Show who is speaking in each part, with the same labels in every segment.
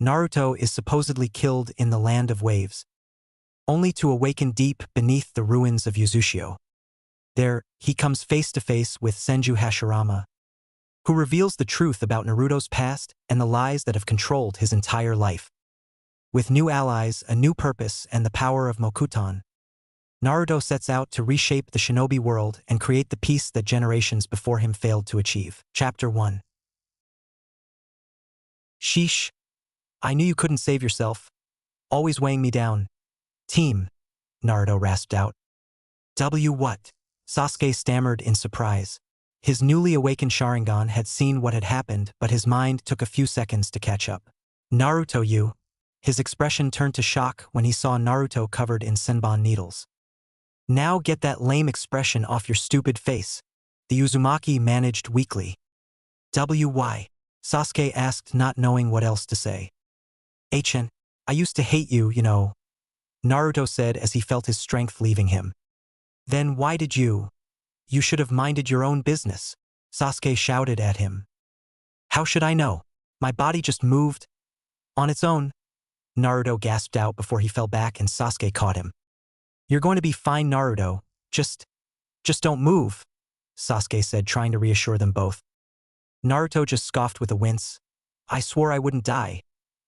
Speaker 1: Naruto is supposedly killed in the land of waves, only to awaken deep beneath the ruins of Uzushio. There, he comes face to face with Senju Hashirama, who reveals the truth about Naruto's past and the lies that have controlled his entire life. With new allies, a new purpose, and the power of Mokuton, Naruto sets out to reshape the shinobi world and create the peace that generations before him failed to achieve. Chapter 1. Sheesh. I knew you couldn't save yourself. Always weighing me down. Team, Naruto rasped out. What? Sasuke stammered in surprise. His newly awakened Sharingan had seen what had happened, but his mind took a few seconds to catch up. Naruto, you. His expression turned to shock when he saw Naruto covered in senbon needles. Now get that lame expression off your stupid face, the Uzumaki managed weakly. Why? Sasuke asked, not knowing what else to say. I used to hate you, you know, Naruto said as he felt his strength leaving him. Then why did you? You should have minded your own business, Sasuke shouted at him. How should I know? My body just moved. On its own, Naruto gasped out before he fell back and Sasuke caught him. You're going to be fine, Naruto. Just don't move, Sasuke said, trying to reassure them both. Naruto just scoffed with a wince. I swore I wouldn't die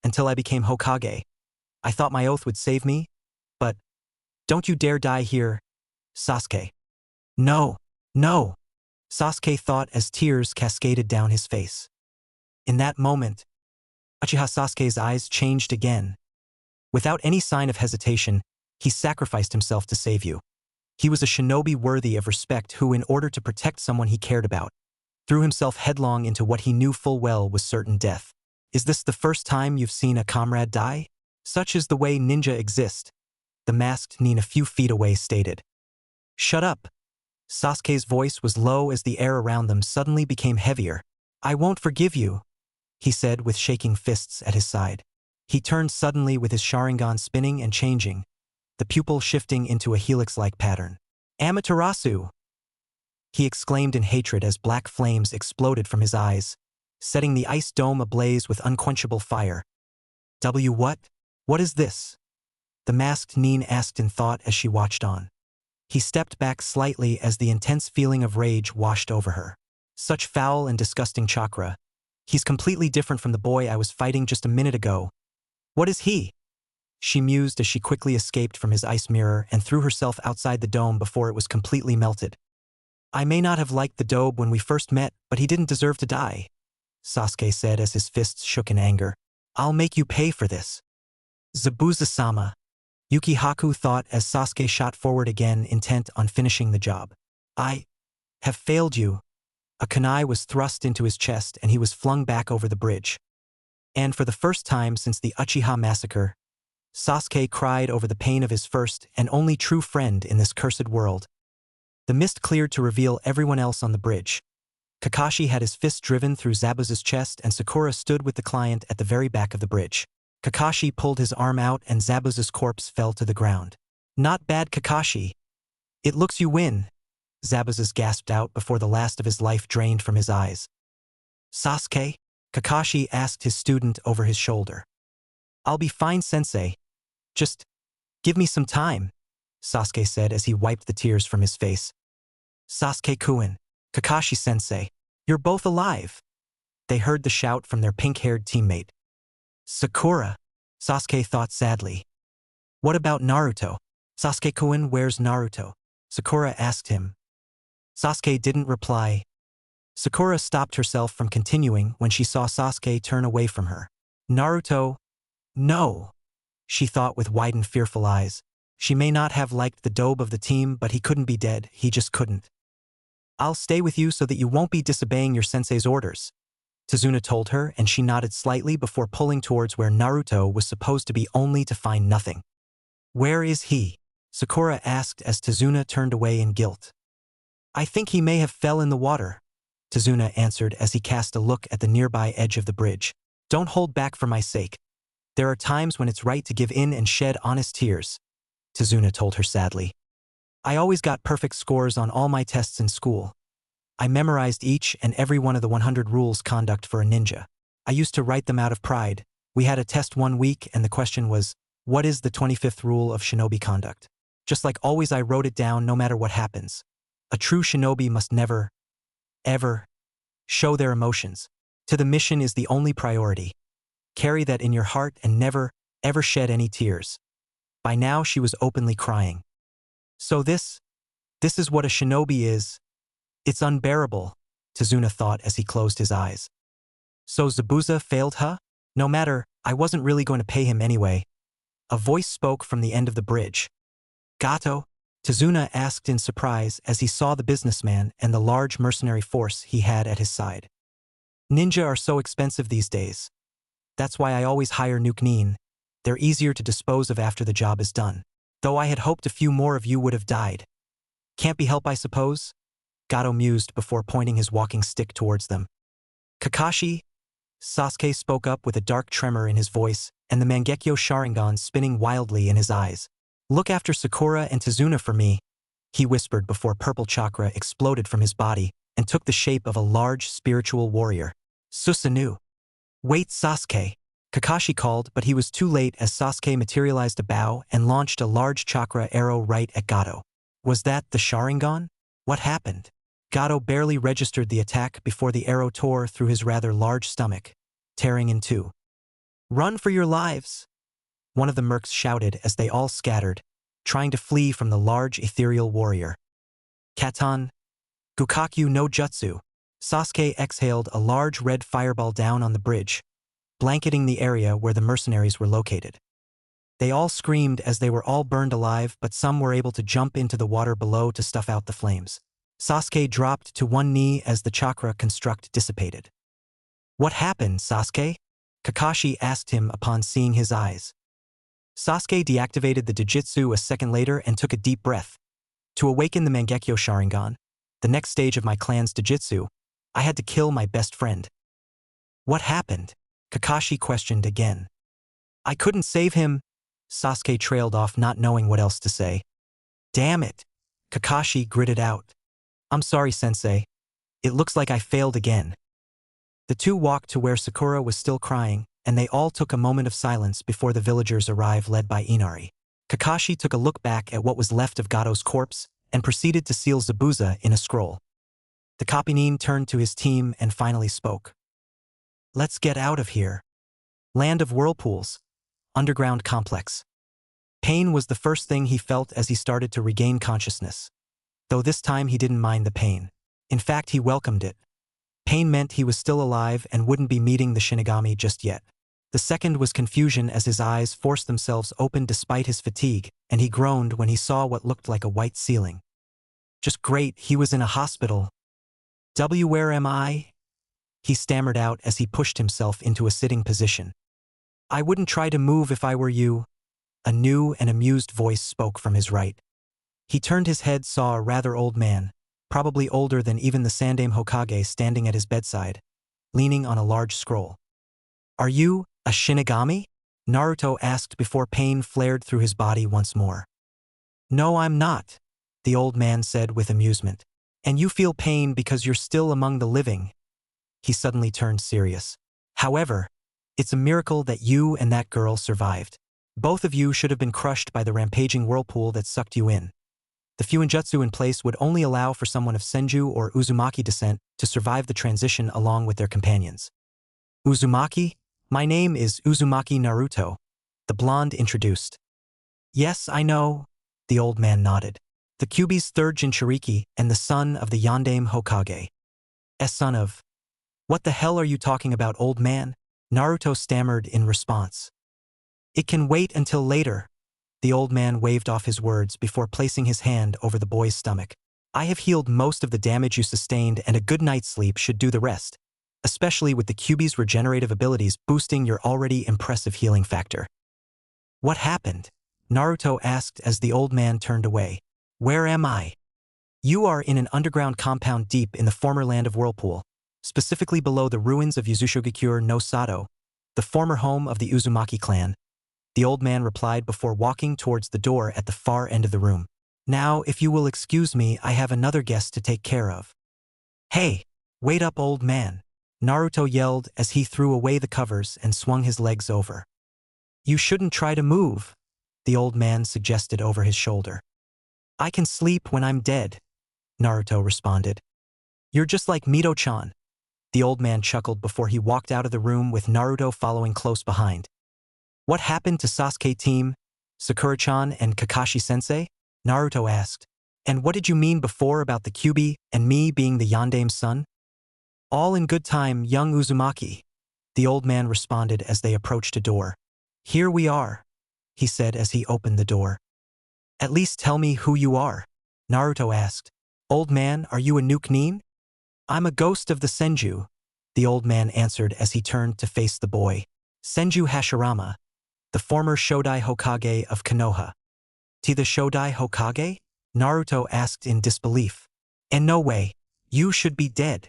Speaker 1: until I became Hokage. I thought my oath would save me, but don't you dare die here, Sasuke. No, Sasuke thought as tears cascaded down his face. In that moment, Uchiha Sasuke's eyes changed again. Without any sign of hesitation, he sacrificed himself to save you. He was a shinobi worthy of respect who, in order to protect someone he cared about, threw himself headlong into what he knew full well was certain death. Is this the first time you've seen a comrade die? Such is the way ninja exist, the masked nin a few feet away stated. Shut up. Sasuke's voice was low as the air around them suddenly became heavier. I won't forgive you, he said with shaking fists at his side. He turned suddenly with his Sharingan spinning and changing, the pupil shifting into a helix-like pattern. Amaterasu! He exclaimed in hatred as black flames exploded from his eyes, setting the ice dome ablaze with unquenchable fire. What? What is this? The masked nin asked in thought as she watched on. He stepped back slightly as the intense feeling of rage washed over her. Such foul and disgusting chakra. He's completely different from the boy I was fighting just a minute ago. What is he? She mused as she quickly escaped from his ice mirror and threw herself outside the dome before it was completely melted. I may not have liked the dobe when we first met, but he didn't deserve to die, Sasuke said as his fists shook in anger. I'll make you pay for this. Zabuza-sama, Yukihaku thought as Sasuke shot forward again, intent on finishing the job. I have failed you. A kunai was thrust into his chest and he was flung back over the bridge. And for the first time since the Uchiha massacre, Sasuke cried over the pain of his first and only true friend in this cursed world. The mist cleared to reveal everyone else on the bridge. Kakashi had his fist driven through Zabuza's chest and Sakura stood with the client at the very back of the bridge. Kakashi pulled his arm out and Zabuza's corpse fell to the ground. Not bad, Kakashi. It looks you win, Zabuza gasped out before the last of his life drained from his eyes. Sasuke? Kakashi asked his student over his shoulder. I'll be fine, sensei. Just give me some time, Sasuke said as he wiped the tears from his face. Sasuke-kun, Kakashi-sensei, you're both alive. They heard the shout from their pink-haired teammate. Sakura, Sasuke thought sadly. What about Naruto? Sasuke-kun, where's Naruto? Sakura asked him. Sasuke didn't reply. Sakura stopped herself from continuing when she saw Sasuke turn away from her. Naruto? No, she thought with widened fearful eyes. She may not have liked the dobe of the team, but he couldn't be dead, he just couldn't. I'll stay with you so that you won't be disobeying your sensei's orders, Tazuna told her, and she nodded slightly before pulling towards where Naruto was supposed to be only to find nothing. Where is he? Sakura asked as Tazuna turned away in guilt. I think he may have fell in the water, Tazuna answered as he cast a look at the nearby edge of the bridge. Don't hold back for my sake. There are times when it's right to give in and shed honest tears, Tazuna told her sadly. I always got perfect scores on all my tests in school. I memorized each and every one of the 100 rules conduct for a ninja. I used to write them out of pride, We had a test 1 week and the question was, what is the 25th rule of shinobi conduct? Just like always I wrote it down no matter what happens. A true shinobi must never, ever, show their emotions. To the mission is the only priority. Carry that in your heart and never, ever shed any tears. By now she was openly crying. So this is what a shinobi is. It's unbearable, Tazuna thought as he closed his eyes. So Zabuza failed her? No matter, I wasn't really going to pay him anyway. A voice spoke from the end of the bridge. Gato? Tazuna asked in surprise as he saw the businessman and the large mercenary force he had at his side. Ninja are so expensive these days. That's why I always hire Nuke-nin. They're easier to dispose of after the job is done. Though I had hoped a few more of you would have died. Can't be helped, I suppose? Gato mused before pointing his walking stick towards them. Kakashi? Sasuke spoke up with a dark tremor in his voice and the Mangekyo Sharingan spinning wildly in his eyes. Look after Sakura and Tazuna for me, he whispered before purple chakra exploded from his body and took the shape of a large spiritual warrior. Susanoo. Wait, Sasuke. Kakashi called, but he was too late as Sasuke materialized a bow and launched a large chakra arrow right at Gato. Was that the Sharingan? What happened? Gato barely registered the attack before the arrow tore through his rather large stomach, tearing in two. Run for your lives! One of the mercs shouted as they all scattered, trying to flee from the large ethereal warrior. Katan. Gukakyu no Jutsu. Sasuke exhaled a large red fireball down on the bridge, blanketing the area where the mercenaries were located. They all screamed as they were all burned alive, but some were able to jump into the water below to stuff out the flames. Sasuke dropped to one knee as the chakra construct dissipated. What happened, Sasuke? Kakashi asked him upon seeing his eyes. Sasuke deactivated the Dojutsu a second later and took a deep breath. To awaken the Mangekyo Sharingan, the next stage of my clan's Dojutsu, I had to kill my best friend. What happened? Kakashi questioned again. I couldn't save him. Sasuke trailed off, not knowing what else to say. Damn it. Kakashi gritted out. I'm sorry, Sensei. It looks like I failed again. The two walked to where Sakura was still crying, and they all took a moment of silence before the villagers arrived led by Inari. Kakashi took a look back at what was left of Gato's corpse and proceeded to seal Zabuza in a scroll. The Kapinin turned to his team and finally spoke. Let's get out of here. Land of Whirlpools. Underground complex. Pain was the first thing he felt as he started to regain consciousness. Though this time he didn't mind the pain. In fact, he welcomed it. Pain meant he was still alive and wouldn't be meeting the Shinigami just yet. The second was confusion as his eyes forced themselves open despite his fatigue, and he groaned when he saw what looked like a white ceiling. Just great, he was in a hospital. Where am I? He stammered out as he pushed himself into a sitting position. I wouldn't try to move if I were you. A new and amused voice spoke from his right. He turned his head, saw a rather old man, probably older than even the Sandaime Hokage, standing at his bedside, leaning on a large scroll. Are you a Shinigami? Naruto asked before pain flared through his body once more. No, I'm not, the old man said with amusement. And you feel pain because you're still among the living. He suddenly turned serious. However, it's a miracle that you and that girl survived. Both of you should have been crushed by the rampaging whirlpool that sucked you in. The fuinjutsu in place would only allow for someone of Senju or Uzumaki descent to survive the transition along with their companions. Uzumaki? My name is Uzumaki Naruto, the blonde introduced. Yes, I know, the old man nodded. The Kyuubi's third Jinchuriki and the son of the Yondaime Hokage. Son of... What the hell are you talking about, old man? Naruto stammered in response. It can wait until later. The old man waved off his words before placing his hand over the boy's stomach. I have healed most of the damage you sustained, and a good night's sleep should do the rest, especially with the Kyuubi's regenerative abilities boosting your already impressive healing factor. What happened? Naruto asked as the old man turned away. Where am I? You are in an underground compound deep in the former land of Whirlpool, specifically below the ruins of Uzushio no Sato, the former home of the Uzumaki clan. The old man replied before walking towards the door at the far end of the room. Now, if you will excuse me, I have another guest to take care of. Hey, wait up, old man. Naruto yelled as he threw away the covers and swung his legs over. You shouldn't try to move, the old man suggested over his shoulder. I can sleep when I'm dead, Naruto responded. You're just like Mito-chan. The old man chuckled before he walked out of the room with Naruto following close behind. What happened to Sasuke team, Sakura-chan and Kakashi-sensei? Naruto asked. And what did you mean before about the Kyuubi and me being the Yandame's son? All in good time, young Uzumaki, the old man responded as they approached a door. Here we are, he said as he opened the door. At least tell me who you are, Naruto asked. Old man, are you a Nuke-nin? I'm a ghost of the Senju, the old man answered as he turned to face the boy. Senju Hashirama, the former Shodai Hokage of Konoha. To the Shodai Hokage? Naruto asked in disbelief. In no way. You should be dead.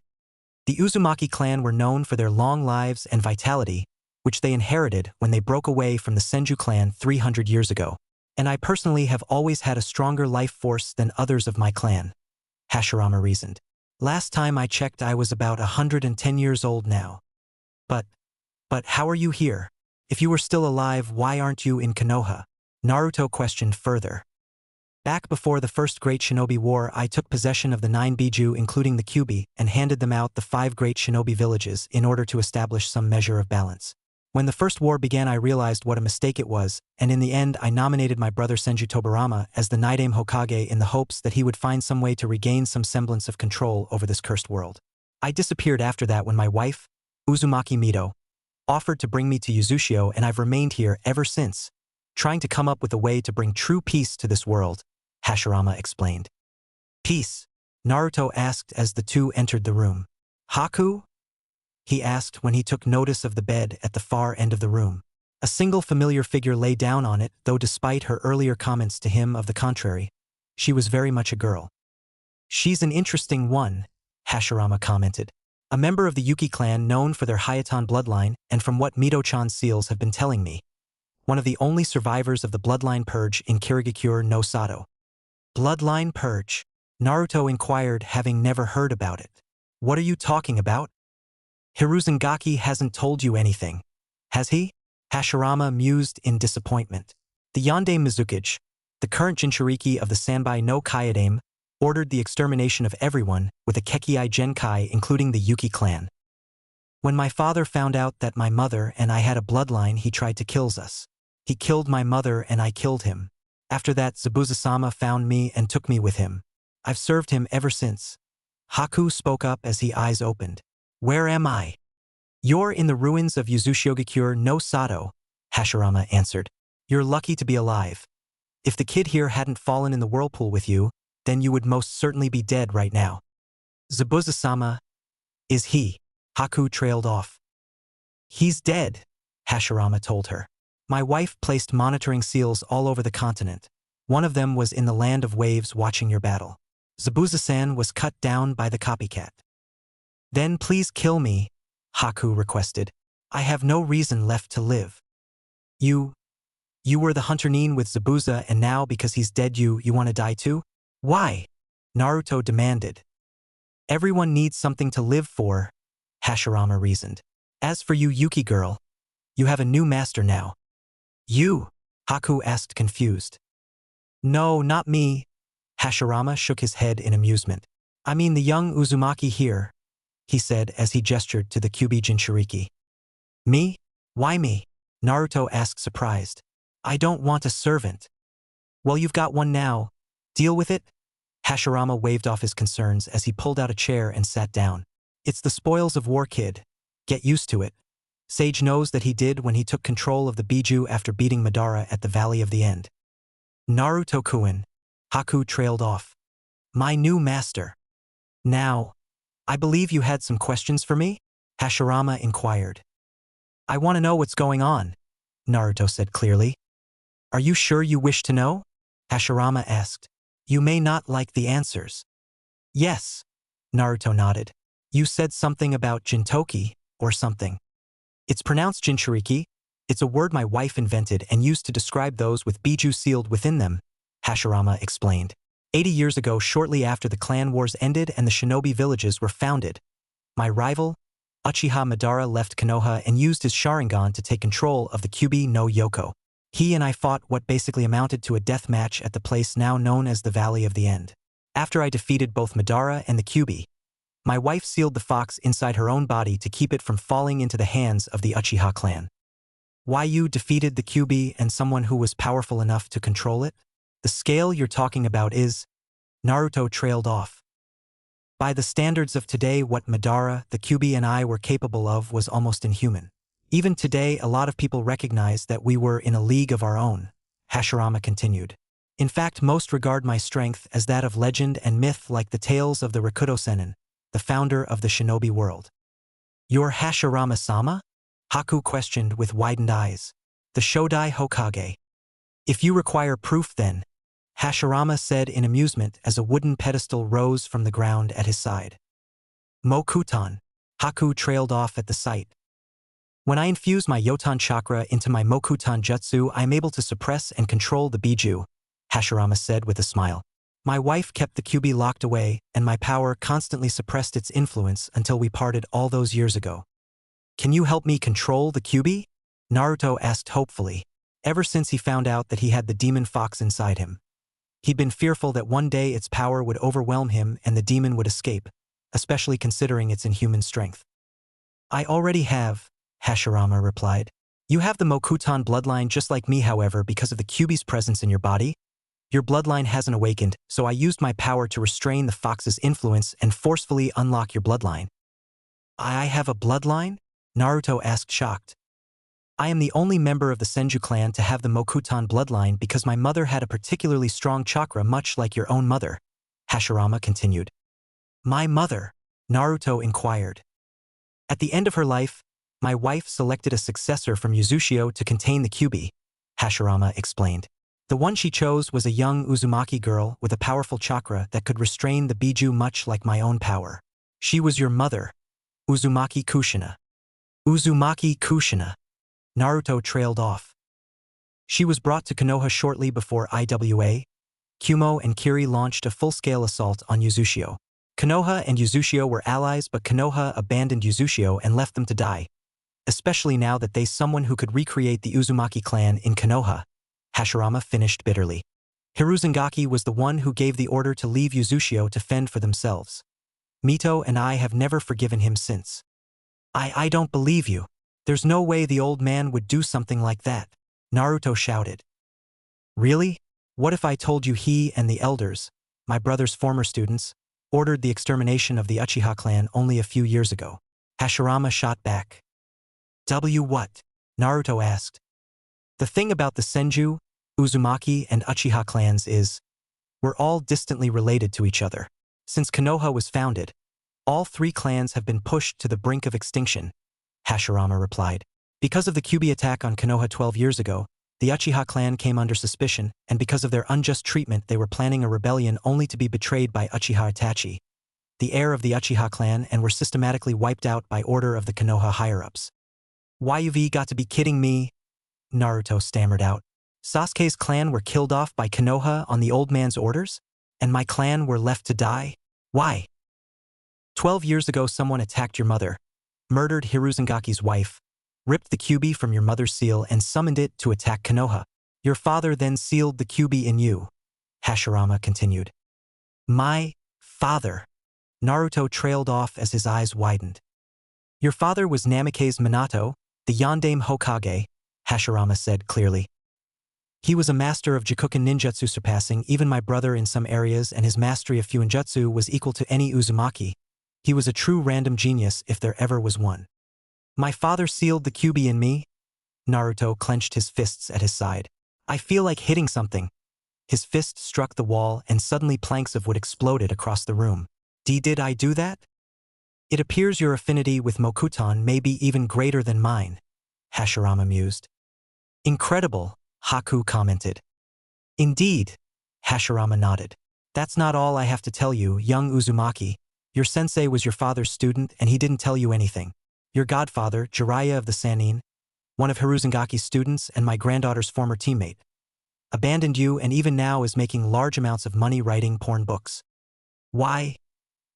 Speaker 1: The Uzumaki clan were known for their long lives and vitality, which they inherited when they broke away from the Senju clan 300 years ago. And I personally have always had a stronger life force than others of my clan, Hashirama reasoned. Last time I checked I was about 110 years old now. But how are you here? If you were still alive, why aren't you in Konoha? Naruto questioned further. Back before the First Great Shinobi War, I took possession of the 9 Biju, including the Kyuubi, and handed them out the 5 great shinobi villages in order to establish some measure of balance. When the First War began, I realized what a mistake it was, and in the end I nominated my brother Senju Tobirama as the Naidame Hokage in the hopes that he would find some way to regain some semblance of control over this cursed world. I disappeared after that when my wife, Uzumaki Mito, offered to bring me to Uzushio, and I've remained here ever since, trying to come up with a way to bring true peace to this world, Hashirama explained. Peace? Naruto asked as the two entered the room. Haku? He asked when he took notice of the bed at the far end of the room. A single familiar figure lay down on it, though despite her earlier comments to him of the contrary, she was very much a girl. She's an interesting one, Hashirama commented. A member of the Yuki clan known for their Hayatan bloodline, and from what Mito-chan's seals have been telling me, one of the only survivors of the bloodline purge in Kirigakure no Sato. Bloodline purge? Naruto inquired, having never heard about it. What are you talking about? Hiruzungaki hasn't told you anything, has he? Hashirama mused in disappointment. The Yandame Mizukage, the current Jinchuriki of the Sanbai no Kyodame, ordered the extermination of everyone with a Kekkei Genkai, including the Yuki clan. When my father found out that my mother and I had a bloodline, he tried to kill us. He killed my mother and I killed him. After that, Zabuza-sama found me and took me with him. I've served him ever since. Haku spoke up as his eyes opened. Where am I? You're in the ruins of Uzushio no Sato, Hashirama answered. You're lucky to be alive. If the kid here hadn't fallen in the whirlpool with you, then you would most certainly be dead right now. Zabuza-sama, is he? Haku trailed off. He's dead, Hashirama told her. My wife placed monitoring seals all over the continent. One of them was in the land of waves watching your battle. Zabuza-san was cut down by the copycat. Then please kill me, Haku requested. I have no reason left to live. You were the hunter-nin with Zabuza, and now because he's dead you want to die too? Why? Naruto demanded. Everyone needs something to live for, Hashirama reasoned. As for you, Yuki girl, you have a new master now. You? Haku asked, confused. No, not me. Hashirama shook his head in amusement. I mean the young Uzumaki here, he said as he gestured to the Kyuubi Jinchuriki. Me? Why me? Naruto asked, surprised. I don't want a servant. Well, you've got one now. Deal with it? Hashirama waved off his concerns as he pulled out a chair and sat down. It's the spoils of war, kid. Get used to it. Sage knows that he did when he took control of the Biju after beating Madara at the Valley of the End. Naruto-kun. Haku trailed off. My new master. Now, I believe you had some questions for me? Hashirama inquired. I want to know what's going on, Naruto said clearly. Are you sure you wish to know? Hashirama asked. You may not like the answers. Yes, Naruto nodded. You said something about Jintoki, or something. It's pronounced Jinchuriki. It's a word my wife invented and used to describe those with Biju sealed within them, Hashirama explained. 80 years ago, shortly after the clan wars ended and the shinobi villages were founded, my rival, Uchiha Madara left Konoha and used his Sharingan to take control of the Kyuubi no Yoko. He and I fought what basically amounted to a death match at the place now known as the Valley of the End. After I defeated both Madara and the Kyuubi, my wife sealed the fox inside her own body to keep it from falling into the hands of the Uchiha clan. Why you defeated the Kyuubi and someone who was powerful enough to control it? The scale you're talking about is... Naruto trailed off. By the standards of today, what Madara, the Kyuubi and I were capable of was almost inhuman. Even today, a lot of people recognize that we were in a league of our own, Hashirama continued. In fact, most regard my strength as that of legend and myth, like the tales of the Rakuto Sennin, the founder of the shinobi world. You're Hashirama-sama? Haku questioned with widened eyes. The Shodai Hokage. If you require proof then, Hashirama said in amusement as a wooden pedestal rose from the ground at his side. Mokuton. Haku trailed off at the sight. When I infuse my Yotan chakra into my Mokuton jutsu, I am able to suppress and control the Biju, Hashirama said with a smile. My wife kept the Kyuubi locked away, and my power constantly suppressed its influence until we parted all those years ago. Can you help me control the Kyuubi? Naruto asked hopefully. Ever since he found out that he had the demon fox inside him, he'd been fearful that one day its power would overwhelm him and the demon would escape, especially considering its inhuman strength. I already have, Hashirama replied. You have the Mokuton bloodline just like me, however, because of the Kyuubi's presence in your body. Your bloodline hasn't awakened, so I used my power to restrain the fox's influence and forcefully unlock your bloodline. I have a bloodline? Naruto asked shocked. I am the only member of the Senju clan to have the Mokuton bloodline because my mother had a particularly strong chakra, much like your own mother, Hashirama continued. My mother? Naruto inquired. At the end of her life, my wife selected a successor from Uzushio to contain the Kyuubi, Hashirama explained. The one she chose was a young Uzumaki girl with a powerful chakra that could restrain the Biju much like my own power. She was your mother, Uzumaki Kushina. Uzumaki Kushina. Naruto trailed off. She was brought to Konoha shortly before IWA. Kumo and Kiri launched a full-scale assault on Uzushio. Konoha and Uzushio were allies, but Konoha abandoned Uzushio and left them to die. Especially now that they someone who could recreate the Uzumaki clan in Konoha, Hashirama finished bitterly. Hiruzangaki was the one who gave the order to leave Uzushio to fend for themselves. Mito and I have never forgiven him since. I don't believe you. There's no way the old man would do something like that, Naruto shouted. Really? What if I told you he and the elders, my brother's former students, ordered the extermination of the Uchiha clan only a few years ago? Hashirama shot back. What? Naruto asked. The thing about the Senju, Uzumaki, and Uchiha clans is, we're all distantly related to each other. Since Konoha was founded, all three clans have been pushed to the brink of extinction, Hashirama replied. Because of the Kyuubi attack on Konoha 12 years ago, the Uchiha clan came under suspicion, and because of their unjust treatment they were planning a rebellion only to be betrayed by Uchiha Itachi, the heir of the Uchiha clan, and were systematically wiped out by order of the Konoha higher-ups. You've got to be kidding me, Naruto stammered out. Sasuke's clan were killed off by Konoha on the old man's orders, and my clan were left to die? Why? 12 years ago someone attacked your mother, murdered Hiruzangaki's wife, ripped the Kyuubi from your mother's seal and summoned it to attack Konoha. Your father then sealed the Kyuubi in you, Hashirama continued. My father? Naruto trailed off as his eyes widened. Your father was Namikaze Minato, the Yondaime Hokage, Hashirama said clearly. He was a master of Jikuken ninjutsu, surpassing even my brother in some areas, and his mastery of Fuinjutsu was equal to any Uzumaki. He was a true random genius if there ever was one. My father sealed the Kyuubi in me? Naruto clenched his fists at his side. I feel like hitting something. His fist struck the wall and suddenly planks of wood exploded across the room. Did I do that? It appears your affinity with Mokuton may be even greater than mine, Hashirama mused. Incredible, Haku commented. Indeed, Hashirama nodded. That's not all I have to tell you, young Uzumaki. Your sensei was your father's student and he didn't tell you anything. Your godfather, Jiraiya of the Sannin, one of Hiruzangaki's students and my granddaughter's former teammate, abandoned you and even now is making large amounts of money writing porn books. Why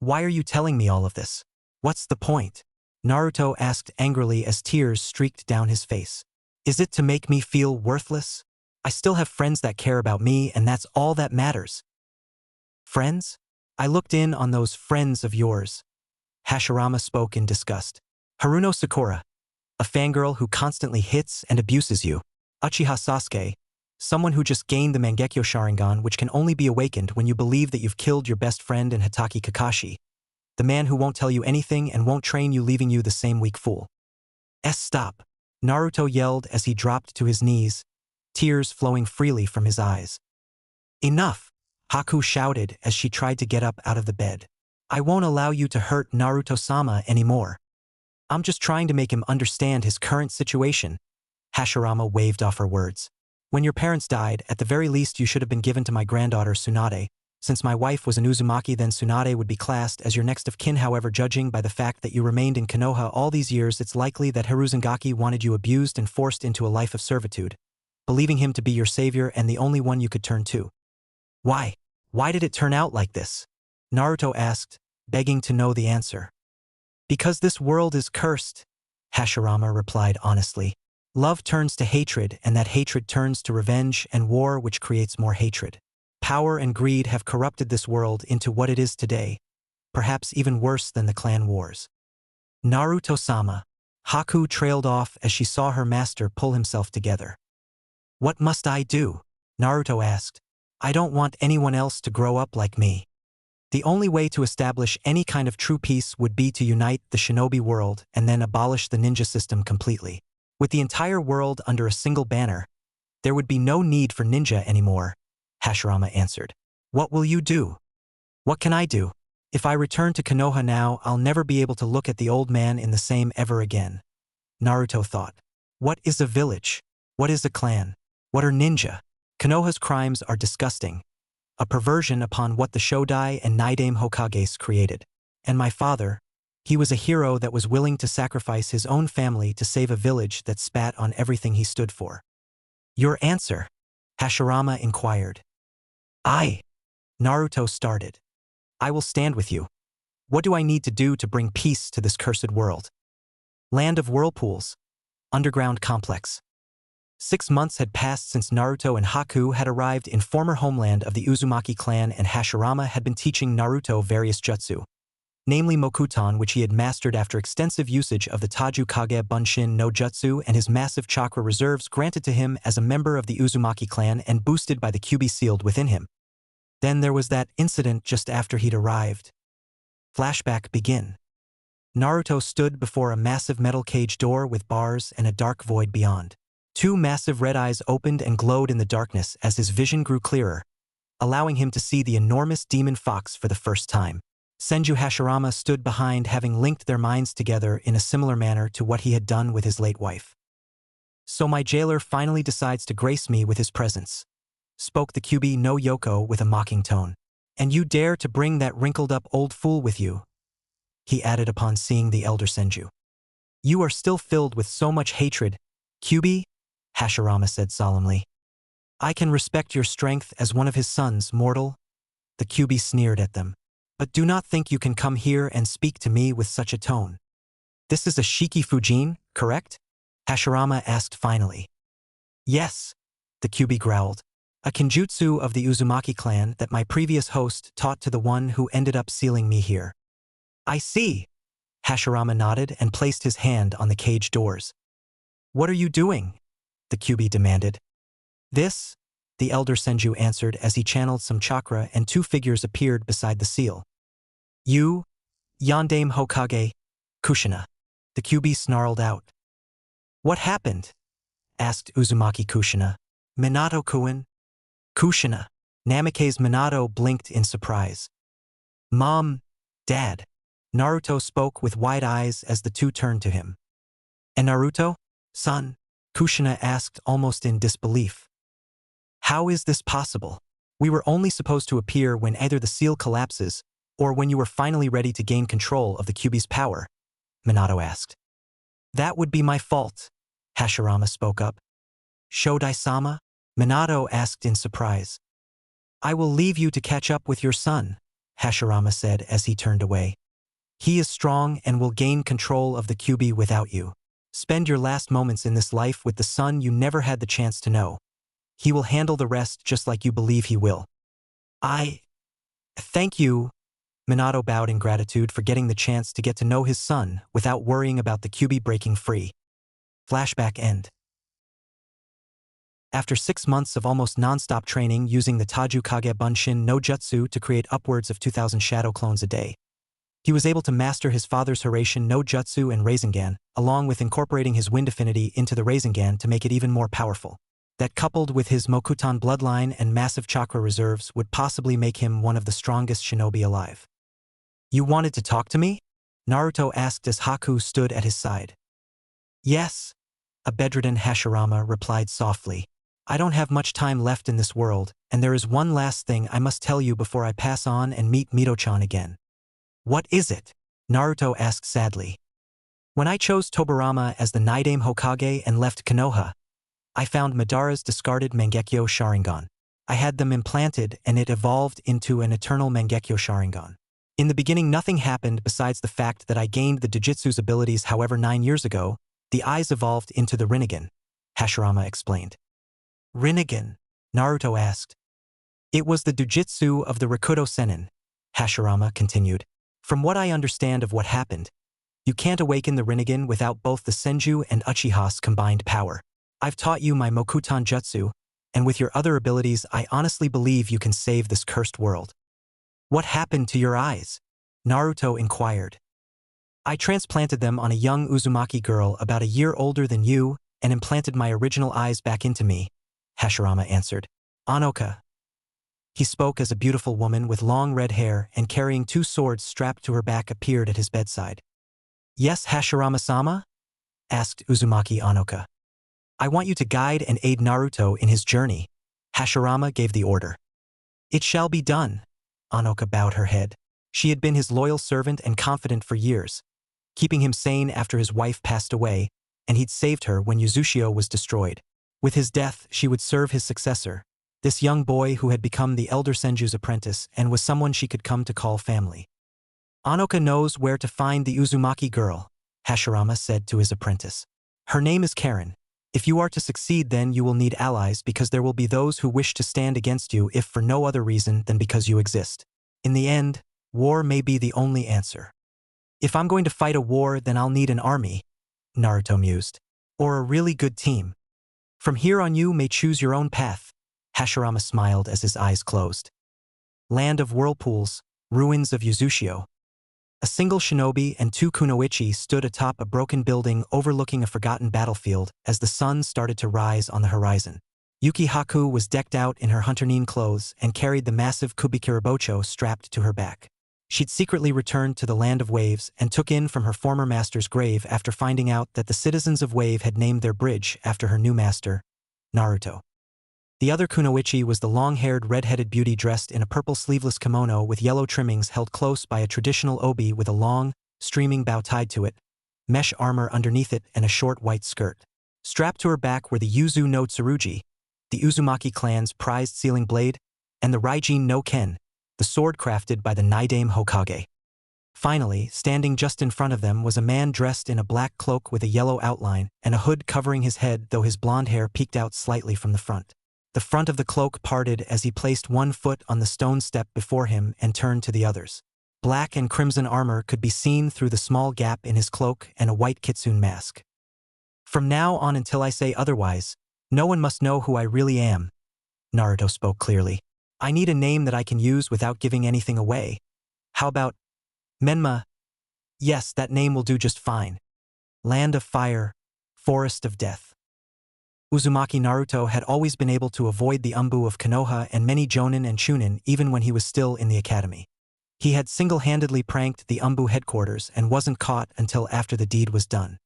Speaker 1: are you telling me all of this? What's the point? Naruto asked angrily as tears streaked down his face. Is it to make me feel worthless? I still have friends that care about me, and that's all that matters. Friends? I looked in on those friends of yours. Hashirama spoke in disgust. Haruno Sakura, a fangirl who constantly hits and abuses you. Uchiha Sasuke, someone who just gained the Mangekyo Sharingan, which can only be awakened when you believe that you've killed your best friend, and Hatake Kakashi, the man who won't tell you anything and won't train you, leaving you the same weak fool. Stop, Naruto yelled as he dropped to his knees, tears flowing freely from his eyes. Enough, Haku shouted as she tried to get up out of the bed. I won't allow you to hurt Naruto-sama anymore. I'm just trying to make him understand his current situation. Hashirama waved off her words. When your parents died, at the very least you should have been given to my granddaughter Tsunade. Since my wife was an Uzumaki, then Tsunade would be classed as your next of kin. However, judging by the fact that you remained in Konoha all these years, it's likely that Hiruzangaki wanted you abused and forced into a life of servitude, believing him to be your savior and the only one you could turn to. Why? Why did it turn out like this? Naruto asked, begging to know the answer. Because this world is cursed, Hashirama replied honestly. Love turns to hatred, and that hatred turns to revenge and war, which creates more hatred. Power and greed have corrupted this world into what it is today, perhaps even worse than the clan wars. Naruto-sama. Haku trailed off as she saw her master pull himself together. What must I do? Naruto asked. I don't want anyone else to grow up like me. The only way to establish any kind of true peace would be to unite the shinobi world and then abolish the ninja system completely. With the entire world under a single banner, there would be no need for ninja anymore, Hashirama answered. What will you do? What can I do? If I return to Konoha now, I'll never be able to look at the old man in the same ever again. Naruto thought. What is a village? What is a clan? What are ninja? Konoha's crimes are disgusting, a perversion upon what the Shodai and Naidame Hokages created. And my father, he was a hero that was willing to sacrifice his own family to save a village that spat on everything he stood for. Your answer? Hashirama inquired. Naruto started. I will stand with you. What do I need to do to bring peace to this cursed world? Land of Whirlpools. Underground Complex. 6 months had passed since Naruto and Haku had arrived in former homeland of the Uzumaki clan, and Hashirama had been teaching Naruto various jutsu, namely Mokuton, which he had mastered after extensive usage of the Taju Kage Bunshin no Jutsu and his massive chakra reserves granted to him as a member of the Uzumaki clan and boosted by the Kyuubi sealed within him. Then there was that incident just after he'd arrived. Flashback begin. Naruto stood before a massive metal cage door with bars and a dark void beyond. 2 massive red eyes opened and glowed in the darkness as his vision grew clearer, allowing him to see the enormous demon fox for the first time. Senju Hashirama stood behind, having linked their minds together in a similar manner to what he had done with his late wife. So my jailer finally decides to grace me with his presence, spoke the Kyuubi no Yoko with a mocking tone. And you dare to bring that wrinkled-up old fool with you, he added upon seeing the elder Senju. You are still filled with so much hatred, Kyuubi, Hashirama said solemnly. I can respect your strength as one of his sons, mortal. The Kyuubi sneered at them. But do not think you can come here and speak to me with such a tone. This is a Shiki Fujin, correct? Hashirama asked finally. Yes, the Kyuubi growled. A kinjutsu of the Uzumaki clan that my previous host taught to the one who ended up sealing me here. I see. Hashirama nodded and placed his hand on the cage doors. What are you doing? The Kyuubi demanded. This, the elder Senju answered as he channeled some chakra and 2 figures appeared beside the seal. You, Yandame Hokage, Kushina. The Kyuubi snarled out. What happened? Asked Uzumaki Kushina. Minato-kun? Kushina. Namake's Minato blinked in surprise. Mom, Dad. Naruto spoke with wide eyes as the 2 turned to him. And Naruto, son? Kushina asked almost in disbelief. How is this possible? We were only supposed to appear when either the seal collapses or when you were finally ready to gain control of the Kyuubi's power, Minato asked. That would be my fault, Hashirama spoke up. Shodai-sama? Minato asked in surprise. I will leave you to catch up with your son, Hashirama said as he turned away. He is strong and will gain control of the Kyuubi without you. Spend your last moments in this life with the son you never had the chance to know. He will handle the rest just like you believe he will. I thank you. Minato bowed in gratitude for getting the chance to get to know his son without worrying about the Kyuubi breaking free. Flashback end. After 6 months of almost non-stop training using the Taju Kage Bunshin no Jutsu to create upwards of 2,000 shadow clones a day, he was able to master his father's Hiraishin no Jutsu and Rasengan, along with incorporating his wind affinity into the Rasengan to make it even more powerful. That, coupled with his Mokuton bloodline and massive chakra reserves, would possibly make him one of the strongest shinobi alive. You wanted to talk to me? Naruto asked as Haku stood at his side. Yes, a bedridden Hashirama replied softly. I don't have much time left in this world, and there is one last thing I must tell you before I pass on and meet Mito-chan again. What is it? Naruto asked sadly. When I chose Tobirama as the Nidaime Hokage and left Konoha, I found Madara's discarded Mangekyo Sharingan. I had them implanted and it evolved into an eternal Mangekyo Sharingan. In the beginning nothing happened besides the fact that I gained the Jujutsu's abilities. However, 9 years ago, the eyes evolved into the Rinnegan, Hashirama explained. Rinnegan? Naruto asked. It was the Jujutsu of the Rakuto Sennin, Hashirama continued. From what I understand of what happened, you can't awaken the Rinnegan without both the Senju and Uchiha's combined power. I've taught you my Mokuton Jutsu, and with your other abilities I honestly believe you can save this cursed world. What happened to your eyes? Naruto inquired. I transplanted them on a young Uzumaki girl about a year older than you and implanted my original eyes back into me, Hashirama answered. Anoka. He spoke as a beautiful woman with long red hair and carrying 2 swords strapped to her back appeared at his bedside. Yes, Hashirama-sama? Asked Uzumaki Anoka. I want you to guide and aid Naruto in his journey. Hashirama gave the order. It shall be done. Anoka bowed her head. She had been his loyal servant and confidant for years, keeping him sane after his wife passed away, and he'd saved her when Uzushio was destroyed. With his death, she would serve his successor, this young boy who had become the elder Senju's apprentice and was someone she could come to call family. Anoka knows where to find the Uzumaki girl, Hashirama said to his apprentice. Her name is Karen. If you are to succeed, then you will need allies because there will be those who wish to stand against you if for no other reason than because you exist. In the end, war may be the only answer. If I'm going to fight a war, then I'll need an army, Naruto mused. Or a really good team. From here on you may choose your own path. Hashirama smiled as his eyes closed. Land of whirlpools, ruins of Uzushio. A single shinobi and 2 kunoichi stood atop a broken building overlooking a forgotten battlefield as the sun started to rise on the horizon. Yuki Haku was decked out in her hunter-nin clothes and carried the massive Kubikirabocho strapped to her back. She'd secretly returned to the Land of Waves and took in from her former master's grave after finding out that the citizens of Wave had named their bridge after her new master, Naruto. The other kunoichi was the long-haired red-headed beauty dressed in a purple sleeveless kimono with yellow trimmings held close by a traditional obi with a long, streaming bow tied to it, mesh armor underneath it and a short white skirt. Strapped to her back were the Yuzu no Tsurugi, the Uzumaki clan's prized sealing blade, and the Raijin no Ken, the sword crafted by the Nidaime Hokage. Finally, standing just in front of them was a man dressed in a black cloak with a yellow outline and a hood covering his head, though his blonde hair peeked out slightly from the front. The front of the cloak parted as he placed one foot on the stone step before him and turned to the others. Black and crimson armor could be seen through the small gap in his cloak and a white kitsune mask. From now on until I say otherwise, no one must know who I really am. Naruto spoke clearly. I need a name that I can use without giving anything away. How about Menma? Yes, that name will do just fine. Land of Fire, Forest of Death. Uzumaki Naruto had always been able to avoid the Umbu of Konoha and many Jonin and Chunin even when he was still in the academy. He had single-handedly pranked the Umbu headquarters and wasn't caught until after the deed was done.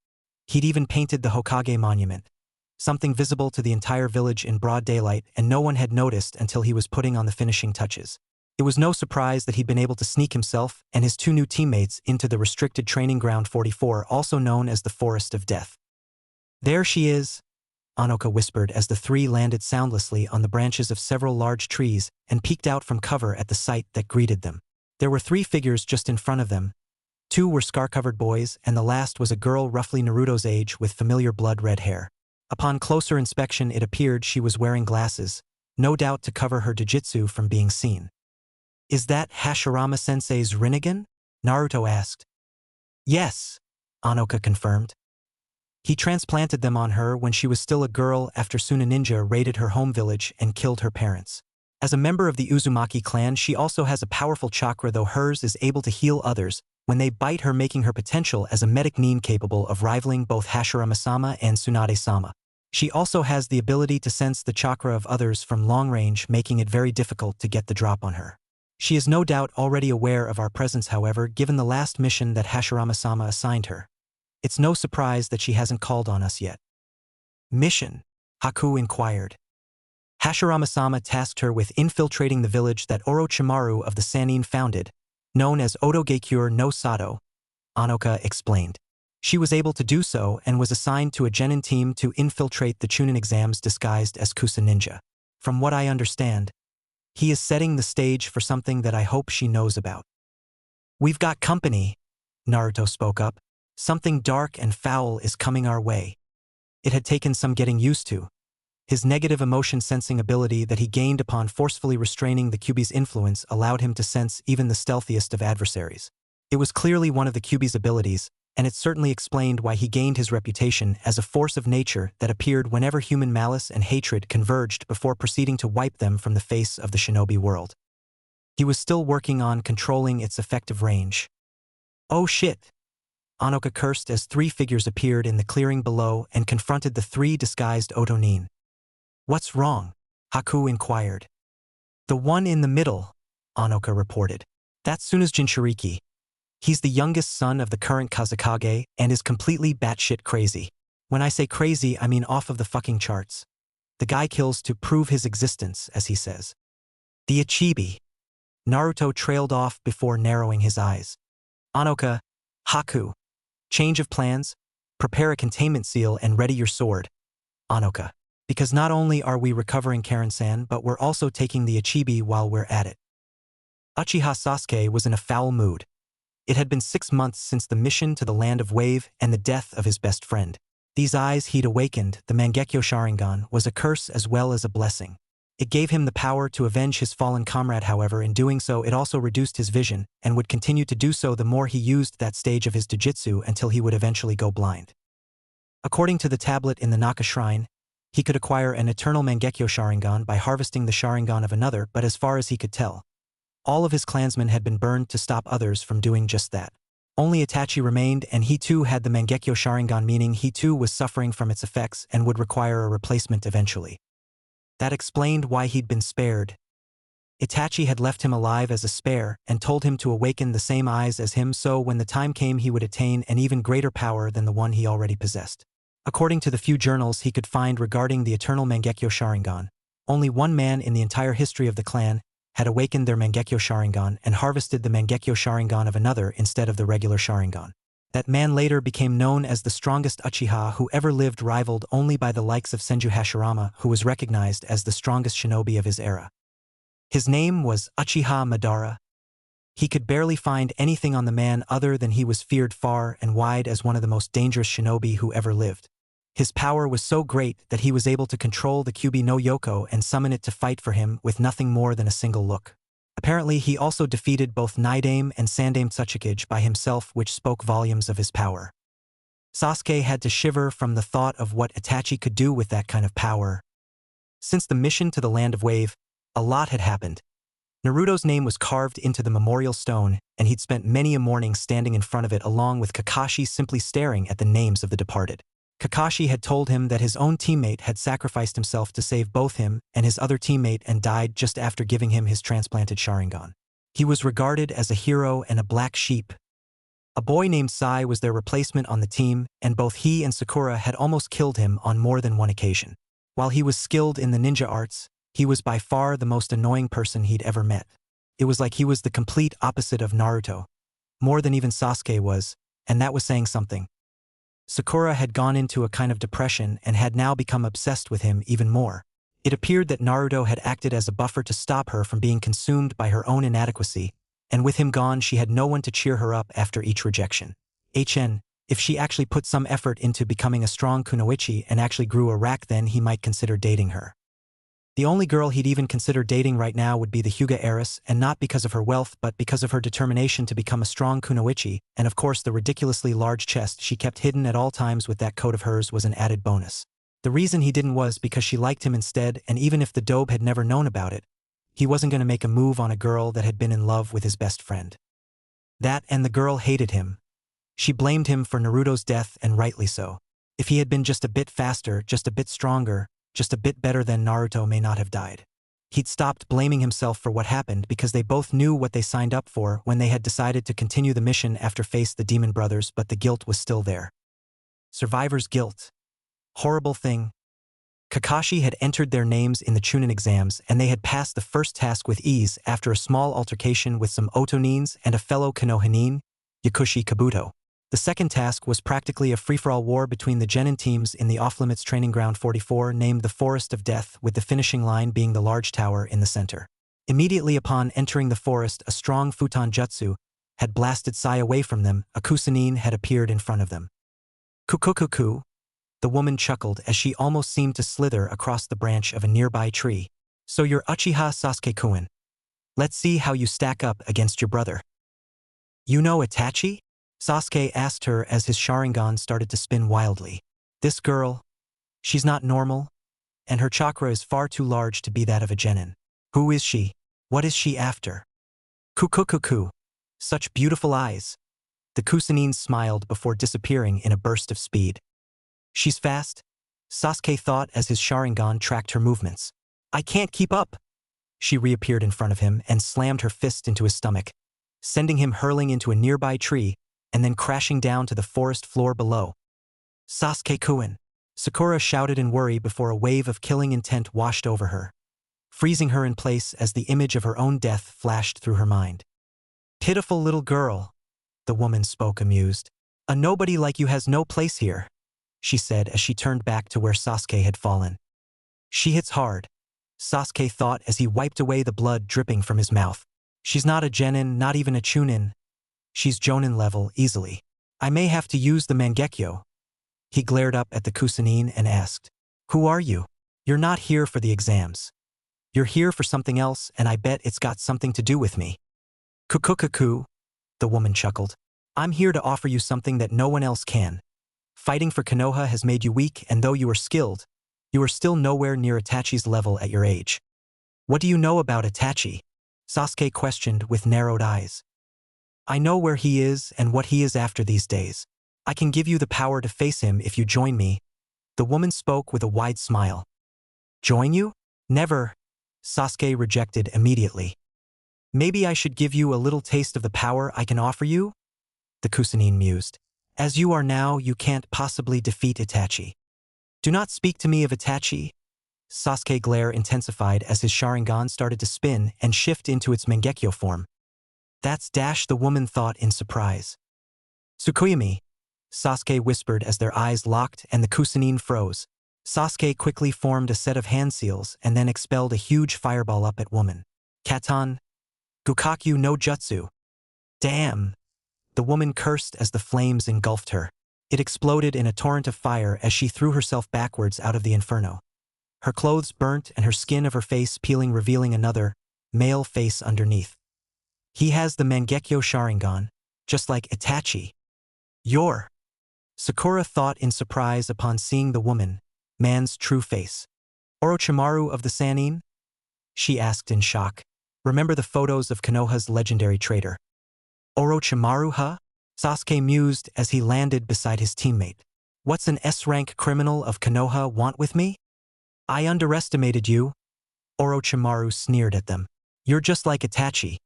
Speaker 1: He'd even painted the Hokage monument, something visible to the entire village in broad daylight, and no one had noticed until he was putting on the finishing touches. It was no surprise that he'd been able to sneak himself and his 2 new teammates into the restricted training ground 44, also known as the Forest of Death. There she is, Anoka whispered as the 3 landed soundlessly on the branches of several large trees and peeked out from cover at the sight that greeted them. There were 3 figures just in front of them, 2 were scar-covered boys, and the last was a girl roughly Naruto's age with familiar blood-red hair. Upon closer inspection, it appeared she was wearing glasses, no doubt to cover her jujitsu from being seen. "Is that Hashirama-sensei's Rinnegan?" Naruto asked. "Yes," Anoka confirmed. "He transplanted them on her when she was still a girl after Suna Ninja raided her home village and killed her parents. As a member of the Uzumaki clan, she also has a powerful chakra, though hers is able to heal others when they bite her, making her potential as a medic nin capable of rivaling both Hashirama-sama and Tsunade-sama. She also has the ability to sense the chakra of others from long range, making it very difficult to get the drop on her. She is no doubt already aware of our presence, however, given the last mission that Hashirama-sama assigned her. It's no surprise that she hasn't called on us yet." "Mission?" Haku inquired. "Hashirama-sama tasked her with infiltrating the village that Orochimaru of the Sannin founded, known as Otogekyure no Sato," Anoka explained. "She was able to do so and was assigned to a genin team to infiltrate the Chunin exams disguised as Kusa Ninja. From what I understand, he is setting the stage for something that I hope she knows about." "We've got company," Naruto spoke up. "Something dark and foul is coming our way." It had taken some getting used to. His negative emotion sensing ability that he gained upon forcefully restraining the Kyuubi's influence allowed him to sense even the stealthiest of adversaries. It was clearly one of the Kyuubi's abilities, and it certainly explained why he gained his reputation as a force of nature that appeared whenever human malice and hatred converged before proceeding to wipe them from the face of the shinobi world. He was still working on controlling its effective range. "Oh shit!" Anoka cursed as 3 figures appeared in the clearing below and confronted the 3 disguised Otonin. "What's wrong?" Haku inquired. "The one in the middle," Anoka reported. "That's Tsuna's Jinchuriki. He's the youngest son of the current Kazekage and is completely batshit crazy. When I say crazy, I mean off of the fucking charts. The guy kills to prove his existence, as he says." "The Ichibi." Naruto trailed off before narrowing his eyes. "Anoka, Haku. Change of plans, prepare a containment seal and ready your sword, Anoka. Because not only are we recovering Karen-san, but we're also taking the Ichibi while we're at it." Uchiha Sasuke was in a foul mood. It had been 6 months since the mission to the Land of Wave and the death of his best friend. These eyes he'd awakened, the Mangekyo Sharingan, was a curse as well as a blessing. It gave him the power to avenge his fallen comrade, however, in doing so it also reduced his vision, and would continue to do so the more he used that stage of his jujitsu until he would eventually go blind. According to the tablet in the Naka Shrine, he could acquire an eternal Mangekyo Sharingan by harvesting the Sharingan of another, but as far as he could tell, all of his clansmen had been burned to stop others from doing just that. Only Itachi remained, and he too had the Mangekyo Sharingan, meaning he too was suffering from its effects and would require a replacement eventually. That explained why he'd been spared. Itachi had left him alive as a spare and told him to awaken the same eyes as him, so when the time came he would attain an even greater power than the one he already possessed. According to the few journals he could find regarding the eternal Mangekyo Sharingan, only one man in the entire history of the clan had awakened their Mangekyo Sharingan and harvested the Mangekyo Sharingan of another instead of the regular Sharingan. That man later became known as the strongest Uchiha who ever lived, rivaled only by the likes of Senju Hashirama, who was recognized as the strongest shinobi of his era. His name was Uchiha Madara. He could barely find anything on the man other than he was feared far and wide as one of the most dangerous shinobi who ever lived. His power was so great that he was able to control the Kyuubi no Yoko and summon it to fight for him with nothing more than a single look. Apparently he also defeated both Naidame and Sandame Tsuchikage by himself, which spoke volumes of his power. Sasuke had to shiver from the thought of what Itachi could do with that kind of power. Since the mission to the Land of Wave, a lot had happened. Naruto's name was carved into the memorial stone, and he'd spent many a morning standing in front of it along with Kakashi, simply staring at the names of the departed. Kakashi had told him that his own teammate had sacrificed himself to save both him and his other teammate and died just after giving him his transplanted Sharingan. He was regarded as a hero and a black sheep. A boy named Sai was their replacement on the team, and both he and Sakura had almost killed him on more than one occasion. While he was skilled in the ninja arts, he was by far the most annoying person he'd ever met. It was like he was the complete opposite of Naruto, more than even Sasuke was, and that was saying something. Sakura had gone into a kind of depression and had now become obsessed with him even more. It appeared that Naruto had acted as a buffer to stop her from being consumed by her own inadequacy, and with him gone she had no one to cheer her up after each rejection. If she actually put some effort into becoming a strong kunoichi and actually grew a rack, then he might consider dating her. The only girl he'd even consider dating right now would be the Hyuga heiress, and not because of her wealth but because of her determination to become a strong kunoichi, and of course the ridiculously large chest she kept hidden at all times with that coat of hers was an added bonus. The reason he didn't was because she liked him instead, and even if the dobe had never known about it, he wasn't going to make a move on a girl that had been in love with his best friend. That, and the girl hated him. She blamed him for Naruto's death, and rightly so. If he had been just a bit faster, just a bit stronger, just a bit better, then Naruto may not have died. He'd stopped blaming himself for what happened because they both knew what they signed up for when they had decided to continue the mission after face the demon brothers, but the guilt was still there. Survivor's guilt. Horrible thing. Kakashi had entered their names in the Chunin exams, and they had passed the first task with ease after a small altercation with some Otonins and a fellow Konohinin, Yakushi Kabuto. The second task was practically a free-for-all war between the genin teams in the off-limits training ground 44 named the Forest of Death, with the finishing line being the large tower in the center. Immediately upon entering the forest, a strong futon jutsu had blasted Sai away from them. A kusanin had appeared in front of them. Kukukuku, the woman chuckled as she almost seemed to slither across the branch of a nearby tree. So you're Uchiha Sasuke-kun. Let's see how you stack up against your brother. You know Itachi? Sasuke asked her as his Sharingan started to spin wildly. This girl, she's not normal, and her chakra is far too large to be that of a genin. Who is she? What is she after? Kukukuku. Such beautiful eyes. The kusanin smiled before disappearing in a burst of speed. She's fast, Sasuke thought as his Sharingan tracked her movements. I can't keep up. She reappeared in front of him and slammed her fist into his stomach, sending him hurling into a nearby tree and then crashing down to the forest floor below. Sasuke-kun. Sakura shouted in worry before a wave of killing intent washed over her, freezing her in place as the image of her own death flashed through her mind. Pitiful little girl, the woman spoke amused. A nobody like you has no place here, she said as she turned back to where Sasuke had fallen. She hits hard, Sasuke thought as he wiped away the blood dripping from his mouth. She's not a genin, not even a chunin. She's jonin level, easily. I may have to use the Mangekyo. He glared up at the kusanin and asked, Who are you? You're not here for the exams. You're here for something else, and I bet it's got something to do with me. Kukukuku, the woman chuckled. I'm here to offer you something that no one else can. Fighting for Konoha has made you weak, and though you are skilled, you are still nowhere near Itachi's level at your age. What do you know about Itachi? Sasuke questioned with narrowed eyes. I know where he is and what he is after these days. I can give you the power to face him if you join me. The woman spoke with a wide smile. Join you? Never, Sasuke rejected immediately. Maybe I should give you a little taste of the power I can offer you? The kusanin mused. As you are now, you can't possibly defeat Itachi. Do not speak to me of Itachi. Sasuke glare intensified as his Sharingan started to spin and shift into its Mangekyo form. That's dash, the woman thought in surprise. Tsukuyomi, Sasuke whispered as their eyes locked and the kusanin froze. Sasuke quickly formed a set of hand seals and then expelled a huge fireball up at woman. Katan, Gukakyu no Jutsu. Damn! The woman cursed as the flames engulfed her. It exploded in a torrent of fire as she threw herself backwards out of the inferno. Her clothes burnt and her skin of her face peeling, revealing another, male face underneath. He has the Mangekyo Sharingan, just like Itachi. You're... Sakura thought in surprise upon seeing the woman, man's true face. Orochimaru of the Sannin? She asked in shock. Remember the photos of Konoha's legendary traitor. Orochimaru, huh? Sasuke mused as he landed beside his teammate. What's an S-rank criminal of Konoha want with me? I underestimated you. Orochimaru sneered at them. You're just like Itachi.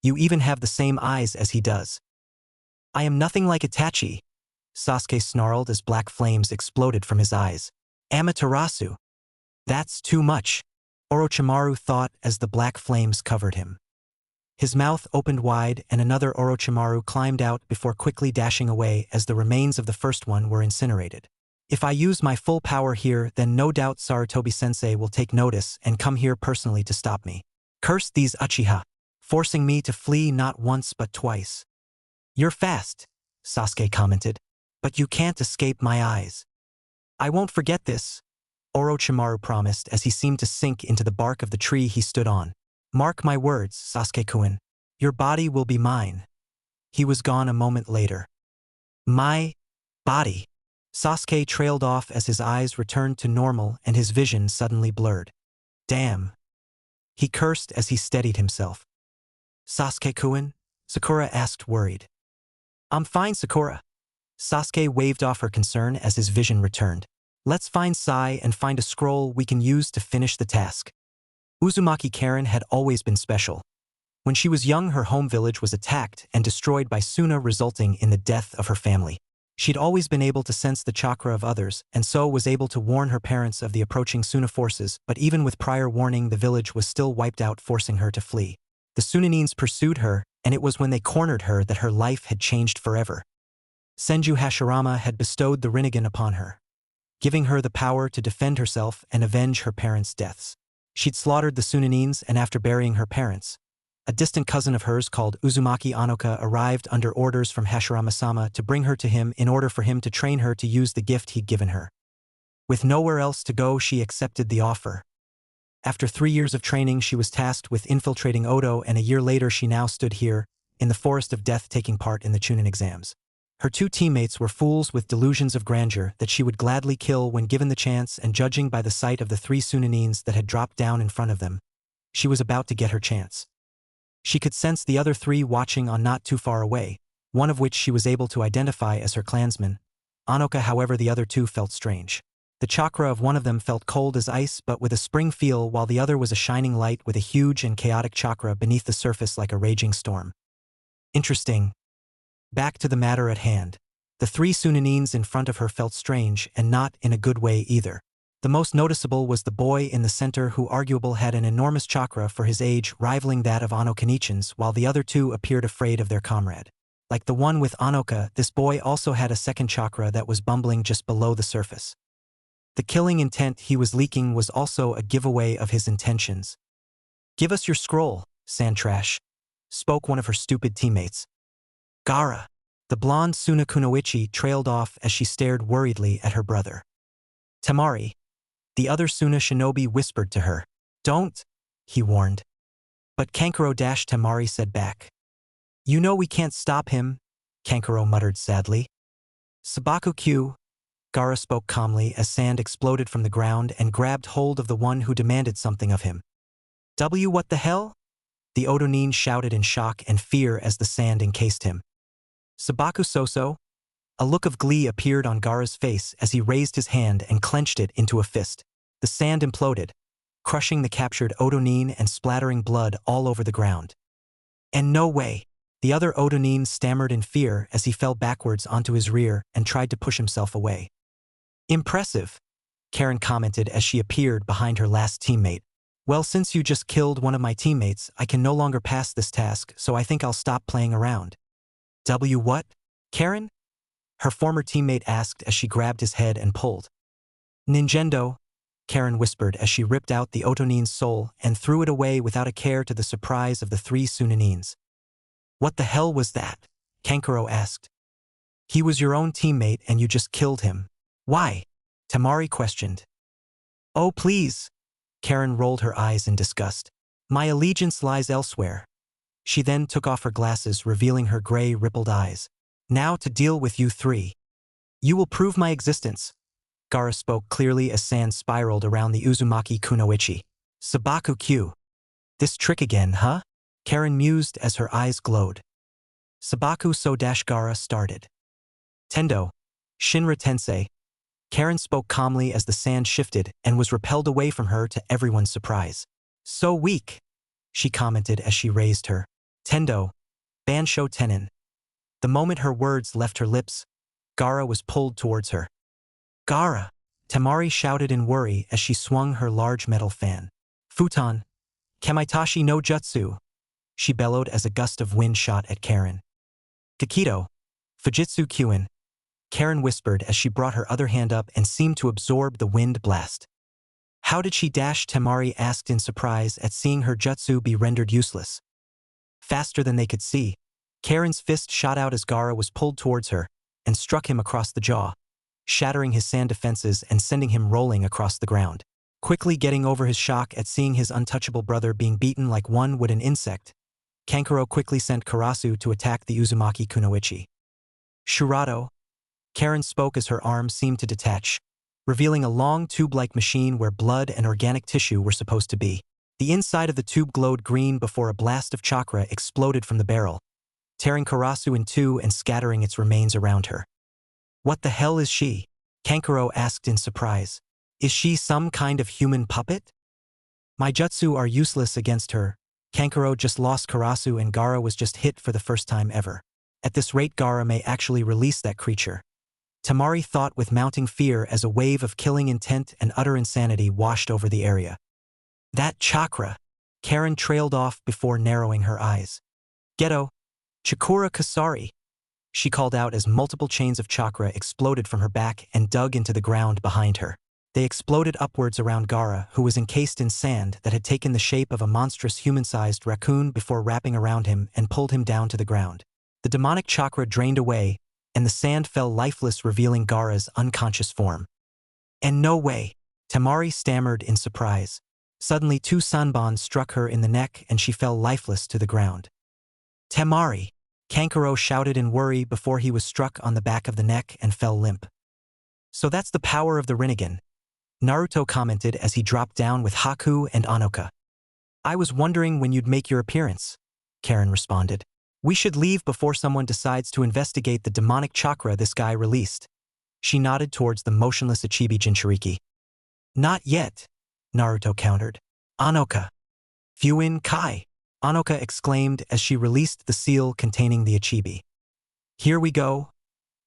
Speaker 1: You even have the same eyes as he does. I am nothing like Itachi, Sasuke snarled as black flames exploded from his eyes. Amaterasu. That's too much, Orochimaru thought as the black flames covered him. His mouth opened wide and another Orochimaru climbed out before quickly dashing away as the remains of the first one were incinerated. If I use my full power here, then no doubt Sarutobi-sensei will take notice and come here personally to stop me. Curse these Uchiha. forcing me to flee not once but twice. You're fast, Sasuke commented, but you can't escape my eyes. I won't forget this, Orochimaru promised as he seemed to sink into the bark of the tree he stood on. Mark my words, Sasuke-kun. Your body will be mine. He was gone a moment later. My body. Sasuke trailed off as his eyes returned to normal and his vision suddenly blurred. Damn. He cursed as he steadied himself. Sasuke-kun? Sakura asked worried. I'm fine, Sakura. Sasuke waved off her concern as his vision returned. Let's find Sai and find a scroll we can use to finish the task. Uzumaki Karen had always been special. When she was young, her home village was attacked and destroyed by Suna, resulting in the death of her family. She'd always been able to sense the chakra of others, and so was able to warn her parents of the approaching Suna forces, but even with prior warning, the village was still wiped out, forcing her to flee. The Sunanines pursued her, and it was when they cornered her that her life had changed forever. Senju Hashirama had bestowed the Rinnegan upon her, giving her the power to defend herself and avenge her parents' deaths. She'd slaughtered the Sunanines, and after burying her parents, a distant cousin of hers called Uzumaki Anoka arrived under orders from Hashirama-sama to bring her to him in order for him to train her to use the gift he'd given her. With nowhere else to go, she accepted the offer. After 3 years of training, she was tasked with infiltrating Odo, and a year later she now stood here, in the Forest of Death, taking part in the Chunin exams. Her 2 teammates were fools with delusions of grandeur that she would gladly kill when given the chance, and judging by the sight of the 3 Sunanines that had dropped down in front of them, she was about to get her chance. She could sense the other 3 watching on not too far away, one of which she was able to identify as her clansman. Anoka, however, the other 2 felt strange. The chakra of one of them felt cold as ice but with a spring feel, while the other was a shining light with a huge and chaotic chakra beneath the surface like a raging storm. Interesting. Back to the matter at hand. The 3 Sunanines in front of her felt strange, and not in a good way either. The most noticeable was the boy in the center, who arguably had an enormous chakra for his age, rivaling that of Anoka-nichan's, while the other 2 appeared afraid of their comrade. Like the one with Anoka, this boy also had a second chakra that was bumbling just below the surface. The killing intent he was leaking was also a giveaway of his intentions. Give us your scroll, Sandtrash, spoke one of her stupid teammates. Gaara. The blonde Suna Kunoichi trailed off as she stared worriedly at her brother. Temari. The other Suna shinobi whispered to her. Don't, he warned. But Kankuro-Temari said back. You know we can't stop him, Kankuro muttered sadly. Sabaku-Q. Gaara spoke calmly as sand exploded from the ground and grabbed hold of the one who demanded something of him. What the hell? The Odonin shouted in shock and fear as the sand encased him. Sabaku Soso? A look of glee appeared on Gaara's face as he raised his hand and clenched it into a fist. The sand imploded, crushing the captured Odonin and splattering blood all over the ground. And no way! The other Odonin stammered in fear as he fell backwards onto his rear and tried to push himself away. Impressive, Karen commented as she appeared behind her last teammate. Well, since you just killed one of my teammates, I can no longer pass this task, so I think I'll stop playing around. What? Karen? Her former teammate asked as she grabbed his head and pulled. Ninjendo, Karen whispered as she ripped out the Otonin's soul and threw it away without a care, to the surprise of the 3 Sunanines. What the hell was that? Kankuro asked. He was your own teammate and you just killed him. Why? Temari questioned. Oh please. Karen rolled her eyes in disgust. My allegiance lies elsewhere. She then took off her glasses, revealing her gray, rippled eyes. Now to deal with you 3. You will prove my existence. Gaara spoke clearly as sand spiraled around the Uzumaki Kunoichi. Sabaku-Q. This trick again, huh? Karen mused as her eyes glowed. Sabaku So-Gaara started. Tendo. Shinra Tensei. Karen spoke calmly as the sand shifted and was repelled away from her, to everyone's surprise. So weak, she commented as she raised her Tendo. Bansho Tenin. The moment her words left her lips, Gaara was pulled towards her. Gaara! Temari shouted in worry as she swung her large metal fan. Futon. Kamaitashi no Jutsu, she bellowed as a gust of wind shot at Karen. Gakido. Fujitsu Kyuin. Karen whispered as she brought her other hand up and seemed to absorb the wind blast. How did she dash? Temari asked in surprise at seeing her jutsu be rendered useless. Faster than they could see, Karen's fist shot out as Gaara was pulled towards her and struck him across the jaw, shattering his sand defenses and sending him rolling across the ground. Quickly getting over his shock at seeing his untouchable brother being beaten like one would an insect, Kankuro quickly sent Karasu to attack the Uzumaki kunoichi. Shurato, Karen spoke as her arm seemed to detach, revealing a long tube-like machine where blood and organic tissue were supposed to be. The inside of the tube glowed green before a blast of chakra exploded from the barrel, tearing Karasu in two and scattering its remains around her. What the hell is she? Kankuro asked in surprise. Is she some kind of human puppet? My jutsu are useless against her. Kankuro just lost Karasu and Gaara was just hit for the first time ever. At this rate Gaara may actually release that creature. Temari thought with mounting fear as a wave of killing intent and utter insanity washed over the area. That chakra! Karen trailed off before narrowing her eyes. Geto! Chikura Kasari! She called out as multiple chains of chakra exploded from her back and dug into the ground behind her. They exploded upwards around Gaara, who was encased in sand that had taken the shape of a monstrous human-sized raccoon before wrapping around him and pulled him down to the ground. The demonic chakra drained away, and the sand fell lifeless, revealing Gaara's unconscious form. And no way! Temari stammered in surprise. Suddenly 2 sanbons struck her in the neck and she fell lifeless to the ground. Temari! Kankuro shouted in worry before he was struck on the back of the neck and fell limp. So that's the power of the Rinnegan, Naruto commented as he dropped down with Haku and Anoka. I was wondering when you'd make your appearance, Karen responded. We should leave before someone decides to investigate the demonic chakra this guy released. She nodded towards the motionless Ichibi Jinchuriki. Not yet, Naruto countered. Anoka! Fuin Kai! Anoka exclaimed as she released the seal containing the Ichibi. Here we go,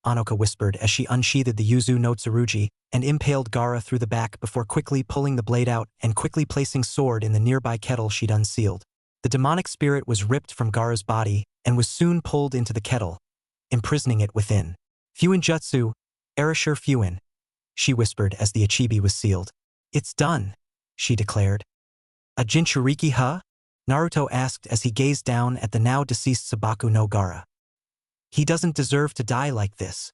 Speaker 1: Anoka whispered as she unsheathed the Yuzu no Tsurugi and impaled Gaara through the back before quickly pulling the blade out and quickly placing sword in the nearby kettle she'd unsealed. The demonic spirit was ripped from Gaara's body and was soon pulled into the kettle, imprisoning it within. Fuin Jutsu, Erasure Fuin, she whispered as the Ichibi was sealed. It's done, she declared. A Jinchuriki, huh? Naruto asked as he gazed down at the now deceased Sabaku no Gaara. He doesn't deserve to die like this.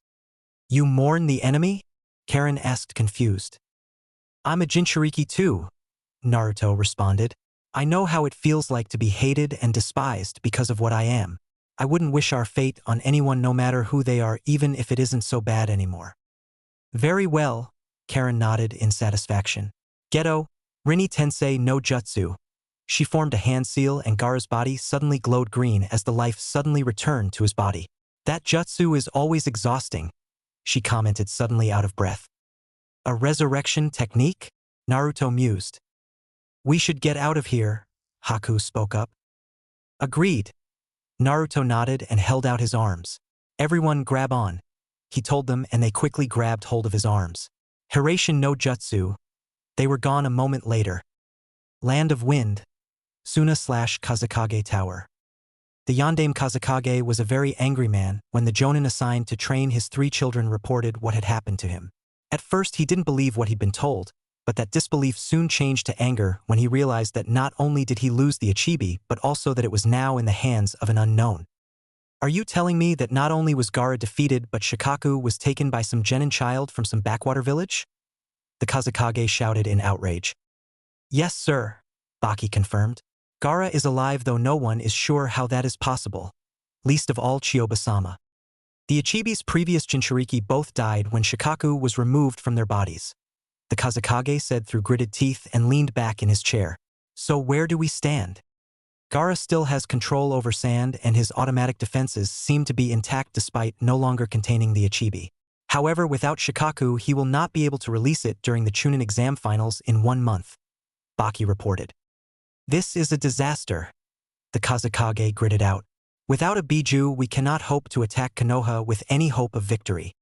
Speaker 1: You mourn the enemy? Karen asked confused. I'm a Jinchuriki too, Naruto responded. I know how it feels like to be hated and despised because of what I am. I wouldn't wish our fate on anyone no matter who they are, even if it isn't so bad anymore. Very well, Karen nodded in satisfaction. Geto, Rinne Tensei no Jutsu. She formed a hand seal and Gaara's body suddenly glowed green as the life suddenly returned to his body. That jutsu is always exhausting, she commented suddenly out of breath. A resurrection technique? Naruto mused. We should get out of here, Haku spoke up. Agreed. Naruto nodded and held out his arms. Everyone grab on, he told them, and they quickly grabbed hold of his arms. Hirashin no Jutsu. They were gone a moment later. Land of Wind. Suna/Kazekage Tower. The Yondaime Kazekage was a very angry man when the Jonin assigned to train his 3 children reported what had happened to him. At first he didn't believe what he'd been told, but that disbelief soon changed to anger when he realized that not only did he lose the Ichibi, but also that it was now in the hands of an unknown. Are you telling me that not only was Gaara defeated but Shikaku was taken by some genin child from some backwater village? The Kazekage shouted in outrage. Yes, sir, Baki confirmed. Gaara is alive, though no one is sure how that is possible, least of all Chiyoba-sama. The Ichibi's previous Jinchuriki both died when Shikaku was removed from their bodies. The Kazekage said through gritted teeth and leaned back in his chair. So where do we stand? Gaara still has control over sand and his automatic defenses seem to be intact despite no longer containing the Ichibi. However, without Shikaku he will not be able to release it during the Chunin exam finals in 1 month, Baki reported. This is a disaster, the Kazekage gritted out. Without a Biju we cannot hope to attack Konoha with any hope of victory.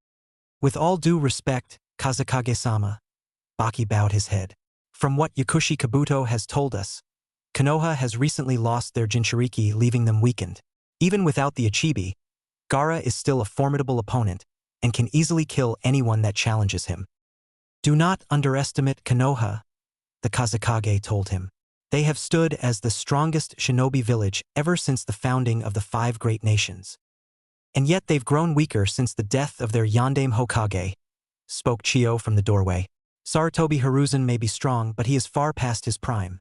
Speaker 1: With all due respect, Kazekage-sama, Baki bowed his head. From what Yakushi Kabuto has told us, Konoha has recently lost their Jinchuriki, leaving them weakened. Even without the Ichibi, Gaara is still a formidable opponent and can easily kill anyone that challenges him. Do not underestimate Konoha, the Kazekage told him. They have stood as the strongest shinobi village ever since the founding of the 5 great nations. And yet they've grown weaker since the death of their Yandame Hokage, spoke Chiyo from the doorway. Sarutobi Hiruzen may be strong, but he is far past his prime.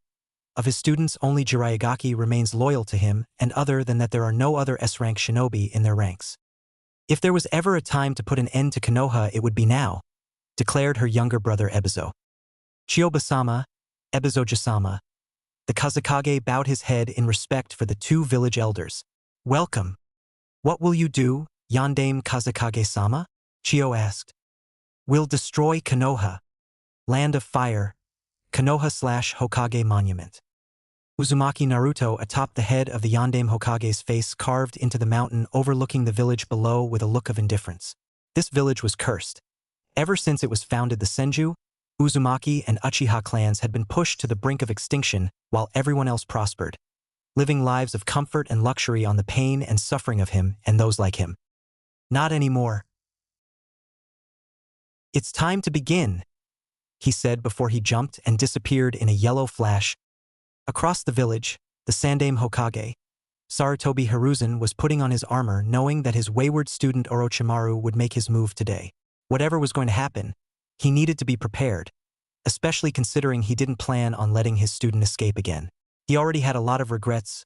Speaker 1: Of his students, only Jiraiya remains loyal to him, and other than that there are no other S-rank shinobi in their ranks. If there was ever a time to put an end to Konoha, it would be now, declared her younger brother Ebizo. Chiyoba-sama, Ebizo-sama. The Kazekage bowed his head in respect for the 2 village elders. Welcome. What will you do, Yandame Kazekage-sama? Chiyo asked. We'll destroy Konoha. Land of Fire, Konoha/Hokage Monument. Uzumaki Naruto atop the head of the Yandame Hokage's face carved into the mountain overlooking the village below with a look of indifference. This village was cursed. Ever since it was founded, the Senju, Uzumaki, and Uchiha clans had been pushed to the brink of extinction while everyone else prospered, living lives of comfort and luxury on the pain and suffering of him and those like him. Not anymore. It's time to begin, he said before he jumped and disappeared in a yellow flash. Across the village, the Sandame Hokage, Sarutobi Hiruzen, was putting on his armor, knowing that his wayward student Orochimaru would make his move today. Whatever was going to happen, he needed to be prepared, especially considering he didn't plan on letting his student escape again. He already had a lot of regrets.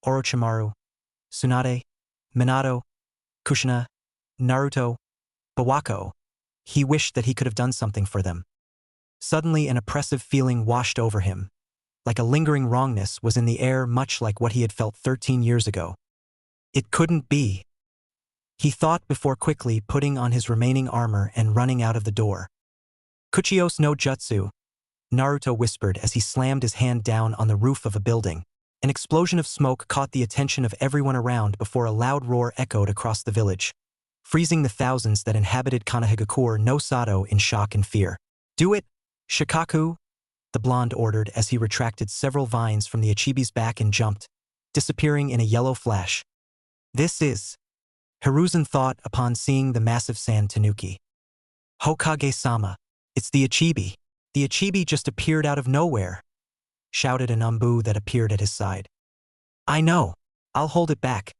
Speaker 1: Orochimaru, Tsunade, Minato, Kushina, Naruto, Bawako. He wished that he could have done something for them. Suddenly an oppressive feeling washed over him. Like a lingering wrongness was in the air, much like what he had felt 13 years ago. It couldn't be. He thought before quickly putting on his remaining armor and running out of the door. Kuchiyos no jutsu, Naruto whispered as he slammed his hand down on the roof of a building. An explosion of smoke caught the attention of everyone around before a loud roar echoed across the village, freezing the thousands that inhabited Kanehigakure no Sato in shock and fear. Do it, Shikaku, the blonde ordered as he retracted several vines from the Ichibi's back and jumped, disappearing in a yellow flash. This is, Hiruzen thought upon seeing the massive sand tanuki. Hokage-sama, it's the Ichibi. The Ichibi just appeared out of nowhere, shouted an Umbu that appeared at his side. I know. I'll hold it back.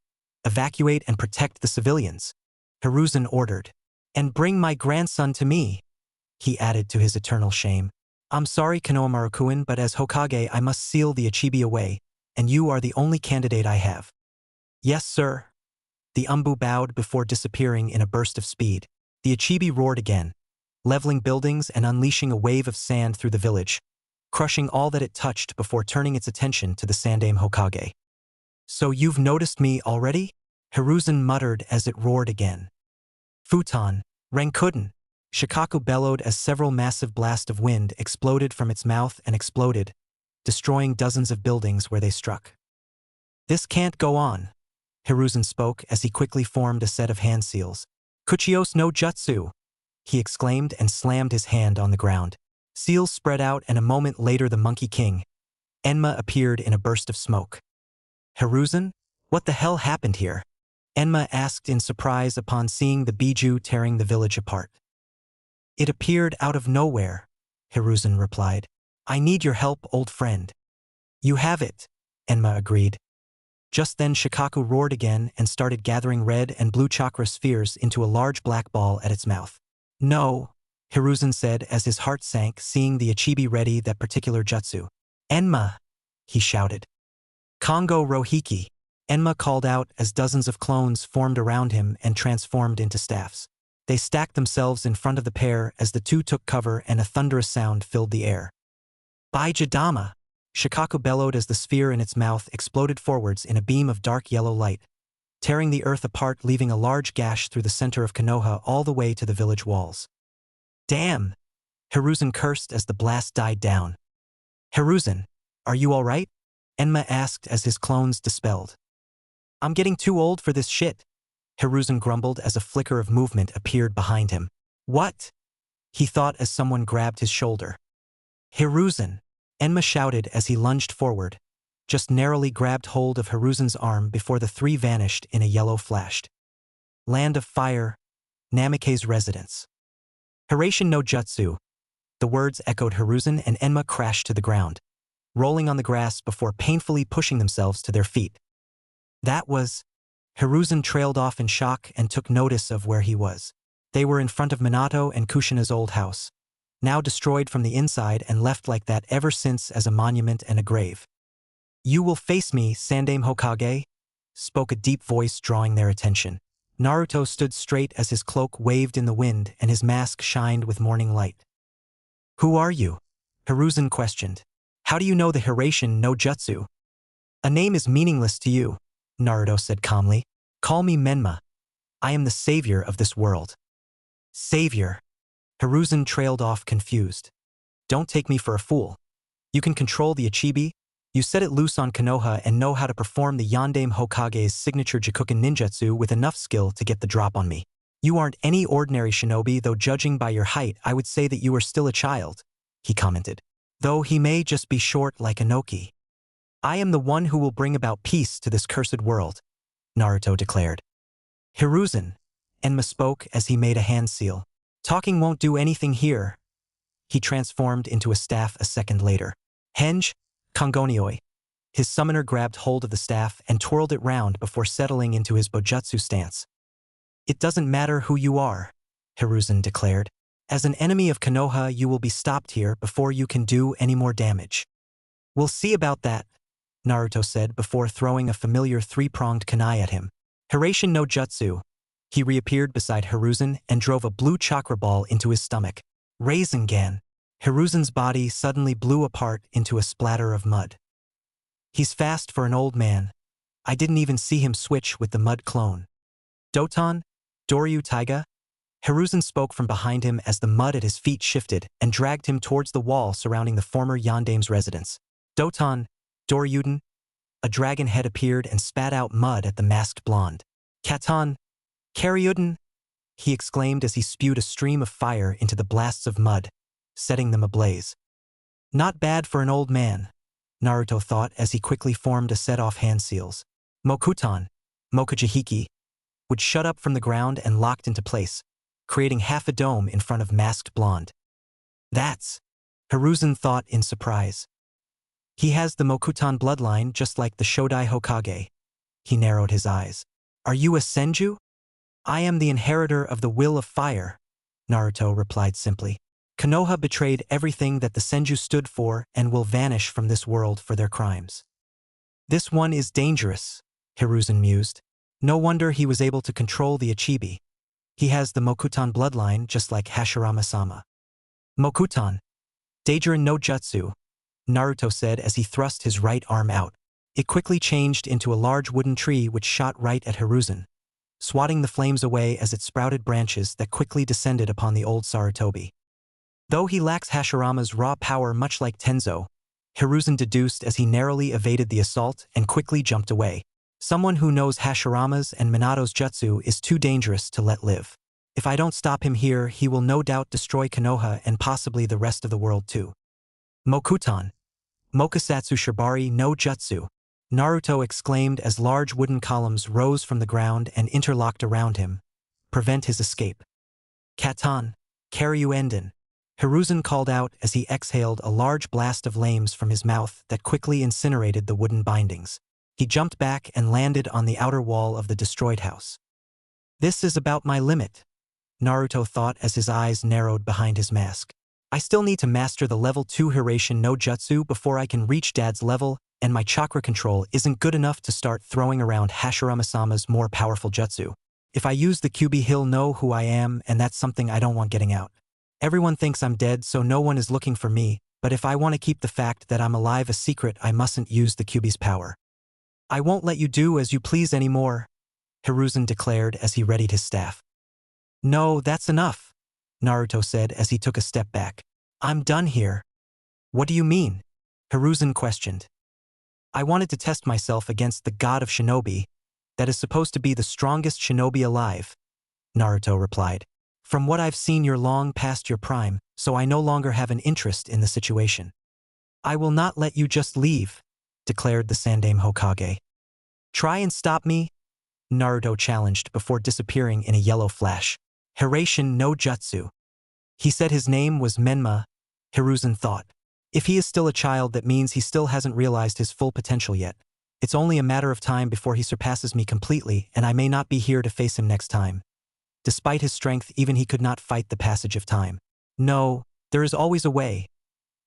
Speaker 1: Evacuate and protect the civilians, Hiruzen ordered. And bring my grandson to me, he added to his eternal shame. I'm sorry, Konohamaru-kun, but as Hokage I must seal the Ichibi away, and you are the only candidate I have. Yes, sir. The Umbu bowed before disappearing in a burst of speed. The Ichibi roared again, leveling buildings and unleashing a wave of sand through the village, crushing all that it touched before turning its attention to the Sandame Hokage. So you've noticed me already? Hiruzen muttered as it roared again. Futon, Rankuden, Shikaku bellowed as several massive blasts of wind exploded from its mouth and exploded, destroying dozens of buildings where they struck. This can't go on, Hiruzen spoke as he quickly formed a set of hand seals. Kuchiyos no jutsu, he exclaimed and slammed his hand on the ground. Seals spread out and a moment later the Monkey King, Enma, appeared in a burst of smoke. Hiruzen? What the hell happened here? Enma asked in surprise upon seeing the Biju tearing the village apart. It appeared out of nowhere, Hiruzen replied. I need your help, old friend. You have it, Enma agreed. Just then Shikaku roared again and started gathering red and blue chakra spheres into a large black ball at its mouth. No, Hiruzen said as his heart sank seeing the Ichibi ready that particular jutsu. Enma, he shouted. Kongo Rohiki, Enma called out as dozens of clones formed around him and transformed into staffs. They stacked themselves in front of the pair as the two took cover and a thunderous sound filled the air. By Jadama, Shikaku bellowed as the sphere in its mouth exploded forwards in a beam of dark yellow light, tearing the earth apart, leaving a large gash through the center of Konoha all the way to the village walls. Damn! Hiruzen cursed as the blast died down. Hiruzen, are you all right? Enma asked as his clones dispelled. I'm getting too old for this shit, Hiruzen grumbled as a flicker of movement appeared behind him. What? He thought as someone grabbed his shoulder. Hiruzen, Enma shouted as he lunged forward, just narrowly grabbed hold of Hiruzen's arm before the three vanished in a yellow flashed. Land of Fire, Namikaze's residence. Hiraishin no Jutsu. The words echoed Hiruzen and Enma crashed to the ground. rolling on the grass before painfully pushing themselves to their feet. That was... Hiruzen trailed off in shock and took notice of where he was. They were in front of Minato and Kushina's old house, now destroyed from the inside and left like that ever since as a monument and a grave. "You will face me, Sandaime Hokage," spoke a deep voice, drawing their attention. Naruto stood straight as his cloak waved in the wind and his mask shined with morning light. "Who are you?" Hiruzen questioned. "How do you know the Hiraishin no Jutsu?" "A name is meaningless to you," Naruto said calmly. "Call me Menma. I am the savior of this world." "Savior?" Hiruzen trailed off confused. "Don't take me for a fool. You can control the Ichibi. You set it loose on Konoha and know how to perform the Yondaime Hokage's signature Jikuken ninjutsu with enough skill to get the drop on me. You aren't any ordinary shinobi, though judging by your height I would say that you are still a child," he commented. "Though he may just be short like Inoki. I am the one who will bring about peace to this cursed world," Naruto declared. "Hiruzen," Enma spoke as he made a hand seal. "Talking won't do anything here." He transformed into a staff a second later. "Henge, Kongonioi." His summoner grabbed hold of the staff and twirled it round before settling into his Bojutsu stance. "It doesn't matter who you are," Hiruzen declared. "As an enemy of Konoha you will be stopped here before you can do any more damage." "We'll see about that," Naruto said before throwing a familiar three-pronged kunai at him. "Hiraishin no Jutsu." He reappeared beside Hiruzen and drove a blue chakra ball into his stomach. "Rasengan." Hiruzen's body suddenly blew apart into a splatter of mud. "He's fast for an old man. I didn't even see him switch with the mud clone." "Doton? Doryu Taiga?" Hiruzen spoke from behind him as the mud at his feet shifted and dragged him towards the wall surrounding the former Yondaime's residence. "Doton, Doryuden?" A dragon head appeared and spat out mud at the masked blonde. "Katon, Karyuden?" he exclaimed as he spewed a stream of fire into the blasts of mud, setting them ablaze. "Not bad for an old man," Naruto thought as he quickly formed a set off hand seals. Mokuton, Mokujihiki, would shut up from the ground and locked into place, creating half a dome in front of masked blonde. "That's..." Hiruzen thought in surprise. "He has the Mokuton bloodline just like the Shodai Hokage." He narrowed his eyes. "Are you a Senju?" "I am the inheritor of the will of fire," Naruto replied simply. "Konoha betrayed everything that the Senju stood for and will vanish from this world for their crimes." "This one is dangerous," Hiruzen mused. "No wonder he was able to control the Ichibi. He has the Mokuton bloodline just like Hashirama-sama." "Mokuton, Daijirin no Jutsu," Naruto said as he thrust his right arm out. It quickly changed into a large wooden tree which shot right at Hiruzen, swatting the flames away as it sprouted branches that quickly descended upon the old Sarutobi. Though he lacks Hashirama's raw power much like Tenzo, Hiruzen deduced as he narrowly evaded the assault and quickly jumped away. Someone who knows Hashirama's and Minato's jutsu is too dangerous to let live. If I don't stop him here, he will no doubt destroy Konoha and possibly the rest of the world too. "Mokuton, Mokusatsu Shibari no Jutsu," Naruto exclaimed as large wooden columns rose from the ground and interlocked around him, prevent his escape. "Katon, Karyu Enden," Hiruzen called out as he exhaled a large blast of flames from his mouth that quickly incinerated the wooden bindings. He jumped back and landed on the outer wall of the destroyed house. "This is about my limit," Naruto thought as his eyes narrowed behind his mask. "I still need to master the level 2 Hiraishin no Jutsu before I can reach Dad's level, and my chakra control isn't good enough to start throwing around Hashirama-sama's more powerful jutsu. If I use the Kyubi, he'll know who I am, and that's something I don't want getting out. Everyone thinks I'm dead, so no one is looking for me, but if I want to keep the fact that I'm alive a secret, I mustn't use the Kyubi's power." "I won't let you do as you please anymore," Hiruzen declared as he readied his staff. "No, that's enough," Naruto said as he took a step back. "I'm done here." "What do you mean?" Hiruzen questioned. "I wanted to test myself against the god of shinobi, that is supposed to be the strongest shinobi alive," Naruto replied. "From what I've seen, you're long past your prime, so I no longer have an interest in the situation." "I will not let you just leave," declared the Sandaime Hokage. "Try and stop me," Naruto challenged before disappearing in a yellow flash. "Hiraishin no Jutsu." He said his name was Menma, Hiruzen thought. If he is still a child, that means he still hasn't realized his full potential yet. It's only a matter of time before he surpasses me completely, and I may not be here to face him next time. Despite his strength, even he could not fight the passage of time. No, there is always a way.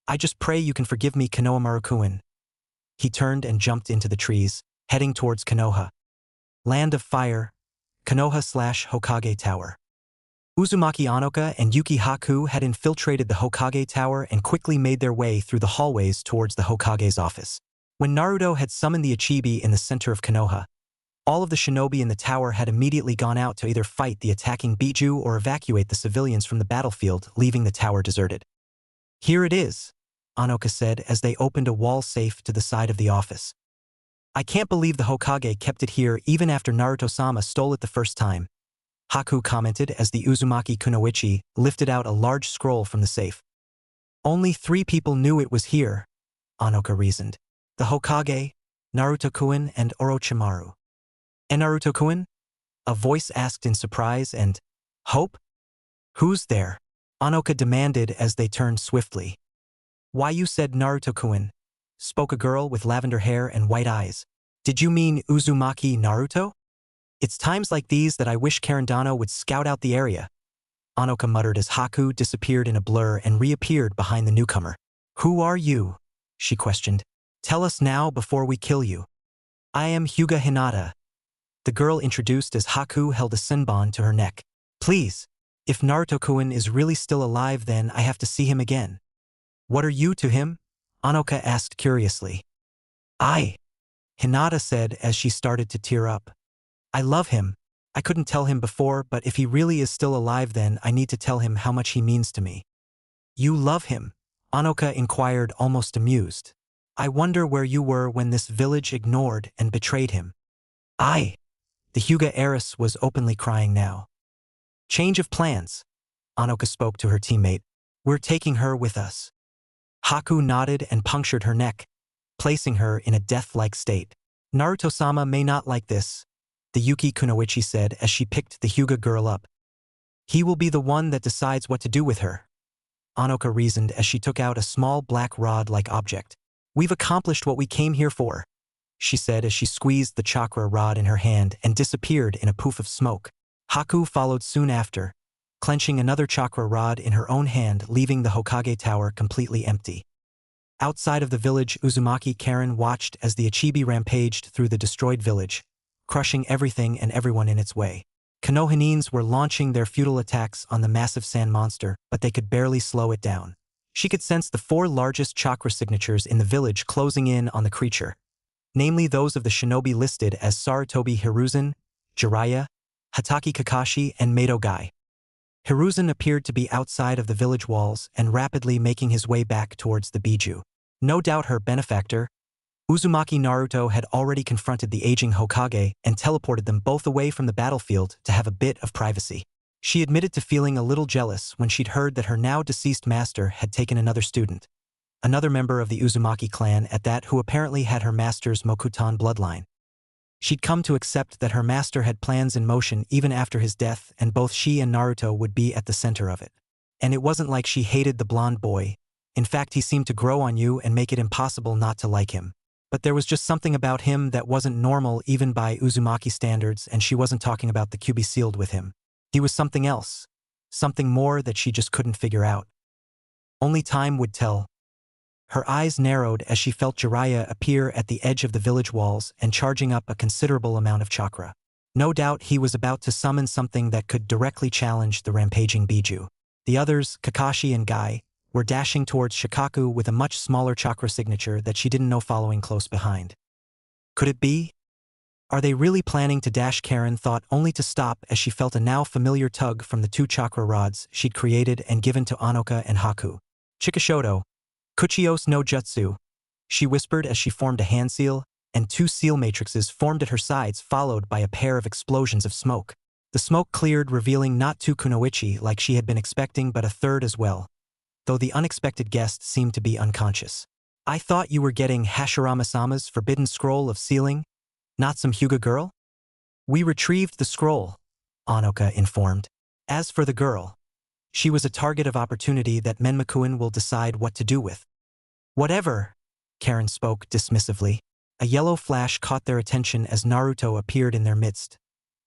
Speaker 1: I just pray you can forgive me, Konohamaru-kun. He turned and jumped into the trees, heading towards Konoha. Land of Fire, Konoha/Hokage Tower. Uzumaki Anoka and Yuki Haku had infiltrated the Hokage Tower and quickly made their way through the hallways towards the Hokage's office. When Naruto had summoned the Ichibi in the center of Konoha, all of the shinobi in the tower had immediately gone out to either fight the attacking Biju or evacuate the civilians from the battlefield, leaving the tower deserted. Here it is, Anoka said as they opened a wall safe to the side of the office. I can't believe the Hokage kept it here even after Naruto-sama stole it the first time, Haku commented as the Uzumaki kunoichi lifted out a large scroll from the safe. Only 3 people knew it was here, Anoka reasoned. The Hokage, Naruto-kun, and Orochimaru. And Naruto-kun? A voice asked in surprise and hope. Who's there? Anoka demanded as they turned swiftly. Why you said Naruto-kun? Spoke a girl with lavender hair and white eyes. Did you mean Uzumaki Naruto? It's times like these that I wish Karandano would scout out the area, Anoka muttered as Haku disappeared in a blur and reappeared behind the newcomer. Who are you? She questioned. Tell us now before we kill you. I am Hyuga Hinata, the girl introduced as Haku held a senbon to her neck. Please, if Naruto-kun is really still alive, then I have to see him again. What are you to him? Anoka asked curiously. Hinata said as she started to tear up. I love him. I couldn't tell him before, but if he really is still alive, then I need to tell him how much he means to me. You love him? Anoka inquired, almost amused. I wonder where you were when this village ignored and betrayed him. The Hyuga heiress was openly crying now. Change of plans, Anoka spoke to her teammate. We're taking her with us. Haku nodded and punctured her neck, placing her in a death-like state. Naruto-sama may not like this, the Yuki kunoichi said as she picked the Hyuga girl up. He will be the one that decides what to do with her, Anoka reasoned as she took out a small black rod-like object. We've accomplished what we came here for, she said as she squeezed the chakra rod in her hand and disappeared in a poof of smoke. Haku followed soon after, clenching another chakra rod in her own hand, leaving the Hokage Tower completely empty. Outside of the village, Uzumaki Karen watched as the Ichibi rampaged through the destroyed village, crushing everything and everyone in its way. Konohanins were launching their futile attacks on the massive sand monster, but they could barely slow it down. She could sense the 4 largest chakra signatures in the village closing in on the creature, namely those of the shinobi listed as Sarutobi Hiruzen, Jiraiya, Hatake Kakashi, and Mato Gai. Hiruzen appeared to be outside of the village walls and rapidly making his way back towards the Biju. No doubt her benefactor, Uzumaki Naruto, had already confronted the aging Hokage and teleported them both away from the battlefield to have a bit of privacy. She admitted to feeling a little jealous when she'd heard that her now-deceased master had taken another student, another member of the Uzumaki clan at that, who apparently had her master's Mokuton bloodline. She'd come to accept that her master had plans in motion even after his death, and both she and Naruto would be at the center of it. And it wasn't like she hated the blonde boy. In fact, he seemed to grow on you and make it impossible not to like him. But there was just something about him that wasn't normal even by Uzumaki standards, and she wasn't talking about the QB sealed with him. He was something else, something more that she just couldn't figure out. Only time would tell. Her eyes narrowed as she felt Jiraiya appear at the edge of the village walls and charging up a considerable amount of chakra. No doubt he was about to summon something that could directly challenge the rampaging Biju. The others, Kakashi and Gai, were dashing towards Shikaku with a much smaller chakra signature that she didn't know following close behind. Could it be? Are they really planning to dash? Karen thought, only to stop as she felt a now familiar tug from the 2 chakra rods she'd created and given to Anoka and Haku. Chikishoto, Kuchios no Jutsu, she whispered as she formed a hand seal, and 2 seal matrices formed at her sides, followed by a pair of explosions of smoke. The smoke cleared, revealing not 2 kunoichi like she had been expecting, but a third as well, though the unexpected guest seemed to be unconscious. I thought you were getting Hashirama-sama's forbidden scroll of sealing, not some Hyuga girl? We retrieved the scroll, Anoka informed. As for the girl, she was a target of opportunity that Menmakuen will decide what to do with. Whatever, Karen spoke dismissively. A yellow flash caught their attention as Naruto appeared in their midst,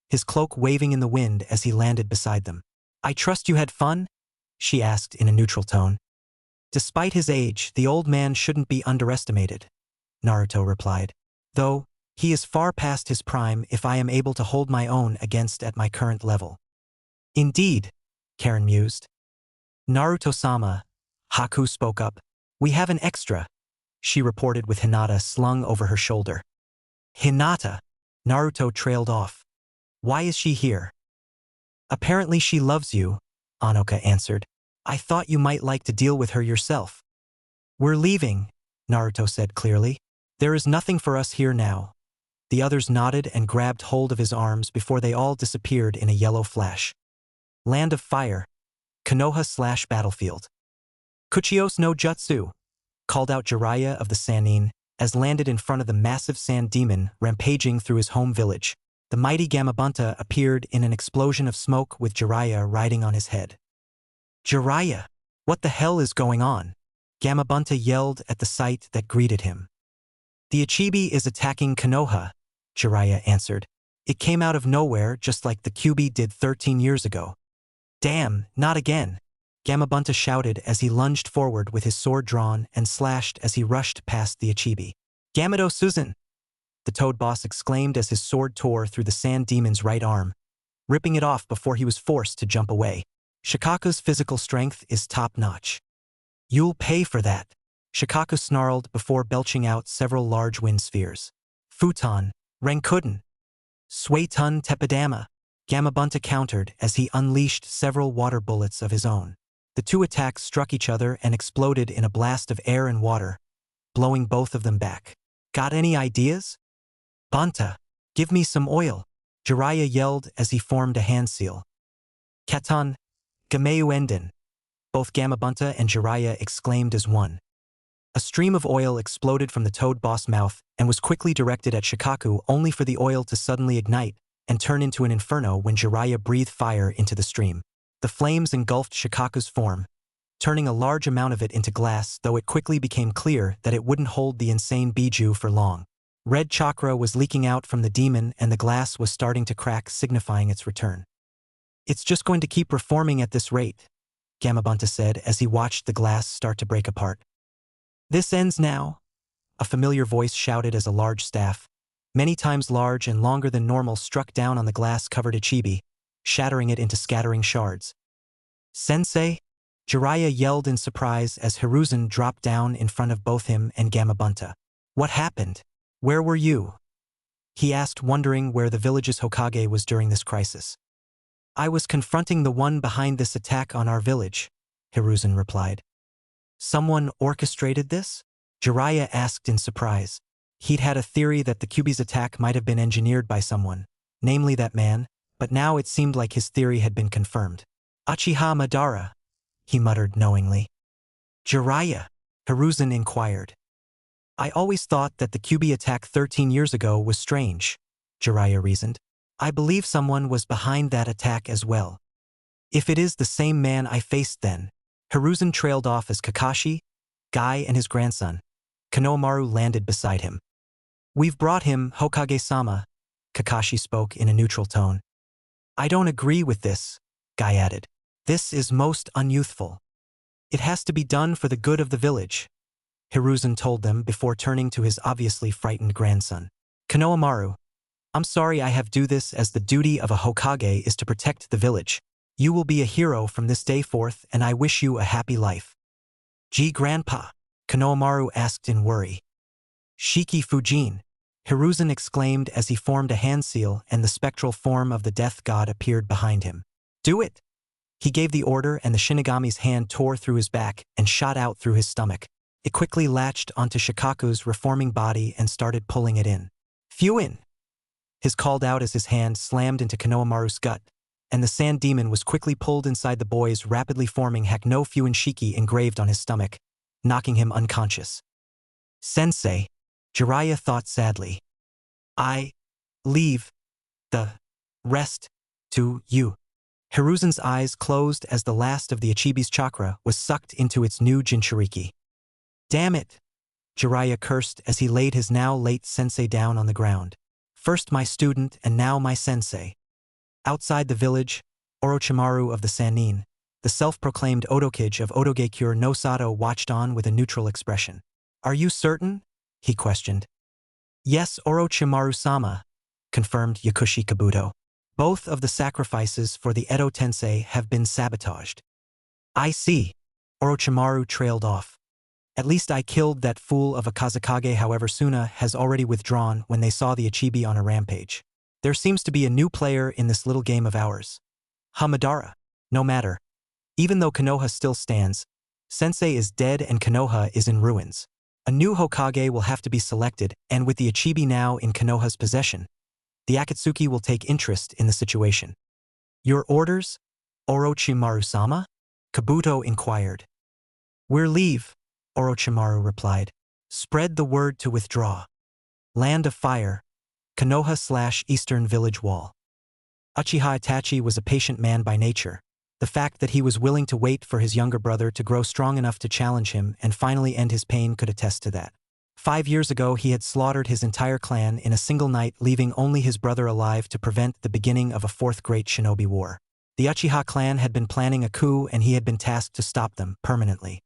Speaker 1: his cloak waving in the wind as he landed beside them. I trust you had fun? She asked in a neutral tone. Despite his age, the old man shouldn't be underestimated, Naruto replied. Though, he is far past his prime if I am able to hold my own against at my current level. Indeed, Karen mused. Naruto-sama, Haku spoke up. We have an extra, she reported with Hinata slung over her shoulder. Hinata, Naruto trailed off. Why is she here? Apparently she loves you, Anoka answered. I thought you might like to deal with her yourself. We're leaving, Naruto said clearly. There is nothing for us here now. The others nodded and grabbed hold of his arms before they all disappeared in a yellow flash. Land of Fire, Konoha/Battlefield. Kuchios no Jutsu, called out Jiraiya of the Sannin, as landed in front of the massive sand demon rampaging through his home village. The mighty Gamabunta appeared in an explosion of smoke with Jiraiya riding on his head. Jiraiya, what the hell is going on? Gamabunta yelled at the sight that greeted him. The Ichibi is attacking Konoha, Jiraiya answered. It came out of nowhere just like the Kyuubi did 13 years ago. Damn, not again, Gamabunta shouted as he lunged forward with his sword drawn and slashed as he rushed past the Ichibi. Gamado Susan! The Toad Boss exclaimed as his sword tore through the sand demon's right arm, ripping it off before he was forced to jump away. Shikaku's physical strength is top-notch. You'll pay for that, Shikaku snarled before belching out several large wind spheres. Futon, Renkuden, Suetun Tepidama, Gamabunta countered as he unleashed several water bullets of his own. The two attacks struck each other and exploded in a blast of air and water, blowing both of them back. Got any ideas? Bunta, give me some oil, Jiraiya yelled as he formed a hand seal. Katon, Gameu Enden, both Gamabunta and Jiraiya exclaimed as one. A stream of oil exploded from the Toad Boss' mouth and was quickly directed at Shikaku only for the oil to suddenly ignite and turn into an inferno when Jiraiya breathed fire into the stream. The flames engulfed Shikaku's form, turning a large amount of it into glass, though it quickly became clear that it wouldn't hold the insane Biju for long. Red chakra was leaking out from the demon and the glass was starting to crack, signifying its return. It's just going to keep reforming at this rate, Gamabunta said as he watched the glass start to break apart. This ends now, a familiar voice shouted as a large staff, many times large and longer than normal, struck down on the glass-covered Ichibi, shattering it into scattering shards. Sensei? Jiraiya yelled in surprise as Hiruzen dropped down in front of both him and Gamabunta. What happened? Where were you? He asked, wondering where the village's Hokage was during this crisis. I was confronting the one behind this attack on our village, Hiruzen replied. Someone orchestrated this? Jiraiya asked in surprise. He'd had a theory that the Kyuubi's attack might have been engineered by someone, namely that man, but now it seemed like his theory had been confirmed. Uchiha Madara, he muttered knowingly. Jiraiya, Hiruzen inquired. I always thought that the Kyuubi attack 13 years ago was strange, Jiraiya reasoned. I believe someone was behind that attack as well. If it is the same man I faced then. Hiruzen trailed off as Kakashi, Guy and his grandson, Konohamaru, landed beside him. We've brought him, Hokage-sama, Kakashi spoke in a neutral tone. I don't agree with this, Guy added. This is most unyouthful. It has to be done for the good of the village, Hiruzen told them before turning to his obviously frightened grandson. Konohamaru, I'm sorry I have do this, as the duty of a Hokage is to protect the village. You will be a hero from this day forth and I wish you a happy life. Gee grandpa, Konohamaru asked in worry. Shiki Fujin, Hiruzen exclaimed as he formed a hand seal and the spectral form of the death god appeared behind him. Do it! He gave the order and the Shinigami's hand tore through his back and shot out through his stomach. It quickly latched onto Shikaku's reforming body and started pulling it in. Fuin! His called out as his hand slammed into Konohamaru's gut, and the sand demon was quickly pulled inside the boy's rapidly forming Hakno Fuin Shiki engraved on his stomach, knocking him unconscious. Sensei, Jiraiya thought sadly. I leave the rest to you. Hiruzen's eyes closed as the last of the Ichibi's chakra was sucked into its new Jinchuriki. Damn it! Jiraiya cursed as he laid his now late sensei down on the ground. First my student and now my sensei. Outside the village, Orochimaru of the Sannin, the self-proclaimed Otokage of Otogekure no Sato watched on with a neutral expression. Are you certain? He questioned. Yes, Orochimaru-sama, confirmed Yakushi Kabuto. Both of the sacrifices for the Edo Tensei have been sabotaged. I see. Orochimaru trailed off. At least I killed that fool of a Kazekage. However, Suna has already withdrawn when they saw the Ichibi on a rampage. There seems to be a new player in this little game of ours. Madara. No matter. Even though Konoha still stands, Sensei is dead and Konoha is in ruins. A new Hokage will have to be selected, and with the Ichibi now in Konoha's possession, the Akatsuki will take interest in the situation. Your orders, Orochimaru-sama? Kabuto inquired. We're leave, Orochimaru replied. Spread the word to withdraw. Land of Fire, Konoha/Eastern Village Wall. Uchiha Itachi was a patient man by nature. The fact that he was willing to wait for his younger brother to grow strong enough to challenge him and finally end his pain could attest to that. 5 years ago he had slaughtered his entire clan in a single night, leaving only his brother alive to prevent the beginning of a fourth great shinobi war. The Uchiha clan had been planning a coup and he had been tasked to stop them permanently.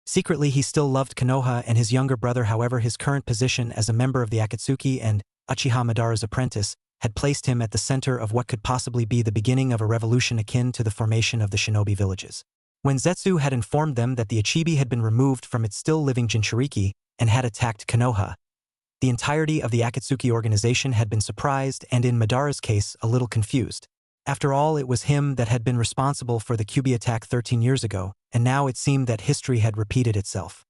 Speaker 1: Secretly he still loved Konoha and his younger brother. However, his current position as a member of the Akatsuki and Uchiha Madara's apprentice had placed him at the center of what could possibly be the beginning of a revolution akin to the formation of the shinobi villages. When Zetsu had informed them that the Ichibi had been removed from its still-living Jinchuriki and had attacked Konoha, the entirety of the Akatsuki organization had been surprised and, in Madara's case, a little confused. After all, it was him that had been responsible for the Kyuubi attack 13 years ago, and now it seemed that history had repeated itself.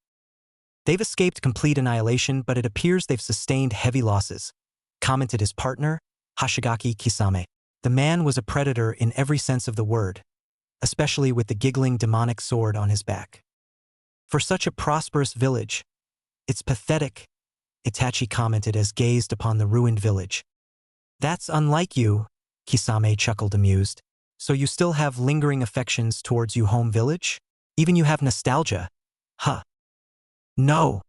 Speaker 1: They've escaped complete annihilation, but it appears they've sustained heavy losses, commented his partner, Hoshigaki Kisame. The man was a predator in every sense of the word, especially with the giggling demonic sword on his back. For such a prosperous village, it's pathetic, Itachi commented as gazed upon the ruined village. That's unlike you, Kisame chuckled amused. So you still have lingering affections towards your home village? Even you have nostalgia? Huh. No,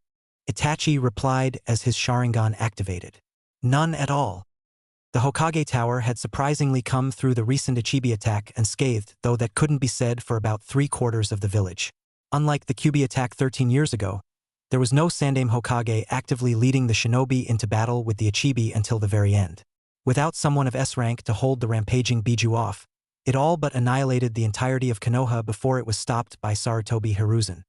Speaker 1: Itachi replied as his Sharingan activated. None at all. The Hokage Tower had surprisingly come through the recent Ichibi attack unscathed, though that couldn't be said for about 3/4 of the village. Unlike the Kyuubi attack 13 years ago, there was no Sandaime Hokage actively leading the shinobi into battle with the Ichibi until the very end. Without someone of S rank to hold the rampaging Biju off, it all but annihilated the entirety of Konoha before it was stopped by Sarutobi Hiruzen.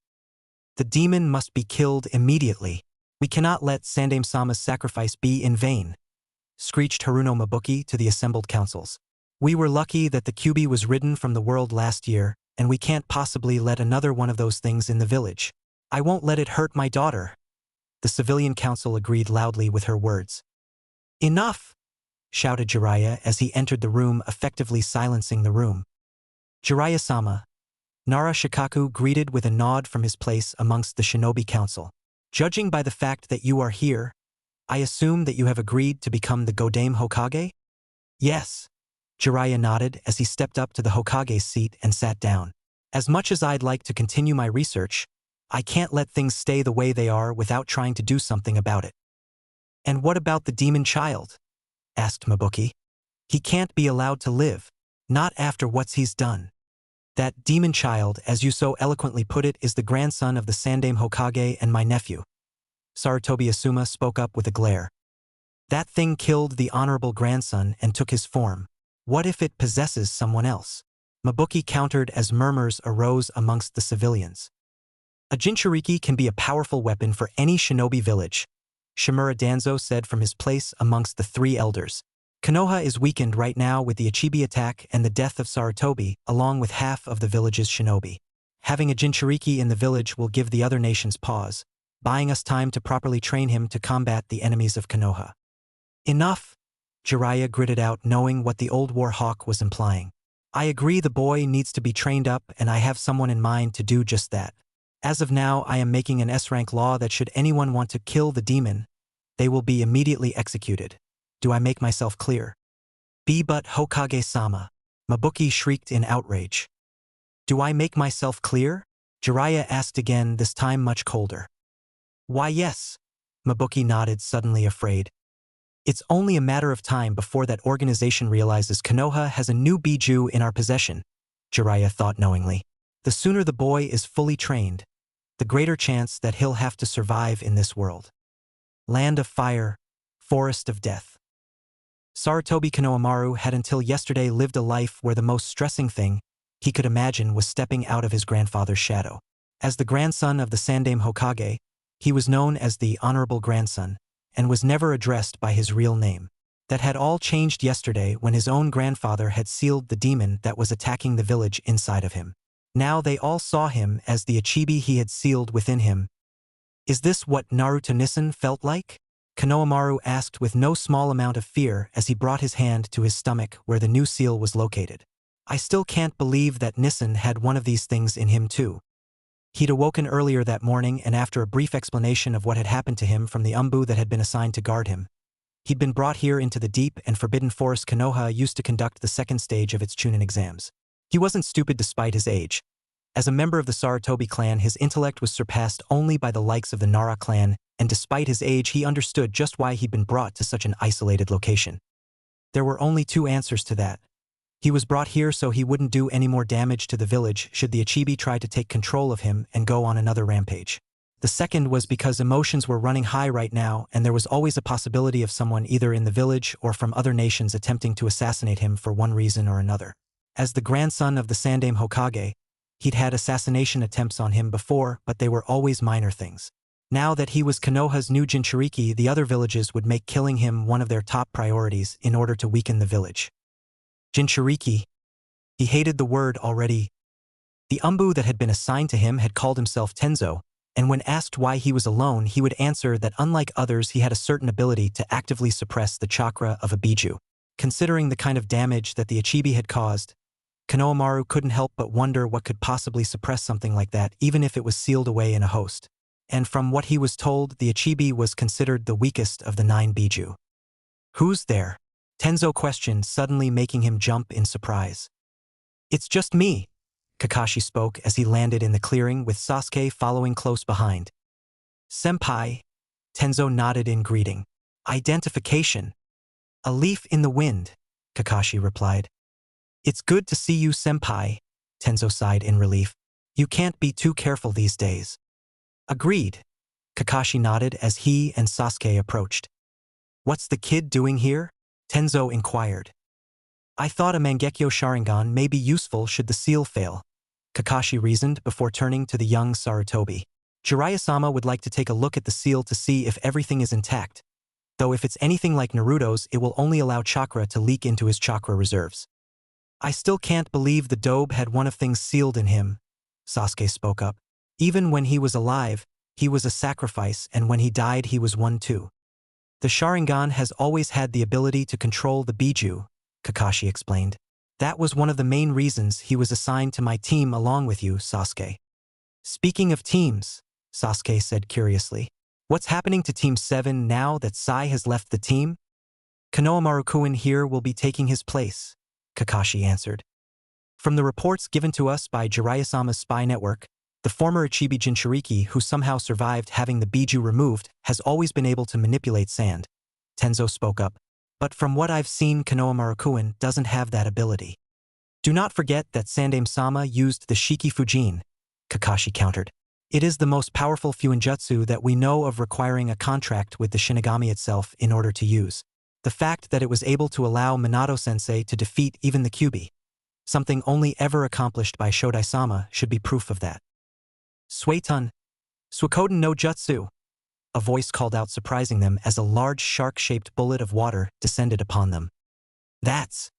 Speaker 1: The demon must be killed immediately. We cannot let Sandaime-sama's sacrifice be in vain, screeched Haruno Mabuki to the assembled councils. We were lucky that the Kyuubi was ridden from the world last year, and we can't possibly let another one of those things in the village. I won't let it hurt my daughter. The civilian council agreed loudly with her words. Enough! Shouted Jiraiya as he entered the room, effectively silencing the room. Jiraiya-sama, Nara Shikaku greeted with a nod from his place amongst the shinobi council. Judging by the fact that you are here, I assume that you have agreed to become the Godame Hokage? Yes. Jiraiya nodded as he stepped up to the Hokage's seat and sat down. As much as I'd like to continue my research, I can't let things stay the way they are without trying to do something about it. And what about the demon child? Asked Mabuki. He can't be allowed to live, not after what he's done. That demon child, as you so eloquently put it, is the grandson of the Sandaime Hokage and my nephew. Sarutobi Asuma spoke up with a glare. That thing killed the honorable grandson and took his form. What if it possesses someone else? Mabuki countered as murmurs arose amongst the civilians. A Jinchuriki can be a powerful weapon for any shinobi village, Shimura Danzo said from his place amongst the three elders. Konoha is weakened right now with the Ichibi attack and the death of Sarutobi, along with half of the village's shinobi. Having a Jinchuriki in the village will give the other nations pause, buying us time to properly train him to combat the enemies of Konoha. Enough, Jiraiya gritted out, knowing what the old war hawk was implying. I agree the boy needs to be trained up, and I have someone in mind to do just that. As of now, I am making an S-rank law that should anyone want to kill the demon, they will be immediately executed. Do I make myself clear? Be but Hokage-sama, Mabuki shrieked in outrage. Do I make myself clear? Jiraiya asked again, this time much colder. Why yes. Mabuki nodded, suddenly afraid. It's only a matter of time before that organization realizes Konoha has a new Biju in our possession, Jiraiya thought knowingly. The sooner the boy is fully trained, the greater chance that he'll have to survive in this world. Land of fire, forest of death. Sarutobi Konohamaru had until yesterday lived a life where the most stressing thing he could imagine was stepping out of his grandfather's shadow. As the grandson of the Sandaime Hokage, he was known as the Honorable Grandson, and was never addressed by his real name. That had all changed yesterday when his own grandfather had sealed the demon that was attacking the village inside of him. Now they all saw him as the Ichibi he had sealed within him. Is this what Naruto Nissen felt like? Konohamaru asked with no small amount of fear as he brought his hand to his stomach where the new seal was located. I still can't believe that Nissen had one of these things in him too. He'd awoken earlier that morning, and after a brief explanation of what had happened to him from the umbu that had been assigned to guard him, he'd been brought here into the deep and forbidden forest Konoha used to conduct the second stage of its Chunin exams. He wasn't stupid despite his age. As a member of the Sarutobi clan, his intellect was surpassed only by the likes of the Nara clan, and despite his age he understood just why he'd been brought to such an isolated location. There were only two answers to that. He was brought here so he wouldn't do any more damage to the village should the Ichibi try to take control of him and go on another rampage. The second was because emotions were running high right now, and there was always a possibility of someone either in the village or from other nations attempting to assassinate him for one reason or another. As the grandson of the Sandaime Hokage, he'd had assassination attempts on him before, but they were always minor things. Now that he was Konoha's new Jinchuriki, the other villages would make killing him one of their top priorities in order to weaken the village. Jinchuriki. He hated the word already. The umbu that had been assigned to him had called himself Tenzo, and when asked why he was alone, he would answer that unlike others he had a certain ability to actively suppress the chakra of a Biju. Considering the kind of damage that the Ichibi had caused, Konohamaru couldn't help but wonder what could possibly suppress something like that, even if it was sealed away in a host. And from what he was told, the Ichibi was considered the weakest of the 9 Biju. Who's there? Tenzo questioned, suddenly making him jump in surprise. It's just me, Kakashi spoke as he landed in the clearing with Sasuke following close behind. Senpai, Tenzo nodded in greeting. Identification. A leaf in the wind, Kakashi replied. It's good to see you, Senpai, Tenzo sighed in relief. You can't be too careful these days. Agreed, Kakashi nodded as he and Sasuke approached. What's the kid doing here? Tenzo inquired. I thought a Mangekyo Sharingan may be useful should the seal fail, Kakashi reasoned before turning to the young Sarutobi. Jiraiya-sama would like to take a look at the seal to see if everything is intact, though if it's anything like Naruto's, it will only allow chakra to leak into his chakra reserves. I still can't believe the dobe had one of things sealed in him, Sasuke spoke up. Even when he was alive, he was a sacrifice, and when he died he was one too. The Sharingan has always had the ability to control the Biju, Kakashi explained. That was one of the main reasons he was assigned to my team along with you, Sasuke. Speaking of teams, Sasuke said curiously, what's happening to Team 7 now that Sai has left the team? Konohamaru-kun here will be taking his place, Kakashi answered. From the reports given to us by Jiraiya-sama's spy network, the former Ichibi Jinchuriki who somehow survived having the Biju removed has always been able to manipulate sand. Tenzo spoke up. But from what I've seen, Konohamaru-kun doesn't have that ability. Do not forget that Sandaime-sama used the Shiki Fujin, Kakashi countered. It is the most powerful Fuinjutsu that we know of, requiring a contract with the Shinigami itself in order to use. The fact that it was able to allow Minato-sensei to defeat even the Kyuubi, something only ever accomplished by Shodai-sama, should be proof of that. Suiton, Suikoden no Jutsu, a voice called out, surprising them as a large shark-shaped bullet of water descended upon them. That's,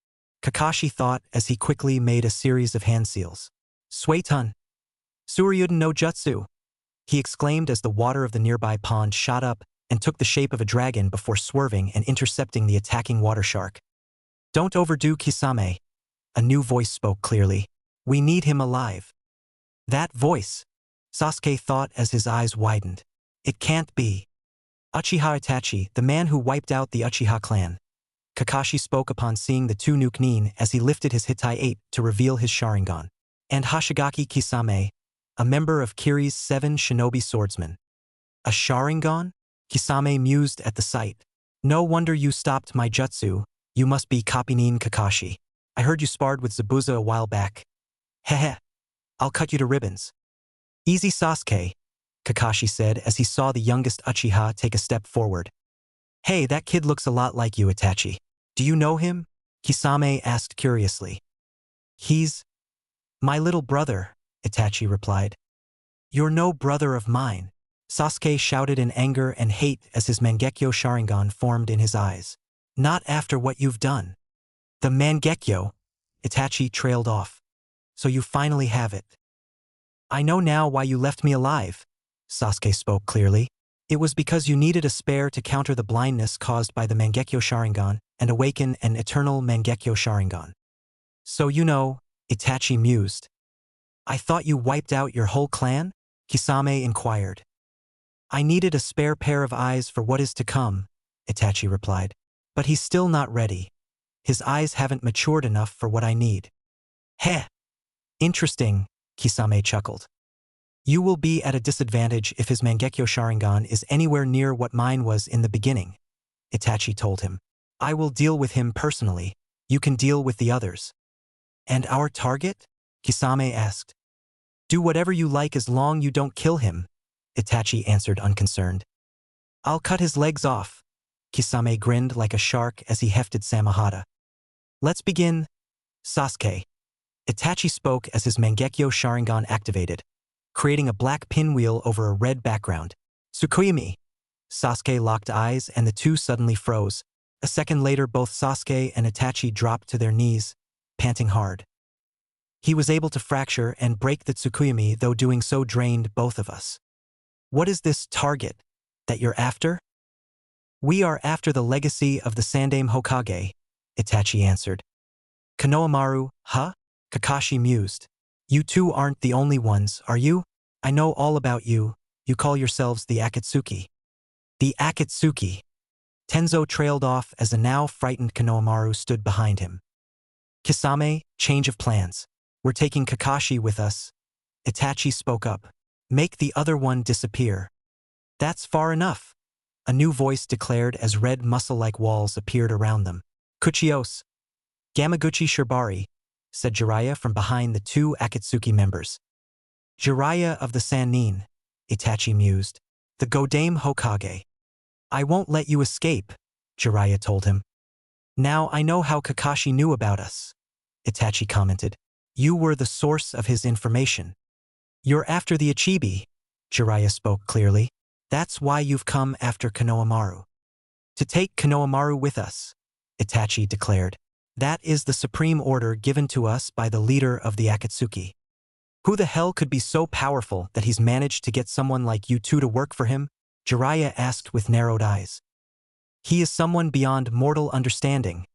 Speaker 1: Kakashi thought as he quickly made a series of hand seals. Suiton, Suryuden no Jutsu, he exclaimed as the water of the nearby pond shot up and took the shape of a dragon before swerving and intercepting the attacking water shark. Don't overdo Kisame, a new voice spoke clearly. We need him alive. That voice, Sasuke thought as his eyes widened. It can't be. Uchiha Itachi, the man who wiped out the Uchiha clan. Kakashi spoke upon seeing the two Nukenin as he lifted his Hitai 8 to reveal his Sharingan. And Hoshigaki Kisame, a member of Kiri's 7 shinobi swordsmen. A Sharingan? Kisame mused at the sight. No wonder you stopped my jutsu, you must be Kapinin Kakashi. I heard you sparred with Zabuza a while back. Heh. I'll cut you to ribbons. Easy Sasuke, Kakashi said as he saw the youngest Uchiha take a step forward. Hey, that kid looks a lot like you, Itachi. Do you know him? Kisame asked curiously. He's my little brother, Itachi replied. You're no brother of mine, Sasuke shouted in anger and hate as his Mangekyo Sharingan formed in his eyes. Not after what you've done. The Mangekyo, Itachi trailed off. So you finally have it. I know now why you left me alive, Sasuke spoke clearly. It was because you needed a spare to counter the blindness caused by the Mangekyo Sharingan and awaken an eternal Mangekyo Sharingan. So you know, Itachi mused. I thought you wiped out your whole clan? Kisame inquired. I needed a spare pair of eyes for what is to come, Itachi replied. But he's still not ready. His eyes haven't matured enough for what I need. Heh! Interesting, Kisame chuckled. You will be at a disadvantage if his Mangekyo Sharingan is anywhere near what mine was in the beginning, Itachi told him. I will deal with him personally. You can deal with the others. And our target? Kisame asked. Do whatever you like as long you don't kill him, Itachi answered unconcerned. I'll cut his legs off. Kisame grinned like a shark as he hefted Samahata. Let's begin, Sasuke. Itachi spoke as his Mangekyo Sharingan activated, creating a black pinwheel over a red background. Tsukuyomi. Sasuke locked eyes and the two suddenly froze. A second later both Sasuke and Itachi dropped to their knees, panting hard. He was able to fracture and break the Tsukuyomi, though doing so drained both of us. What is this target that you're after? We are after the legacy of the Sandaime Hokage, Itachi answered. Konohamaru, huh? Kakashi mused. You two aren't the only ones, are you? I know all about you. You call yourselves the Akatsuki. The Akatsuki. Tenzo trailed off as a now frightened Konohamaru stood behind him. Kisame, change of plans. We're taking Kakashi with us. Itachi spoke up. Make the other one disappear. That's far enough, a new voice declared as red muscle-like walls appeared around them. Kuchios. Gamaguchi Shibari, said Jiraiya from behind the two Akatsuki members. Jiraiya of the Sannin, Itachi mused. The Godame Hokage. I won't let you escape, Jiraiya told him. Now I know how Kakashi knew about us, Itachi commented. You were the source of his information. You're after the Ichibi, Jiraiya spoke clearly. That's why you've come after Konohamaru. To take Konohamaru with us, Itachi declared. That is the supreme order given to us by the leader of the Akatsuki. Who the hell could be so powerful that he's managed to get someone like you two to work for him? Jiraiya asked with narrowed eyes. He is someone beyond mortal understanding,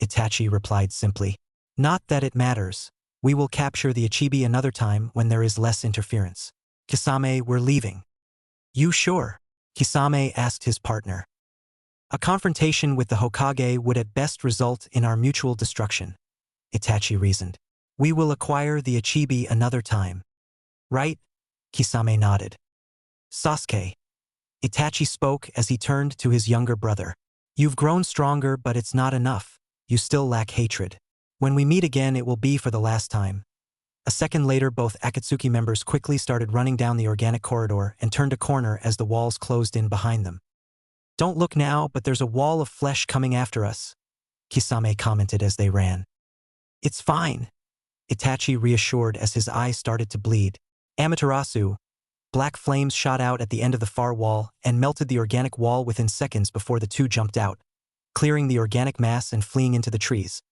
Speaker 1: Itachi replied simply. Not that it matters. We will capture the Ichibi another time when there is less interference. Kisame, we're leaving. You sure? Kisame asked his partner. A confrontation with the Hokage would at best result in our mutual destruction, Itachi reasoned. We will acquire the Ichibi another time. Right? Kisame nodded. Sasuke. Itachi spoke as he turned to his younger brother. You've grown stronger, but it's not enough. You still lack hatred. When we meet again, it will be for the last time. A second later, both Akatsuki members quickly started running down the organic corridor and turned a corner as the walls closed in behind them. Don't look now, but there's a wall of flesh coming after us, Kisame commented as they ran. It's fine, Itachi reassured as his eye started to bleed. Amaterasu. Black flames shot out at the end of the far wall and melted the organic wall within seconds before the two jumped out, clearing the organic mass and fleeing into the trees.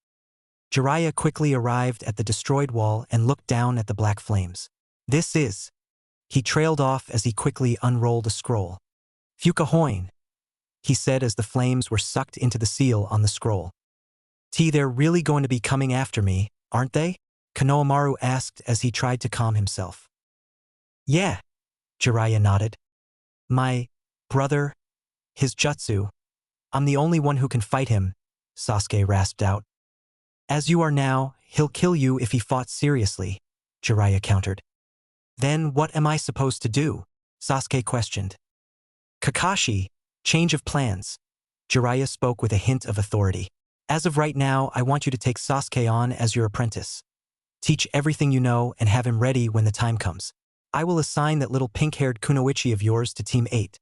Speaker 1: Jiraiya quickly arrived at the destroyed wall and looked down at the black flames. This is. He trailed off as he quickly unrolled a scroll. Fukahoin, he said as the flames were sucked into the seal on the scroll. They're really going to be coming after me, aren't they? Konohamaru asked as he tried to calm himself. Yeah, Jiraiya nodded. My brother, his jutsu. I'm the only one who can fight him, Sasuke rasped out. As you are now, he'll kill you if he fought seriously, Jiraiya countered. Then what am I supposed to do? Sasuke questioned. Kakashi, change of plans. Jiraiya spoke with a hint of authority. As of right now, I want you to take Sasuke on as your apprentice. Teach everything you know and have him ready when the time comes. I will assign that little pink-haired kunoichi of yours to Team 8.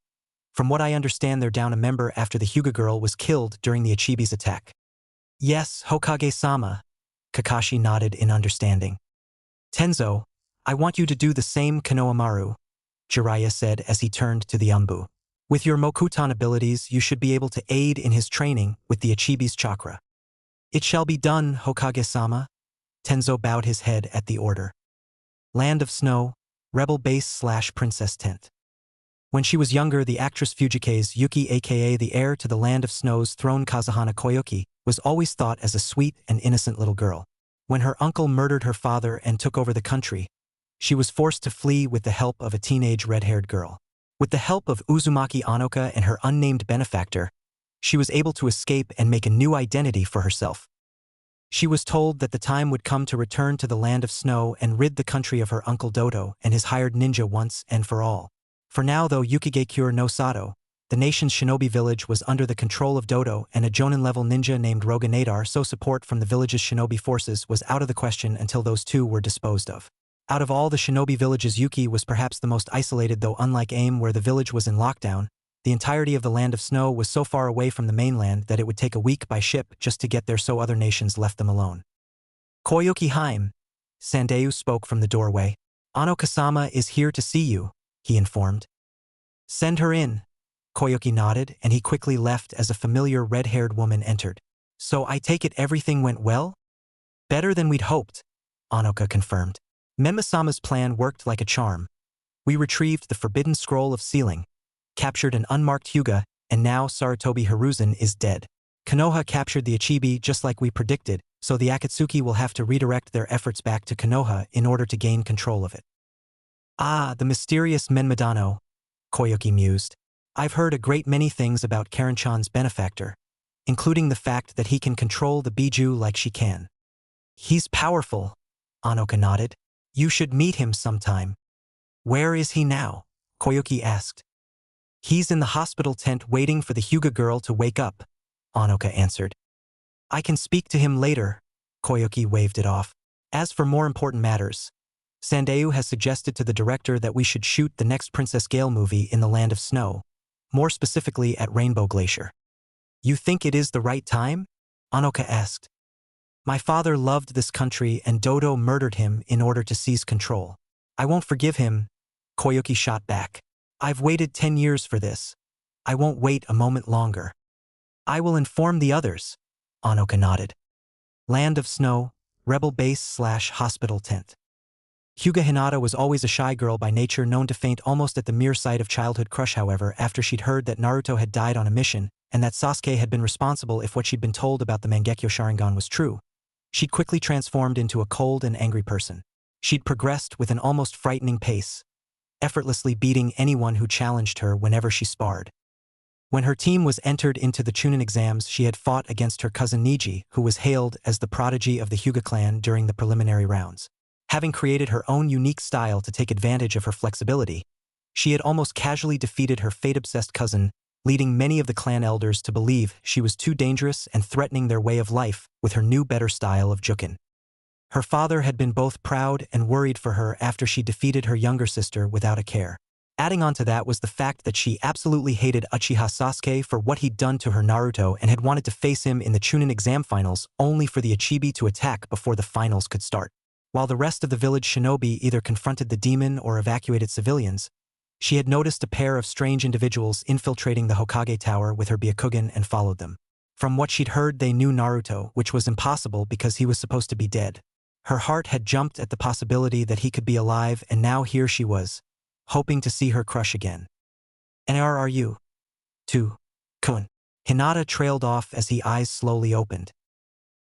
Speaker 1: From what I understand, they're down a member after the Hyuga girl was killed during the Ichibi's attack. Yes, Hokage-sama. Kakashi nodded in understanding. Tenzo, I want you to do the same, Konohamaru, Jiraiya said as he turned to the Umbu. With your Mokuton abilities, you should be able to aid in his training with the Ichibi's chakra. It shall be done, Hokage-sama. Tenzo bowed his head at the order. Land of Snow, Rebel Base/Princess Tent. When she was younger, the actress Fujike's Yuki, aka the heir to the Land of Snow's throne Kazuhana Koyuki, was always thought as a sweet and innocent little girl. When her uncle murdered her father and took over the country, she was forced to flee with the help of a teenage red-haired girl. With the help of Uzumaki Anoka and her unnamed benefactor, she was able to escape and make a new identity for herself. She was told that the time would come to return to the Land of Snow and rid the country of her uncle Dodo and his hired ninja once and for all. For now, though, Yukigekure no Sato, the nation's shinobi village, was under the control of Dodo and a Jonin-level ninja named Roga Nadar, so support from the village's shinobi forces was out of the question until those two were disposed of. Out of all the shinobi villages, Yuki was perhaps the most isolated, though unlike Aim, where the village was in lockdown, the entirety of the Land of Snow was so far away from the mainland that it would take a week by ship just to get there, so other nations left them alone. Koyuki Haim, Sandayu spoke from the doorway. Anoka-sama is here to see you, he informed. Send her in. Koyuki nodded, and he quickly left as a familiar red-haired woman entered. So I take it everything went well? Better than we'd hoped, Anoka confirmed. Menma-sama's plan worked like a charm. We retrieved the forbidden scroll of sealing, captured an unmarked Hyuga, and now Sarutobi Hiruzen is dead. Konoha captured the Ichibi just like we predicted, so the Akatsuki will have to redirect their efforts back to Konoha in order to gain control of it. Ah, the mysterious Menmadano, Koyuki mused. I've heard a great many things about Karen-chan's benefactor, including the fact that he can control the Biju like she can. He's powerful, Anoka nodded. You should meet him sometime. Where is he now? Koyuki asked. He's in the hospital tent waiting for the Hyuga girl to wake up, Anoka answered. I can speak to him later, Koyuki waved it off. As for more important matters, Sandayu has suggested to the director that we should shoot the next Princess Gale movie in the Land of Snow, more specifically at Rainbow Glacier. You think it is the right time? Anoka asked. My father loved this country and Dodo murdered him in order to seize control. I won't forgive him, Koyuki shot back. I've waited 10 years for this. I won't wait a moment longer. I will inform the others, Anoka nodded. Land of Snow, Rebel Base/Hospital Tent. Hyuga Hinata was always a shy girl by nature, known to faint almost at the mere sight of childhood crush. However, after she'd heard that Naruto had died on a mission, and that Sasuke had been responsible if what she'd been told about the Mangekyo Sharingan was true, she'd quickly transformed into a cold and angry person. She'd progressed with an almost frightening pace, effortlessly beating anyone who challenged her whenever she sparred. When her team was entered into the Chunin exams, she had fought against her cousin Niji, who was hailed as the prodigy of the Hyuga clan during the preliminary rounds. Having created her own unique style to take advantage of her flexibility, she had almost casually defeated her fate-obsessed cousin, leading many of the clan elders to believe she was too dangerous and threatening their way of life with her new better style of Jukin. Her father had been both proud and worried for her after she defeated her younger sister without a care. Adding on to that was the fact that she absolutely hated Uchiha Sasuke for what he'd done to her Naruto and had wanted to face him in the Chunin exam finals only for the Ichibi to attack before the finals could start. While the rest of the village shinobi either confronted the demon or evacuated civilians, she had noticed a pair of strange individuals infiltrating the Hokage Tower with her Byakugan and followed them. From what she'd heard, they knew Naruto, which was impossible because he was supposed to be dead. Her heart had jumped at the possibility that he could be alive, and now here she was, hoping to see her crush again. And where are you? To Kun. Hinata trailed off as his eyes slowly opened.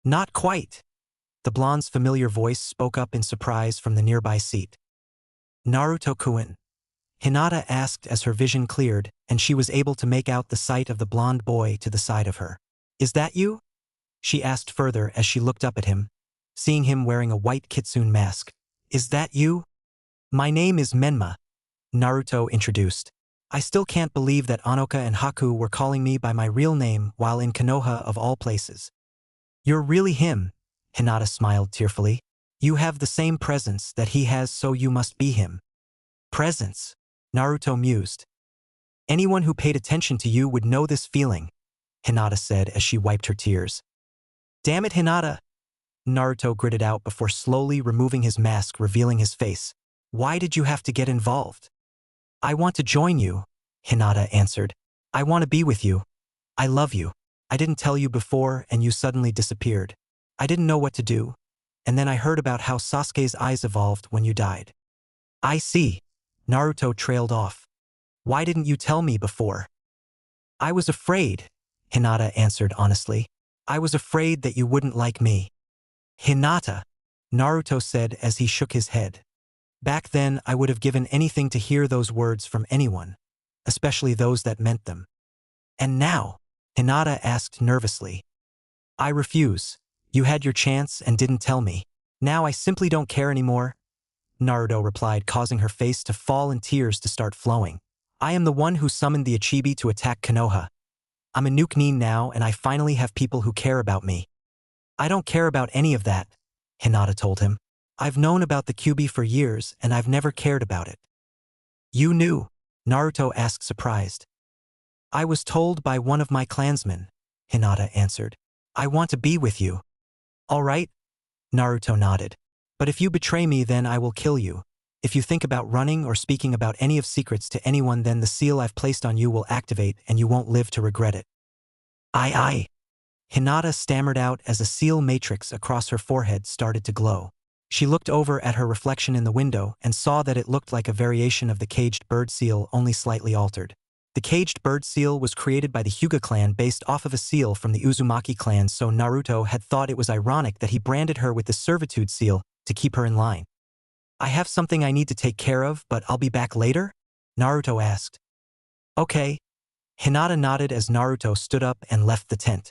Speaker 1: Not quite. The blonde's familiar voice spoke up in surprise from the nearby seat. Naruto-kun. Hinata asked as her vision cleared, and she was able to make out the sight of the blonde boy to the side of her. Is that you? She asked further as she looked up at him, seeing him wearing a white kitsune mask. Is that you? My name is Menma, Naruto introduced. I still can't believe that Anoka and Haku were calling me by my real name while in Konoha of all places. You're really him, Hinata smiled tearfully. You have the same presence that he has, so you must be him. Presence, Naruto mused. Anyone who paid attention to you would know this feeling, Hinata said as she wiped her tears. Damn it, Hinata, Naruto gritted out before slowly removing his mask, revealing his face. Why did you have to get involved? I want to join you, Hinata answered. I want to be with you. I love you. I didn't tell you before and you suddenly disappeared. I didn't know what to do. And then I heard about how Sasuke's eyes evolved when you died. I see. Naruto trailed off. Why didn't you tell me before? I was afraid, Hinata answered honestly. I was afraid that you wouldn't like me. Hinata, Naruto said as he shook his head. Back then I would have given anything to hear those words from anyone, especially those that meant them. And now, Hinata asked nervously. I refuse. You had your chance and didn't tell me. Now I simply don't care anymore, Naruto replied, causing her face to fall and tears to start flowing. I am the one who summoned the Ichibi to attack Konoha. I'm a Nuke-nin now and I finally have people who care about me. I don't care about any of that, Hinata told him. I've known about the Kyuubi for years and I've never cared about it. You knew? Naruto asked surprised. I was told by one of my clansmen, Hinata answered. I want to be with you. All right? Naruto nodded. But if you betray me, then I will kill you. If you think about running or speaking about any of secrets to anyone, then the seal I've placed on you will activate and you won't live to regret it. Aye. Hinata stammered out as a seal matrix across her forehead started to glow. She looked over at her reflection in the window and saw that it looked like a variation of the caged bird seal, only slightly altered. The caged bird seal was created by the Hyuga clan based off of a seal from the Uzumaki clan, so Naruto had thought it was ironic that he branded her with the servitude seal to keep her in line. I have something I need to take care of, but I'll be back later? Naruto asked. Okay. Hinata nodded as Naruto stood up and left the tent.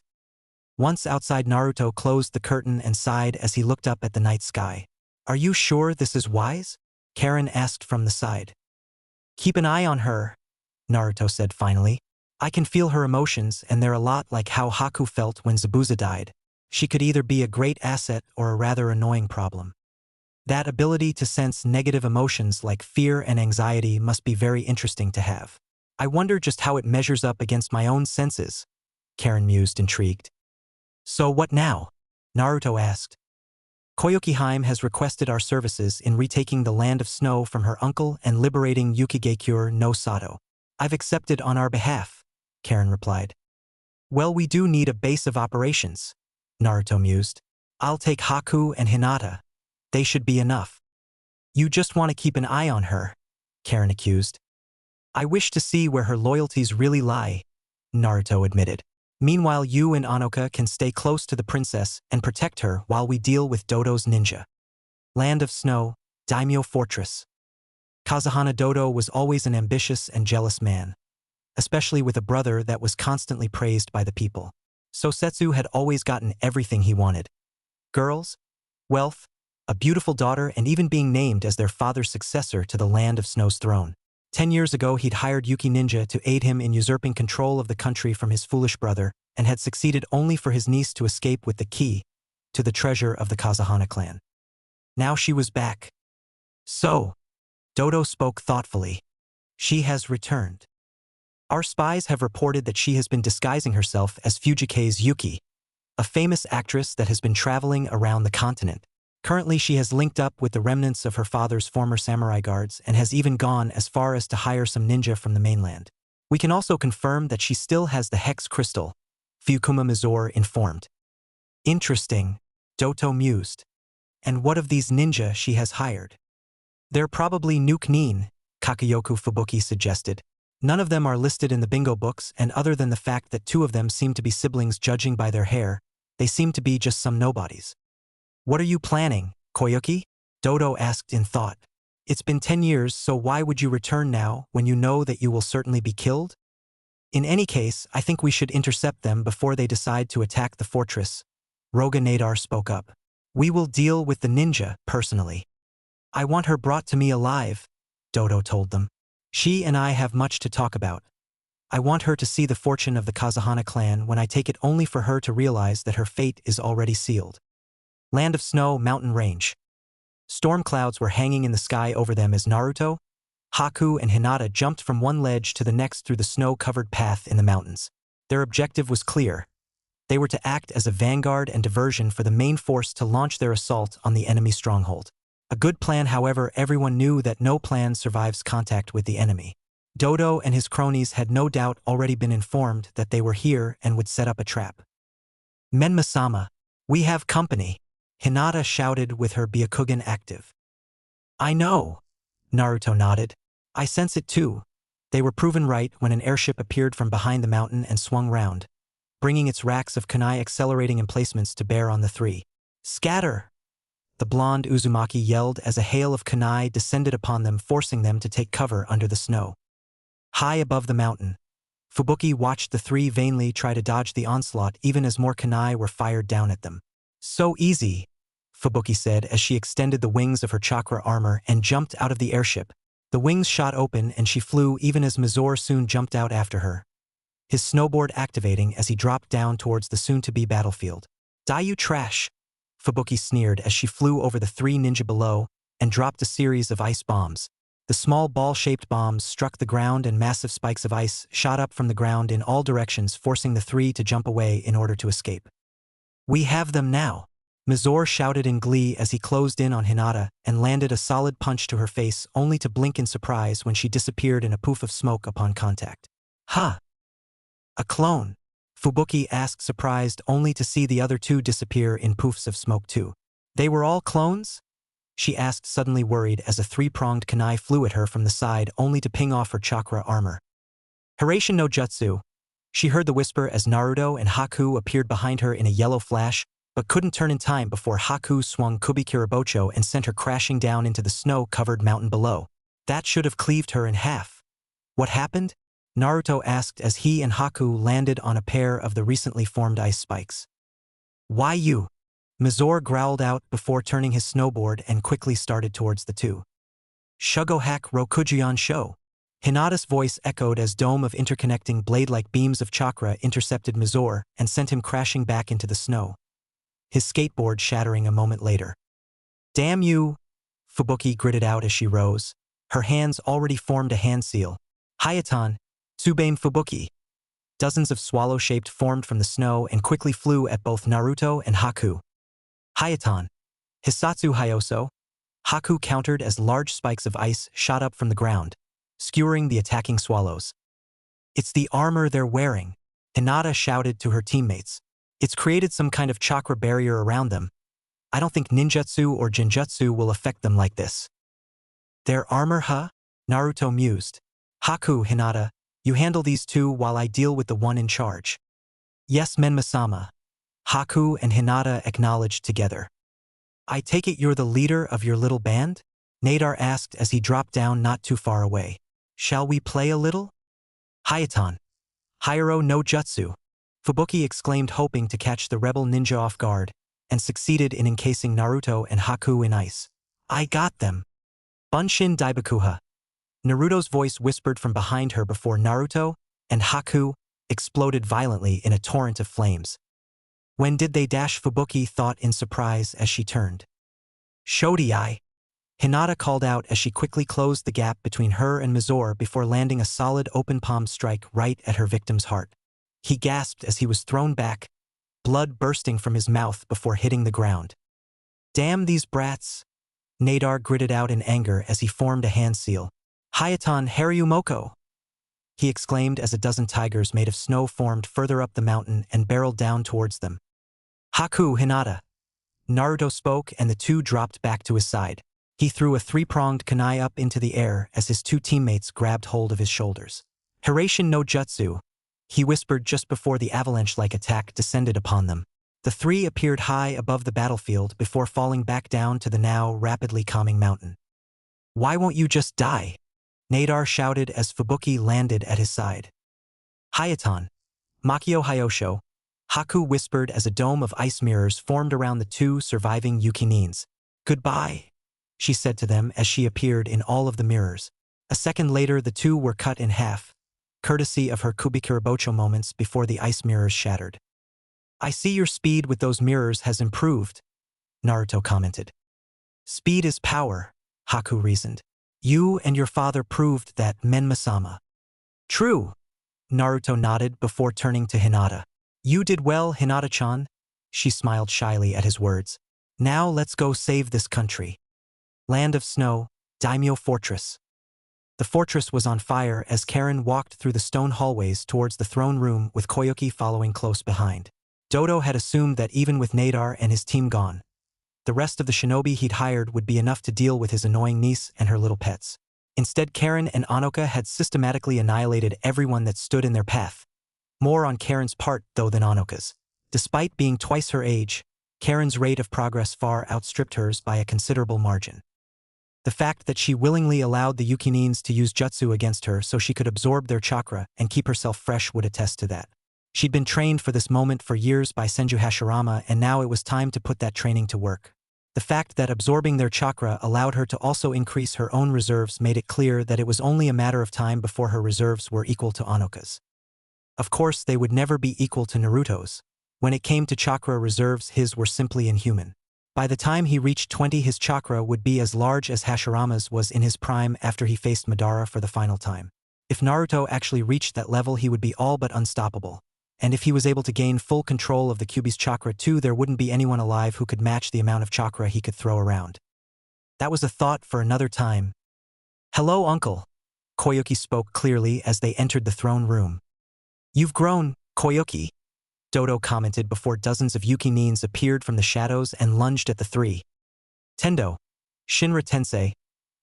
Speaker 1: Once outside, Naruto closed the curtain and sighed as he looked up at the night sky. Are you sure this is wise? Karen asked from the side. Keep an eye on her, Naruto said finally. I can feel her emotions and they're a lot like how Haku felt when Zabuza died. She could either be a great asset or a rather annoying problem. That ability to sense negative emotions like fear and anxiety must be very interesting to have. I wonder just how it measures up against my own senses, Karen mused, intrigued. So what now? Naruto asked. Koyuki-hime has requested our services in retaking the Land of Snow from her uncle and liberating Yukigekure no Sato. I've accepted on our behalf, Karen replied. Well, we do need a base of operations, Naruto mused. I'll take Haku and Hinata. They should be enough. You just want to keep an eye on her, Karen accused. I wish to see where her loyalties really lie, Naruto admitted. Meanwhile, you and Anoka can stay close to the princess and protect her while we deal with Dodo's ninja. Land of Snow, Daimyo Fortress. Kazuhana Dodo was always an ambitious and jealous man, especially with a brother that was constantly praised by the people. So Setsu had always gotten everything he wanted. Girls, wealth, a beautiful daughter, and even being named as their father's successor to the Land of Snow's throne. 10 years ago, he'd hired Yuki Ninja to aid him in usurping control of the country from his foolish brother, and had succeeded only for his niece to escape with the key to the treasure of the Kazuhana clan. Now she was back. So, Dodo spoke thoughtfully. She has returned. Our spies have reported that she has been disguising herself as Fujike's Yuki, a famous actress that has been traveling around the continent. Currently, she has linked up with the remnants of her father's former samurai guards and has even gone as far as to hire some ninja from the mainland. We can also confirm that she still has the hex crystal, Fukuma Mizore informed. Interesting, Doto mused. And what of these ninja she has hired? They're probably Nuke-nin, Kakayoku Fubuki suggested. None of them are listed in the bingo books, and other than the fact that 2 of them seem to be siblings judging by their hair, they seem to be just some nobodies. What are you planning, Koyuki? Dodo asked in thought. It's been 10 years, so why would you return now when you know that you will certainly be killed? In any case, I think we should intercept them before they decide to attack the fortress. Roga Nadar spoke up. We will deal with the ninja, personally. I want her brought to me alive, Dodo told them. She and I have much to talk about. I want her to see the fortune of the Kazahana clan when I take it only for her to realize that her fate is already sealed. Land of Snow, Mountain Range. Storm clouds were hanging in the sky over them as Naruto, Haku, and Hinata jumped from one ledge to the next through the snow-covered path in the mountains. Their objective was clear. They were to act as a vanguard and diversion for the main force to launch their assault on the enemy stronghold. A good plan, however, everyone knew that no plan survives contact with the enemy. Dodo and his cronies had no doubt already been informed that they were here and would set up a trap. Menma-sama, we have company, Hinata shouted with her Byakugan active. I know, Naruto nodded. I sense it too. They were proven right when an airship appeared from behind the mountain and swung round, bringing its racks of kunai accelerating emplacements to bear on the three. Scatter! The blonde Uzumaki yelled as a hail of kunai descended upon them, forcing them to take cover under the snow. High above the mountain, Fubuki watched the three vainly try to dodge the onslaught even as more kunai were fired down at them. So easy, Fubuki said as she extended the wings of her chakra armor and jumped out of the airship. The wings shot open and she flew even as Mizore soon jumped out after her, his snowboard activating as he dropped down towards the soon-to-be battlefield. Die you trash, Fubuki sneered as she flew over the three ninja below and dropped a series of ice bombs. The small ball-shaped bombs struck the ground and massive spikes of ice shot up from the ground in all directions, forcing the three to jump away in order to escape. We have them now, Mizore shouted in glee as he closed in on Hinata and landed a solid punch to her face, only to blink in surprise when she disappeared in a poof of smoke upon contact. Huh? A clone? Fubuki asked, surprised only to see the other two disappear in poofs of smoke too. They were all clones? She asked, suddenly worried as a three-pronged kunai flew at her from the side only to ping off her chakra armor. Hiraishin no Jutsu. She heard the whisper as Naruto and Haku appeared behind her in a yellow flash, but couldn't turn in time before Haku swung Kubikirabocho and sent her crashing down into the snow-covered mountain below. That should have cleaved her in half. What happened? Naruto asked as he and Haku landed on a pair of the recently formed ice spikes. Why you? Mizore growled out before turning his snowboard and quickly started towards the two. Shugohack Rokujion Sho. Hinata's voice echoed as dome of interconnecting blade-like beams of chakra intercepted Mizore and sent him crashing back into the snow, his skateboard shattering a moment later. Damn you! Fubuki gritted out as she rose. Her hands already formed a hand seal. Hayatan, Tsubaime Fubuki. Dozens of swallow-shaped formed from the snow and quickly flew at both Naruto and Haku. Hayatan, Hisatsu Hyoso. Haku countered as large spikes of ice shot up from the ground, skewering the attacking swallows. It's the armor they're wearing, Hinata shouted to her teammates. It's created some kind of chakra barrier around them. I don't think ninjutsu or genjutsu will affect them like this. Their armor, huh? Naruto mused. Haku, Hinata, you handle these two while I deal with the one in charge. Yes, Menma-sama. Haku and Hinata acknowledged together. I take it you're the leader of your little band? Nadar asked as he dropped down not too far away. Shall we play a little? Hayatan. Hayaro no Jutsu. Fubuki exclaimed, hoping to catch the rebel ninja off guard, and succeeded in encasing Naruto and Haku in ice. I got them. Bunshin Daibakuha. Naruto's voice whispered from behind her before Naruto and Haku exploded violently in a torrent of flames. When did they dash? Fubuki thought in surprise as she turned. Shodai. Hinata called out as she quickly closed the gap between her and Mizore before landing a solid open palm strike right at her victim's heart. He gasped as he was thrown back, blood bursting from his mouth before hitting the ground. Damn these brats! Nadar gritted out in anger as he formed a hand seal. Hayatan Haryumoko! He exclaimed as a dozen tigers made of snow formed further up the mountain and barreled down towards them. Haku, Hinata. Naruto spoke and the two dropped back to his side. He threw a three-pronged kunai up into the air as his two teammates grabbed hold of his shoulders. Hiraishin no Jutsu, he whispered just before the avalanche-like attack descended upon them. The three appeared high above the battlefield before falling back down to the now rapidly calming mountain. Why won't you just die? Nadar shouted as Fubuki landed at his side. Hayatan. Makio Hyosho. Haku whispered as a dome of ice mirrors formed around the two surviving Yukinins. Goodbye, she said to them as she appeared in all of the mirrors. A second later the two were cut in half, courtesy of her Kubikurabocho moments before the ice mirrors shattered. I see your speed with those mirrors has improved, Naruto commented. Speed is power, Haku reasoned. You and your father proved that, Menma-sama. True, Naruto nodded before turning to Hinata. You did well, Hinata-chan. She smiled shyly at his words. Now let's go save this country. Land of Snow, Daimyo Fortress. The fortress was on fire as Karen walked through the stone hallways towards the throne room with Koyuki following close behind. Dodo had assumed that even with Nadar and his team gone, the rest of the shinobi he'd hired would be enough to deal with his annoying niece and her little pets. Instead, Karen and Anoka had systematically annihilated everyone that stood in their path. More on Karen's part, though, than Anoka's. Despite being twice her age, Karen's rate of progress far outstripped hers by a considerable margin. The fact that she willingly allowed the Yukinins to use jutsu against her so she could absorb their chakra and keep herself fresh would attest to that. She'd been trained for this moment for years by Senju Hashirama, and now it was time to put that training to work. The fact that absorbing their chakra allowed her to also increase her own reserves made it clear that it was only a matter of time before her reserves were equal to Anoka's. Of course, they would never be equal to Naruto's. When it came to chakra reserves, his were simply inhuman. By the time he reached 20, his chakra would be as large as Hashirama's was in his prime after he faced Madara for the final time. If Naruto actually reached that level, he would be all but unstoppable. And if he was able to gain full control of the Kyuubi's chakra too, there wouldn't be anyone alive who could match the amount of chakra he could throw around. That was a thought for another time. Hello, uncle. Koyuki spoke clearly as they entered the throne room. You've grown, Koyuki, Dodo commented before dozens of Yukinins appeared from the shadows and lunged at the three. Tendo, Shinra Tensei,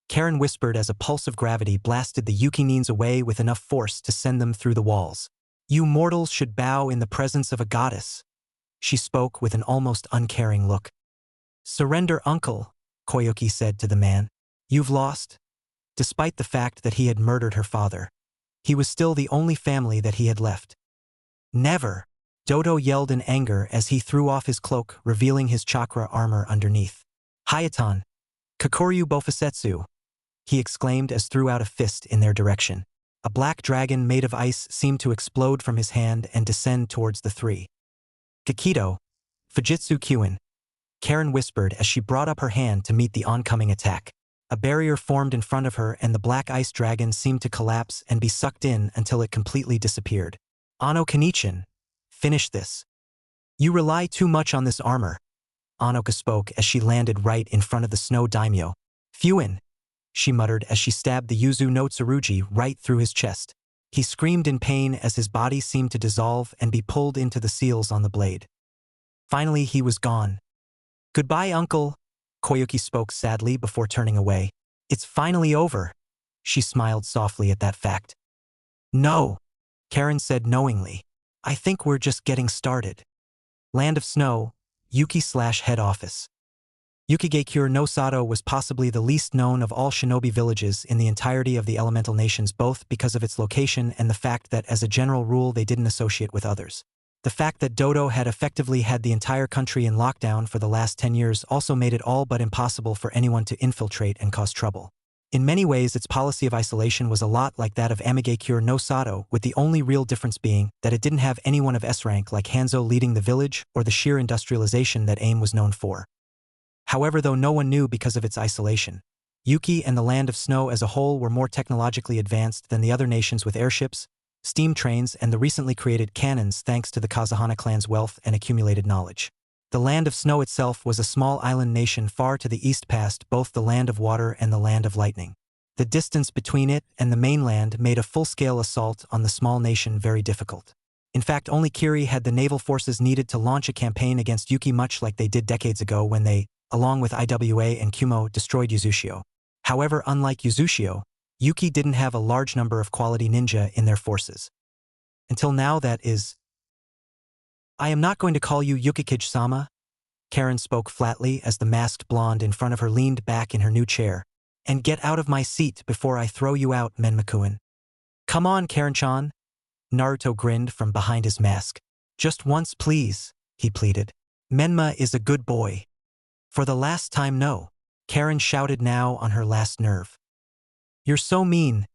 Speaker 1: Karen whispered as a pulse of gravity blasted the Yukinins away with enough force to send them through the walls. You mortals should bow in the presence of a goddess. She spoke with an almost uncaring look. Surrender, uncle, Koyuki said to the man. You've lost. Despite the fact that he had murdered her father, he was still the only family that he had left. Never, Dodo yelled in anger as he threw off his cloak, revealing his chakra armor underneath. Hayatan, Kakoryu Bofusetsu, he exclaimed as threw out a fist in their direction. A black dragon made of ice seemed to explode from his hand and descend towards the three. Gakido, Fujitsu Kyuin, Karen whispered as she brought up her hand to meet the oncoming attack. A barrier formed in front of her and the black ice dragon seemed to collapse and be sucked in until it completely disappeared. Ano Kanichin, finish this. You rely too much on this armor, Anoka spoke as she landed right in front of the snow daimyo. Fuin, she muttered as she stabbed the Yuzu no Tsurugi right through his chest. He screamed in pain as his body seemed to dissolve and be pulled into the seals on the blade. Finally, he was gone. Goodbye, uncle, Koyuki spoke sadly before turning away. It's finally over. She smiled softly at that fact. No, Karen said knowingly. I think we're just getting started. Land of Snow, Yuki/head office. Yukigakure no Sato was possibly the least known of all shinobi villages in the entirety of the elemental nations, both because of its location and the fact that as a general rule they didn't associate with others. The fact that Dodo had effectively had the entire country in lockdown for the last 10 years also made it all but impossible for anyone to infiltrate and cause trouble. In many ways, its policy of isolation was a lot like that of Amigakure no Sato, with the only real difference being that it didn't have anyone of S-rank like Hanzo leading the village or the sheer industrialization that AIM was known for. However, though no one knew because of its isolation, Yuki and the Land of Snow as a whole were more technologically advanced than the other nations with airships, steam trains, and the recently created cannons thanks to the Kazuhana clan's wealth and accumulated knowledge. The Land of Snow itself was a small island nation far to the east past both the Land of Water and the Land of Lightning. The distance between it and the mainland made a full-scale assault on the small nation very difficult. In fact, only Kiri had the naval forces needed to launch a campaign against Yuki, much like they did decades ago when they, along with IWA and Kumo, destroyed Uzushio. However, unlike Uzushio, Yuki didn't have a large number of quality ninja in their forces. Until now, that is. I am not going to call you Yukikage-sama, Karen spoke flatly as the masked blonde in front of her leaned back in her new chair. And get out of my seat before I throw you out, Menmakuen. Come on, Karen-chan. Naruto grinned from behind his mask. Just once, please, he pleaded. Menma is a good boy. For the last time, no, Karen shouted now on her last nerve. You're so mean,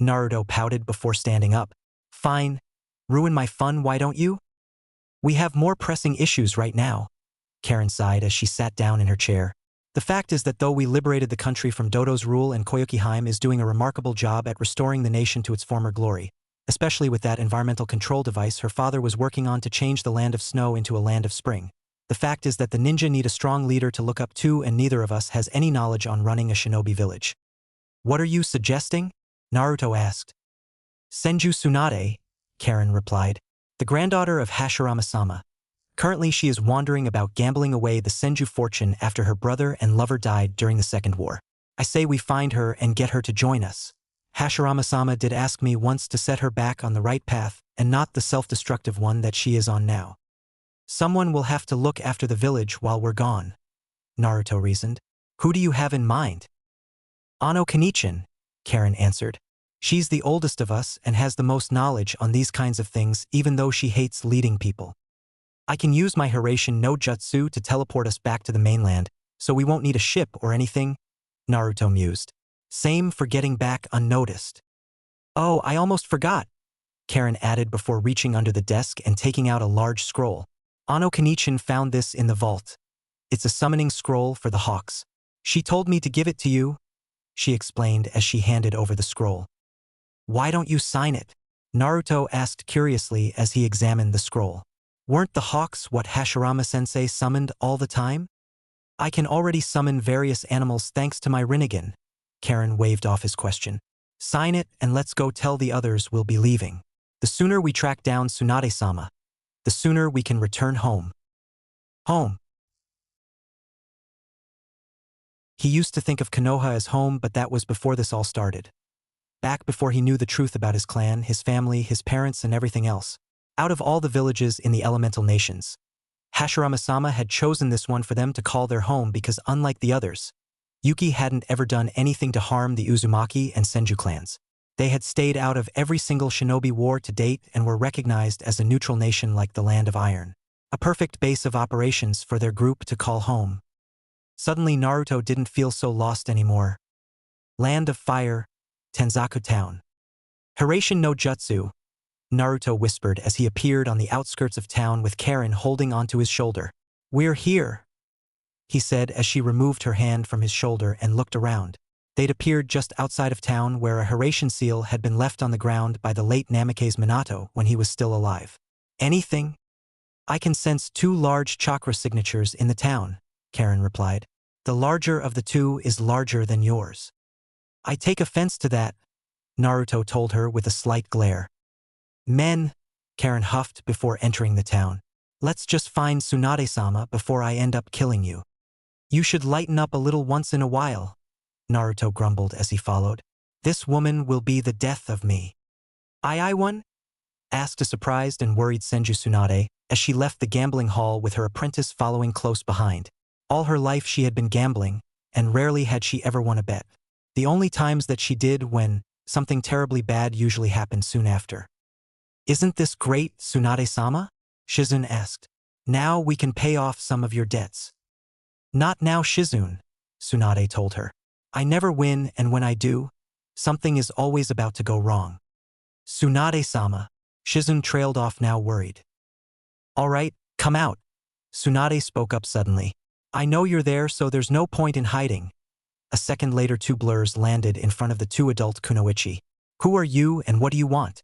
Speaker 1: Naruto pouted before standing up. Fine. Ruin my fun, why don't you? We have more pressing issues right now, Karen sighed as she sat down in her chair. The fact is that though we liberated the country from Dodo's rule and Koyuki-hime is doing a remarkable job at restoring the nation to its former glory, especially with that environmental control device her father was working on to change the land of snow into a land of spring. The fact is that the ninja need a strong leader to look up to, and neither of us has any knowledge on running a shinobi village. What are you suggesting? Naruto asked. Senju Tsunade, Karen replied, the granddaughter of Hashirama-sama. Currently she is wandering about gambling away the Senju fortune after her brother and lover died during the Second War. I say we find her and get her to join us. Hashirama-sama did ask me once to set her back on the right path and not the self-destructive one that she is on now. Someone will have to look after the village while we're gone, Naruto reasoned. Who do you have in mind? Ano Kanichin, Karen answered. She's the oldest of us and has the most knowledge on these kinds of things, even though she hates leading people. I can use my Hiraishin no Jutsu to teleport us back to the mainland, so we won't need a ship or anything, Naruto mused. Same for getting back unnoticed. Oh, I almost forgot, Karen added before reaching under the desk and taking out a large scroll. Ano Kanichin found this in the vault. It's a summoning scroll for the Hawks. She told me to give it to you, she explained as she handed over the scroll. Why don't you sign it? Naruto asked curiously as he examined the scroll. Weren't the Hawks what Hashirama-sensei summoned all the time? I can already summon various animals thanks to my Rinnegan, Karen waved off his question. Sign it and let's go tell the others we'll be leaving. The sooner we track down Tsunade-sama, the sooner we can return home. Home. He used to think of Konoha as home, but that was before this all started. Back before he knew the truth about his clan, his family, his parents, and everything else. Out of all the villages in the elemental nations, Hashirama-sama had chosen this one for them to call their home because unlike the others, Yuki hadn't ever done anything to harm the Uzumaki and Senju clans. They had stayed out of every single shinobi war to date and were recognized as a neutral nation like the Land of Iron. A perfect base of operations for their group to call home. Suddenly Naruto didn't feel so lost anymore. Land of Fire, Tenzaku Town. Hiraishin no Jutsu, Naruto whispered as he appeared on the outskirts of town with Karen holding onto his shoulder. We're here, he said as she removed her hand from his shoulder and looked around. They'd appeared just outside of town where a Hiraishin seal had been left on the ground by the late Namikaze Minato when he was still alive. Anything? I can sense 2 large chakra signatures in the town, Karen replied. The larger of the 2 is larger than yours. I take offense to that, Naruto told her with a slight glare. Men, Karen huffed before entering the town. Let's just find Tsunade-sama before I end up killing you. You should lighten up a little once in a while, Naruto grumbled as he followed. This woman will be the death of me. I one? Asked a surprised and worried Senju Tsunade as she left the gambling hall with her apprentice following close behind. All her life she had been gambling, and rarely had she ever won a bet. The only times that she did when something terribly bad usually happened soon after. Isn't this great, Tsunade-sama? Shizune asked. Now we can pay off some of your debts. Not now, Shizune, Tsunade told her. I never win, and when I do, something is always about to go wrong. Tsunade-sama, Shizune trailed off now worried. All right, come out, Tsunade spoke up suddenly. I know you're there, so there's no point in hiding. A second later 2 blurs landed in front of the 2 adult kunoichi. Who are you and what do you want?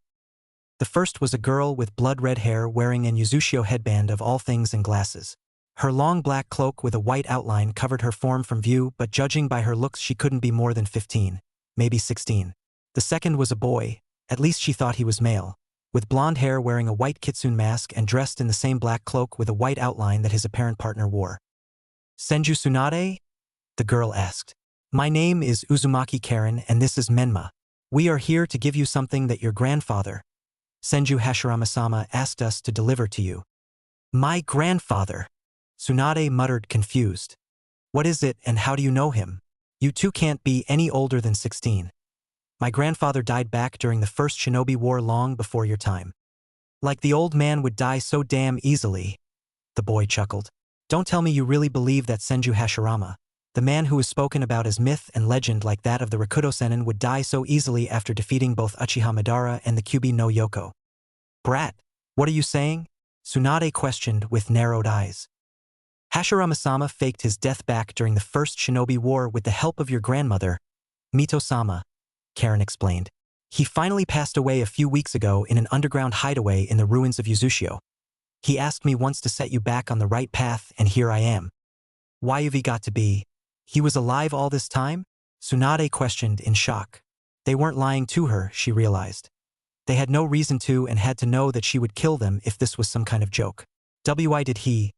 Speaker 1: The first was a girl with blood-red hair wearing an Uzushio headband of all things and glasses. Her long black cloak with a white outline covered her form from view, but judging by her looks she couldn't be more than 15, maybe 16. The second was a boy, at least she thought he was male, with blonde hair wearing a white kitsune mask and dressed in the same black cloak with a white outline that his apparent partner wore. Senju Tsunade? The girl asked. My name is Uzumaki Karen and this is Menma. We are here to give you something that your grandfather, Senju Hashirama-sama, asked us to deliver to you. My grandfather? Tsunade muttered confused. What is it and how do you know him? You 2 can't be any older than 16. My grandfather died back during the first shinobi war long before your time. Like the old man would die so damn easily, the boy chuckled. Don't tell me you really believe that Senju Hashirama, The man who was spoken about as myth and legend like that of the Rakuto Sennin would die so easily after defeating both Uchiha Madara and the Kyuubi no Yoko. Brat, what are you saying? Tsunade questioned with narrowed eyes. Hashirama-sama faked his death back during the First Shinobi War with the help of your grandmother, Mito-sama, Karen explained. He finally passed away a few weeks ago in an underground hideaway in the ruins of Uzushio. He asked me once to set you back on the right path, and here I am. Why have he got to be? He was alive all this time? Tsunade questioned in shock. They weren't lying to her, she realized. They had no reason to and had to know that she would kill them if this was some kind of joke. Why did he?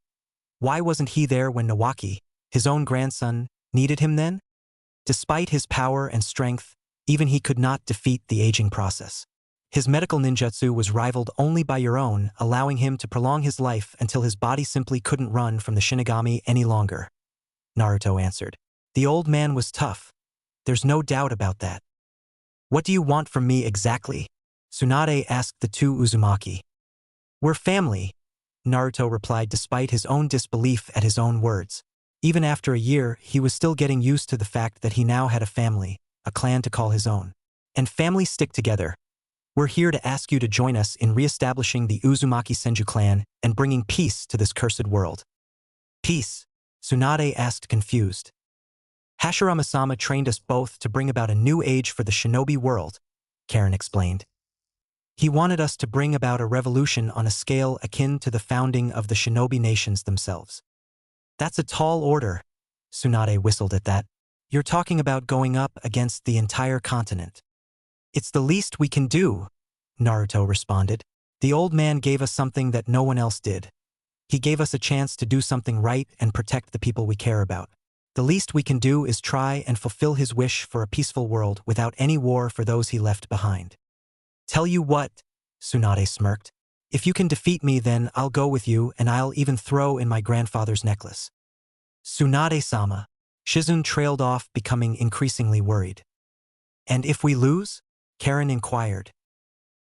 Speaker 1: Why wasn't he there when Nawaki, his own grandson, needed him then? Despite his power and strength, even he could not defeat the aging process. His medical ninjutsu was rivaled only by your own, allowing him to prolong his life until his body simply couldn't run from the Shinigami any longer. Naruto answered. The old man was tough. There's no doubt about that. What do you want from me exactly? Tsunade asked the two Uzumaki. We're family, Naruto replied despite his own disbelief at his own words. Even after a year, he was still getting used to the fact that he now had a family, a clan to call his own. And families stick together. We're here to ask you to join us in re-establishing the Uzumaki Senju clan and bringing peace to this cursed world. Peace? Tsunade asked confused. Hashirama-sama trained us both to bring about a new age for the shinobi world, Karen explained. He wanted us to bring about a revolution on a scale akin to the founding of the shinobi nations themselves. That's a tall order, Tsunade whistled at that. You're talking about going up against the entire continent. It's the least we can do, Naruto responded. The old man gave us something that no one else did. He gave us a chance to do something right and protect the people we care about. The least we can do is try and fulfill his wish for a peaceful world without any war for those he left behind. Tell you what, Tsunade smirked. If you can defeat me, then I'll go with you and I'll even throw in my grandfather's necklace. Tsunade-sama. Shizune trailed off, becoming increasingly worried. And if we lose? Karen inquired.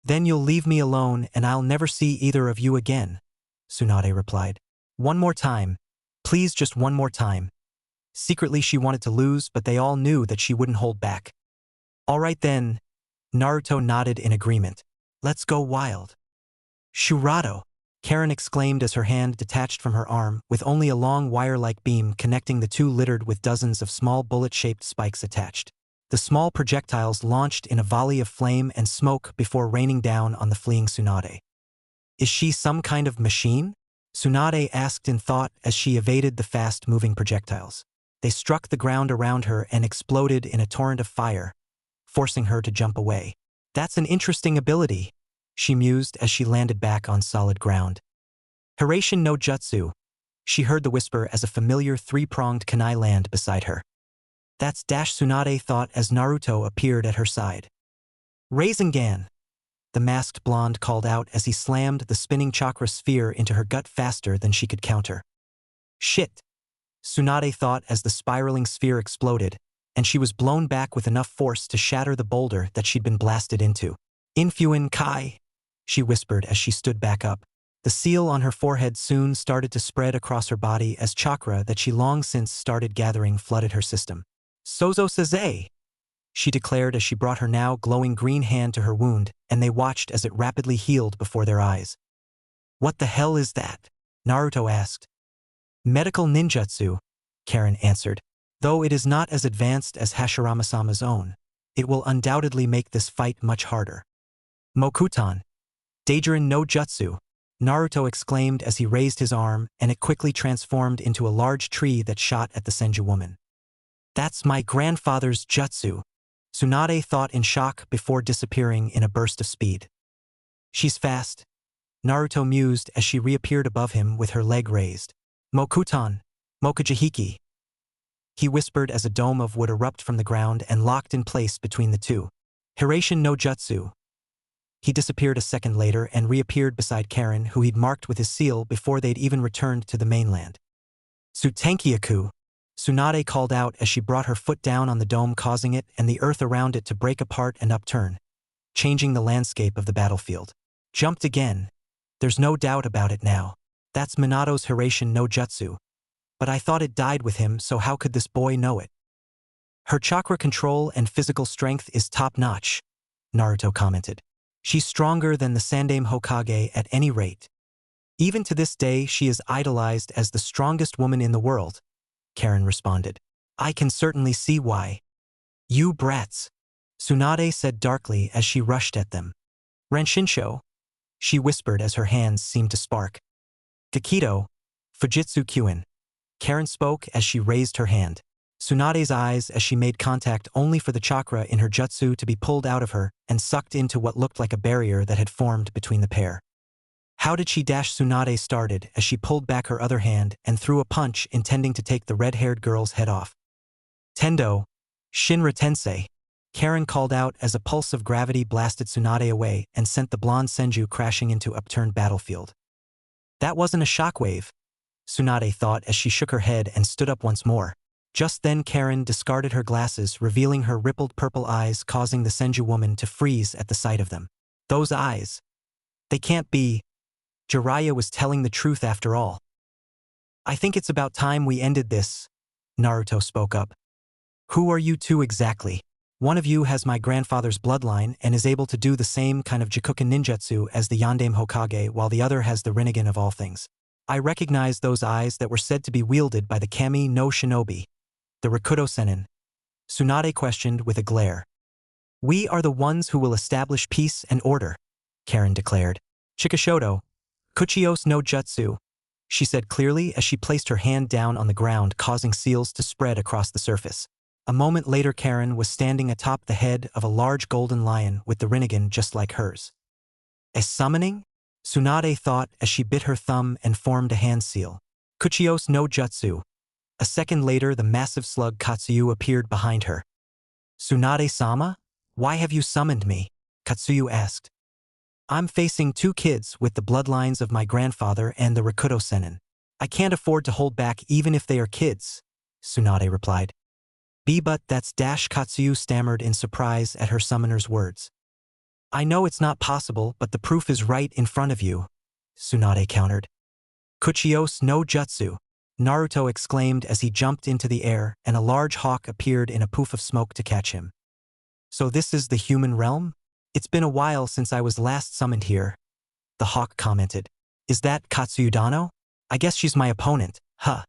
Speaker 1: Then you'll leave me alone and I'll never see either of you again, Tsunade replied. One more time. Please, just one more time. Secretly she wanted to lose, but they all knew that she wouldn't hold back. All right then. Naruto nodded in agreement. Let's go wild. Shurato, Karen exclaimed as her hand detached from her arm, with only a long wire-like beam connecting the two littered with dozens of small bullet-shaped spikes attached. The small projectiles launched in a volley of flame and smoke before raining down on the fleeing Tsunade. Is she some kind of machine? Tsunade asked in thought as she evaded the fast-moving projectiles. They struck the ground around her and exploded in a torrent of fire, forcing her to jump away. That's an interesting ability, she mused as she landed back on solid ground. Hiraishin no Jutsu. She heard the whisper as a familiar three-pronged kunai landed beside her. That's Tsunade thought as Naruto appeared at her side. Rasengan, the masked blonde called out as he slammed the spinning chakra sphere into her gut faster than she could counter. Shit, Tsunade thought as the spiraling sphere exploded, and she was blown back with enough force to shatter the boulder that she'd been blasted into. Infuin Kai, she whispered as she stood back up. The seal on her forehead soon started to spread across her body as chakra that she long since started gathering flooded her system. Sozo Saze, she declared as she brought her now glowing green hand to her wound, and they watched as it rapidly healed before their eyes. What the hell is that? Naruto asked. Medical ninjutsu, Karen answered. Though it is not as advanced as Hashirama-sama's own, it will undoubtedly make this fight much harder. Mokuton no Jutsu, Naruto exclaimed as he raised his arm, and it quickly transformed into a large tree that shot at the Senju woman. That's my grandfather's jutsu, Tsunade thought in shock before disappearing in a burst of speed. She's fast, Naruto mused as she reappeared above him with her leg raised. Mokuton, Mokujihiki, he whispered as a dome of wood erupted from the ground and locked in place between the two. Hiraishin no Jutsu. He disappeared a second later and reappeared beside Karen, who he'd marked with his seal before they'd even returned to the mainland. Tsutenkyaku, Tsunade called out as she brought her foot down on the dome, causing it and the earth around it to break apart and upturn, changing the landscape of the battlefield. Jumped again. There's no doubt about it now. That's Minato's Hiraishin no Jutsu. But I thought it died with him, so how could this boy know it? Her chakra control and physical strength is top-notch, Naruto commented. She's stronger than the Sandaime Hokage at any rate. Even to this day, she is idolized as the strongest woman in the world, Karen responded. I can certainly see why. You brats, Tsunade said darkly as she rushed at them. Ranshinsho, she whispered as her hands seemed to spark. Gakido, Fujitsu Kyuin, Karen spoke as she raised her hand. Tsunade's eyes as she made contact only for the chakra in her jutsu to be pulled out of her and sucked into what looked like a barrier that had formed between the pair. How did she dash? Tsunade started as she pulled back her other hand and threw a punch intending to take the red-haired girl's head off. Tendo, Shinra Tensei, Karen called out as a pulse of gravity blasted Tsunade away and sent the blonde Senju crashing into upturned battlefield. That wasn't a shockwave, Tsunade thought as she shook her head and stood up once more. Just then Karen discarded her glasses, revealing her rippled purple eyes, causing the Senju woman to freeze at the sight of them. Those eyes. They can't be. Jiraiya was telling the truth after all. I think it's about time we ended this, Naruto spoke up. Who are you two exactly? One of you has my grandfather's bloodline and is able to do the same kind of Jikuken ninjutsu as the Yondaime Hokage, while the other has the Rinnegan of all things. I recognize those eyes that were said to be wielded by the Kami no Shinobi, the Rakuto Sennin, Tsunade questioned with a glare. We are the ones who will establish peace and order, Karen declared. Chikashoto, Kuchios no Jutsu, she said clearly as she placed her hand down on the ground, causing seals to spread across the surface. A moment later Karen was standing atop the head of a large golden lion with the Rinnegan just like hers. A summoning? Tsunade thought as she bit her thumb and formed a hand seal. Kuchios no Jutsu. A second later the massive slug Katsuyu appeared behind her. Tsunade-sama? Why have you summoned me? Katsuyu asked. I'm facing two kids with the bloodlines of my grandfather and the Rakuto Sennin. I can't afford to hold back even if they are kids, Tsunade replied. But that's dash Katsuyu stammered in surprise at her summoner's words. I know it's not possible, but the proof is right in front of you, Tsunade countered. Kuchios no Jutsu, Naruto exclaimed as he jumped into the air and a large hawk appeared in a poof of smoke to catch him. So this is the human realm? It's been a while since I was last summoned here, the hawk commented. Is that Katsuyudano? I guess she's my opponent, huh?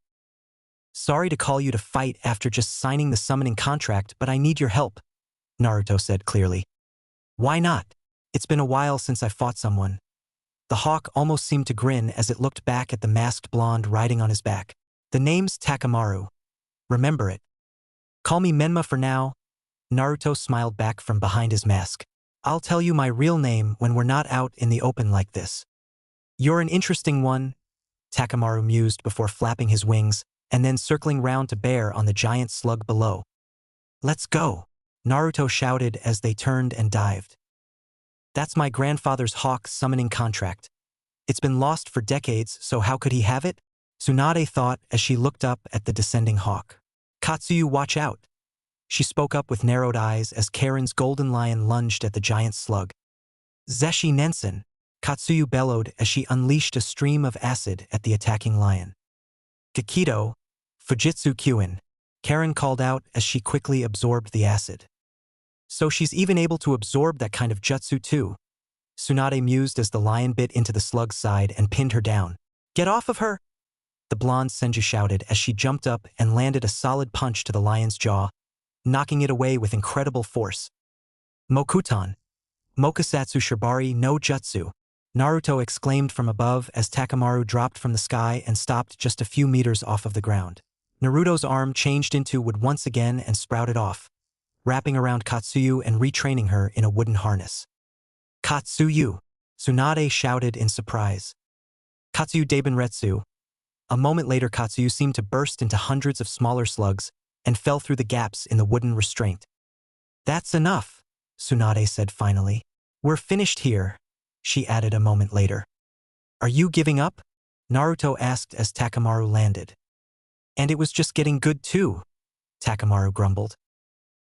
Speaker 1: Sorry to call you to fight after just signing the summoning contract, but I need your help, Naruto said clearly. Why not? It's been a while since I fought someone. The hawk almost seemed to grin as it looked back at the masked blonde riding on his back. The name's Takamaru. Remember it. Call me Menma for now. Naruto smiled back from behind his mask. I'll tell you my real name when we're not out in the open like this. You're an interesting one, Takamaru mused before flapping his wings and then circling round to bear on the giant slug below. Let's go, Naruto shouted as they turned and dived. That's my grandfather's hawk summoning contract. It's been lost for decades, so how could he have it? Tsunade thought as she looked up at the descending hawk. Katsuyu, watch out. She spoke up with narrowed eyes as Karen's golden lion lunged at the giant slug. Zeshi Nensen, Katsuyu bellowed as she unleashed a stream of acid at the attacking lion. Gakido, Fujitsu Kyuin, Karen called out as she quickly absorbed the acid. So she's even able to absorb that kind of jutsu too, Tsunade mused as the lion bit into the slug's side and pinned her down. Get off of her! The blonde Senju shouted as she jumped up and landed a solid punch to the lion's jaw, knocking it away with incredible force. Mokuton, Mokusatsu Shibari no Jutsu, Naruto exclaimed from above as Takamaru dropped from the sky and stopped just a few meters off of the ground. Naruto's arm changed into wood once again and sprouted off, wrapping around Katsuyu and retraining her in a wooden harness. Katsuyu! Tsunade shouted in surprise. Katsuyu Deibanretsu. A moment later Katsuyu seemed to burst into hundreds of smaller slugs and fell through the gaps in the wooden restraint. That's enough, Tsunade said finally. We're finished here, she added a moment later. Are you giving up? Naruto asked as Takamaru landed. And it was just getting good too, Takamaru grumbled.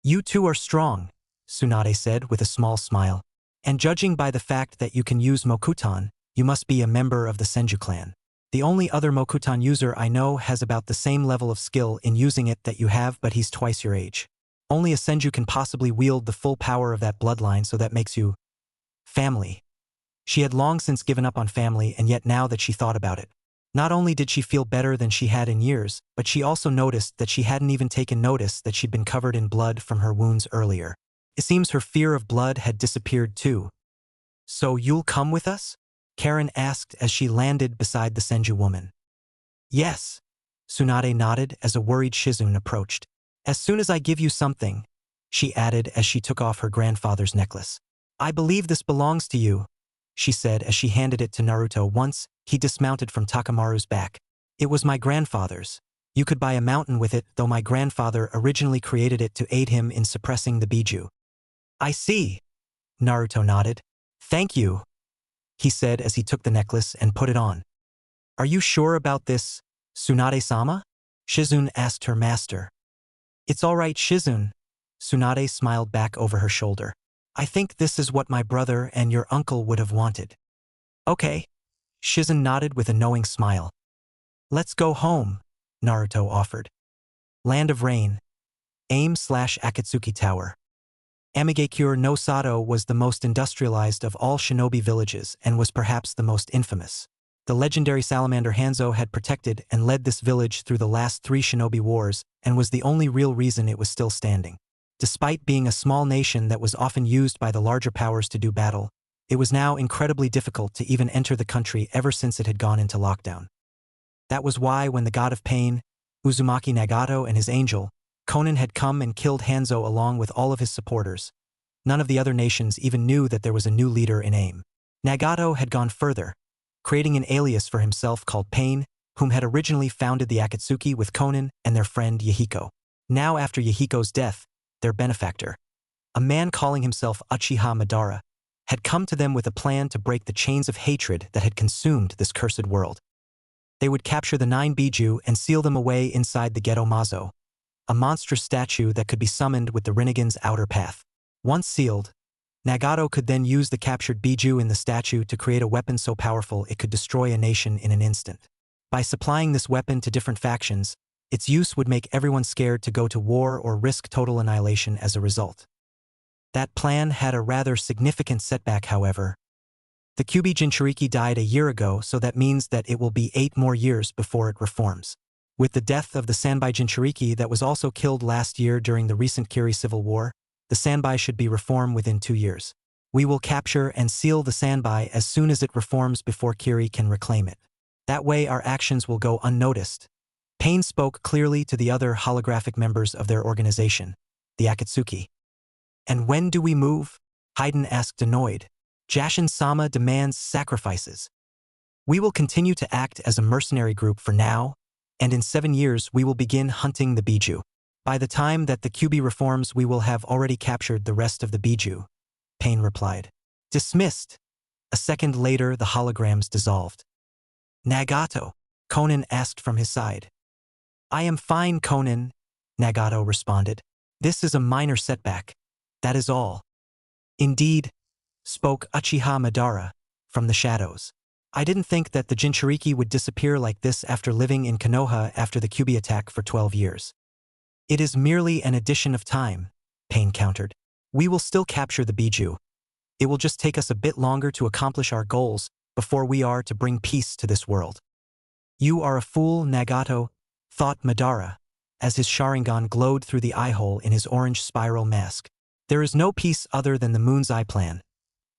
Speaker 1: You two are strong, Tsunade said with a small smile. And judging by the fact that you can use Mokuton, you must be a member of the Senju clan. The only other Mokuton user I know has about the same level of skill in using it that you have, but he's twice your age. Only a Senju can possibly wield the full power of that bloodline, so that makes you family. She had long since given up on family, and yet now that she thought about it, not only did she feel better than she had in years, but she also noticed that she hadn't even taken notice that she'd been covered in blood from her wounds earlier. It seems her fear of blood had disappeared too. "So you'll come with us?" Karen asked as she landed beside the Senju woman. "Yes," Tsunade nodded as a worried Shizune approached. "As soon as I give you something," she added as she took off her grandfather's necklace. "I believe this belongs to you," she said as she handed it to Naruto once he dismounted from Takamaru's back. "It was my grandfather's. You could buy a mountain with it, though my grandfather originally created it to aid him in suppressing the Biju." "I see," Naruto nodded. "Thank you," he said as he took the necklace and put it on. "Are you sure about this, Tsunade-sama?" Shizune asked her master. "It's all right, Shizune," Tsunade smiled back over her shoulder. "I think this is what my brother and your uncle would have wanted." "Okay," Shizune nodded with a knowing smile. "Let's go home," Naruto offered. Land of Rain. Aim/Akatsuki Tower. Amigakure no Sato was the most industrialized of all shinobi villages and was perhaps the most infamous. The legendary salamander Hanzo had protected and led this village through the last 3 shinobi wars and was the only real reason it was still standing. Despite being a small nation that was often used by the larger powers to do battle, it was now incredibly difficult to even enter the country ever since it had gone into lockdown. That was why when the god of pain, Uzumaki Nagato, and his angel, Konan, had come and killed Hanzo along with all of his supporters, none of the other nations even knew that there was a new leader in AIM. Nagato had gone further, creating an alias for himself called Pain, whom had originally founded the Akatsuki with Konan and their friend Yahiko. Now after Yahiko's death, their benefactor, a man calling himself Uchiha Madara, had come to them with a plan to break the chains of hatred that had consumed this cursed world. They would capture the 9 Biju and seal them away inside the Ghetto Mazo, a monstrous statue that could be summoned with the Rinnegan's outer path. Once sealed, Nagato could then use the captured Biju in the statue to create a weapon so powerful it could destroy a nation in an instant. By supplying this weapon to different factions, its use would make everyone scared to go to war or risk total annihilation as a result. That plan had a rather significant setback, however. The Kyuubi Jinchuriki died a year ago, so that means that it will be 8 more years before it reforms. With the death of the Sanbai Jinchuriki that was also killed last year during the recent Kiri Civil War, the Sanbai should be reformed within 2 years. We will capture and seal the Sanbai as soon as it reforms before Kiri can reclaim it. That way our actions will go unnoticed. Pain spoke clearly to the other holographic members of their organization, the Akatsuki. "And when do we move?" Haiden asked annoyed. "Jashin-sama demands sacrifices. We will continue to act as a mercenary group for now, and in 7 years we will begin hunting the Biju. By the time that the Kyuubi reforms we will have already captured the rest of the Biju," Pain replied. "Dismissed." A second later the holograms dissolved. "Nagato?" Konan asked from his side. "I am fine, Konan," Nagato responded. "This is a minor setback. That is all." "Indeed," spoke Uchiha Madara from the shadows. "I didn't think that the Jinchuriki would disappear like this after living in Konoha after the Kyuubi attack for 12 years. "It is merely an addition of time," Pain countered. "We will still capture the Biju. It will just take us a bit longer to accomplish our goals before we are to bring peace to this world." "You are a fool, Nagato," thought Madara, as his Sharingan glowed through the eye-hole in his orange spiral mask. "There is no peace other than the Moon's Eye plan."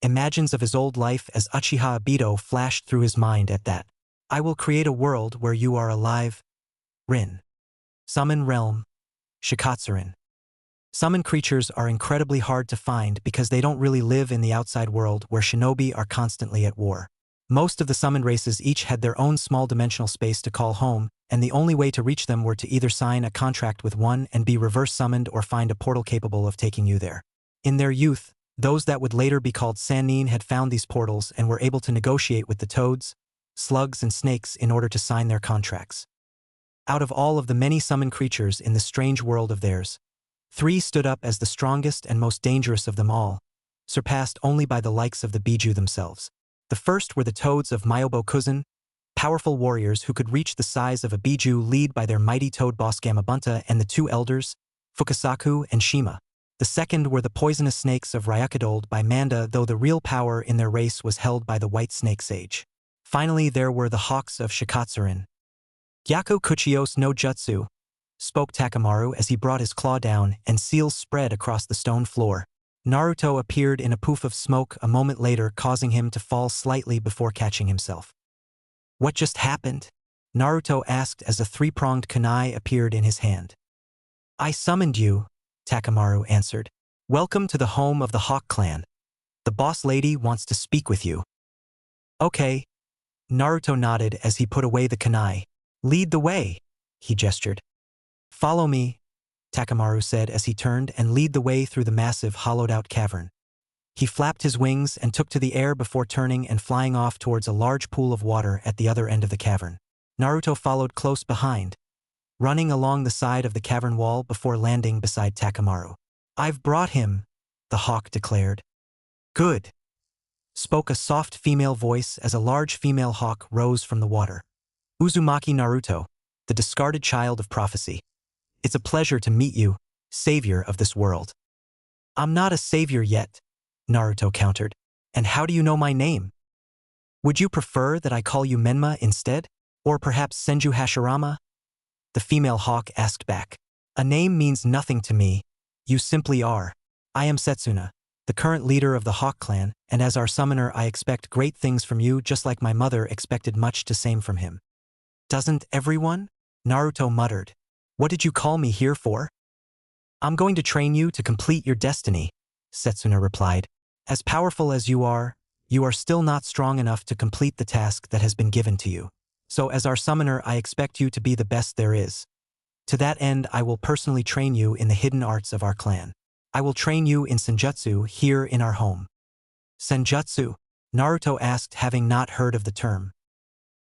Speaker 1: Imagines of his old life as Uchiha Obito flashed through his mind at that. "I will create a world where you are alive." Rin. Summon Realm. Shikatsurin. Summon creatures are incredibly hard to find because they don't really live in the outside world where shinobi are constantly at war. Most of the summoned races each had their own small dimensional space to call home, and the only way to reach them were to either sign a contract with one and be reverse summoned or find a portal capable of taking you there. In their youth, those that would later be called Sannin had found these portals and were able to negotiate with the toads, slugs, and snakes in order to sign their contracts. Out of all of the many summoned creatures in the strange world of theirs, 3 stood up as the strongest and most dangerous of them all, surpassed only by the likes of the Biju themselves. The first were the toads of Myobokuzan, powerful warriors who could reach the size of a biju lead by their mighty toad boss Gamabunta and the two elders, Fukasaku and Shima. The second were the poisonous snakes of Ryukadold by Manda, though the real power in their race was held by the white snake sage. Finally, there were the hawks of Shikatsurin. Gyaku Kuchios no Jutsu, spoke Takamaru as he brought his claw down and seals spread across the stone floor. Naruto appeared in a poof of smoke a moment later, causing him to fall slightly before catching himself. What just happened? Naruto asked as a three-pronged kunai appeared in his hand. I summoned you, Takamaru answered. Welcome to the home of the Hawk clan. The boss lady wants to speak with you. Okay. Naruto nodded as he put away the kunai. Lead the way, he gestured. Follow me, Takamaru said as he turned and led the way through the massive hollowed-out cavern. He flapped his wings and took to the air before turning and flying off towards a large pool of water at the other end of the cavern. Naruto followed close behind, running along the side of the cavern wall before landing beside Takamaru. I've brought him, the hawk declared. Good, spoke a soft female voice as a large female hawk rose from the water. Uzumaki Naruto, the discarded child of prophecy. It's a pleasure to meet you, savior of this world. I'm not a savior yet, Naruto countered. And how do you know my name? Would you prefer that I call you Menma instead? Or perhaps Senju Hashirama? The female hawk asked back. A name means nothing to me. You simply are. I am Setsuna, the current leader of the Hawk clan, and as our summoner I expect great things from you just like my mother expected much the same from him. Doesn't everyone? Naruto muttered. What did you call me here for? I'm going to train you to complete your destiny, Setsuna replied. As powerful as you are still not strong enough to complete the task that has been given to you. So as our summoner I expect you to be the best there is. To that end I will personally train you in the hidden arts of our clan. I will train you in Senjutsu here in our home. Senjutsu? Naruto asked, having not heard of the term.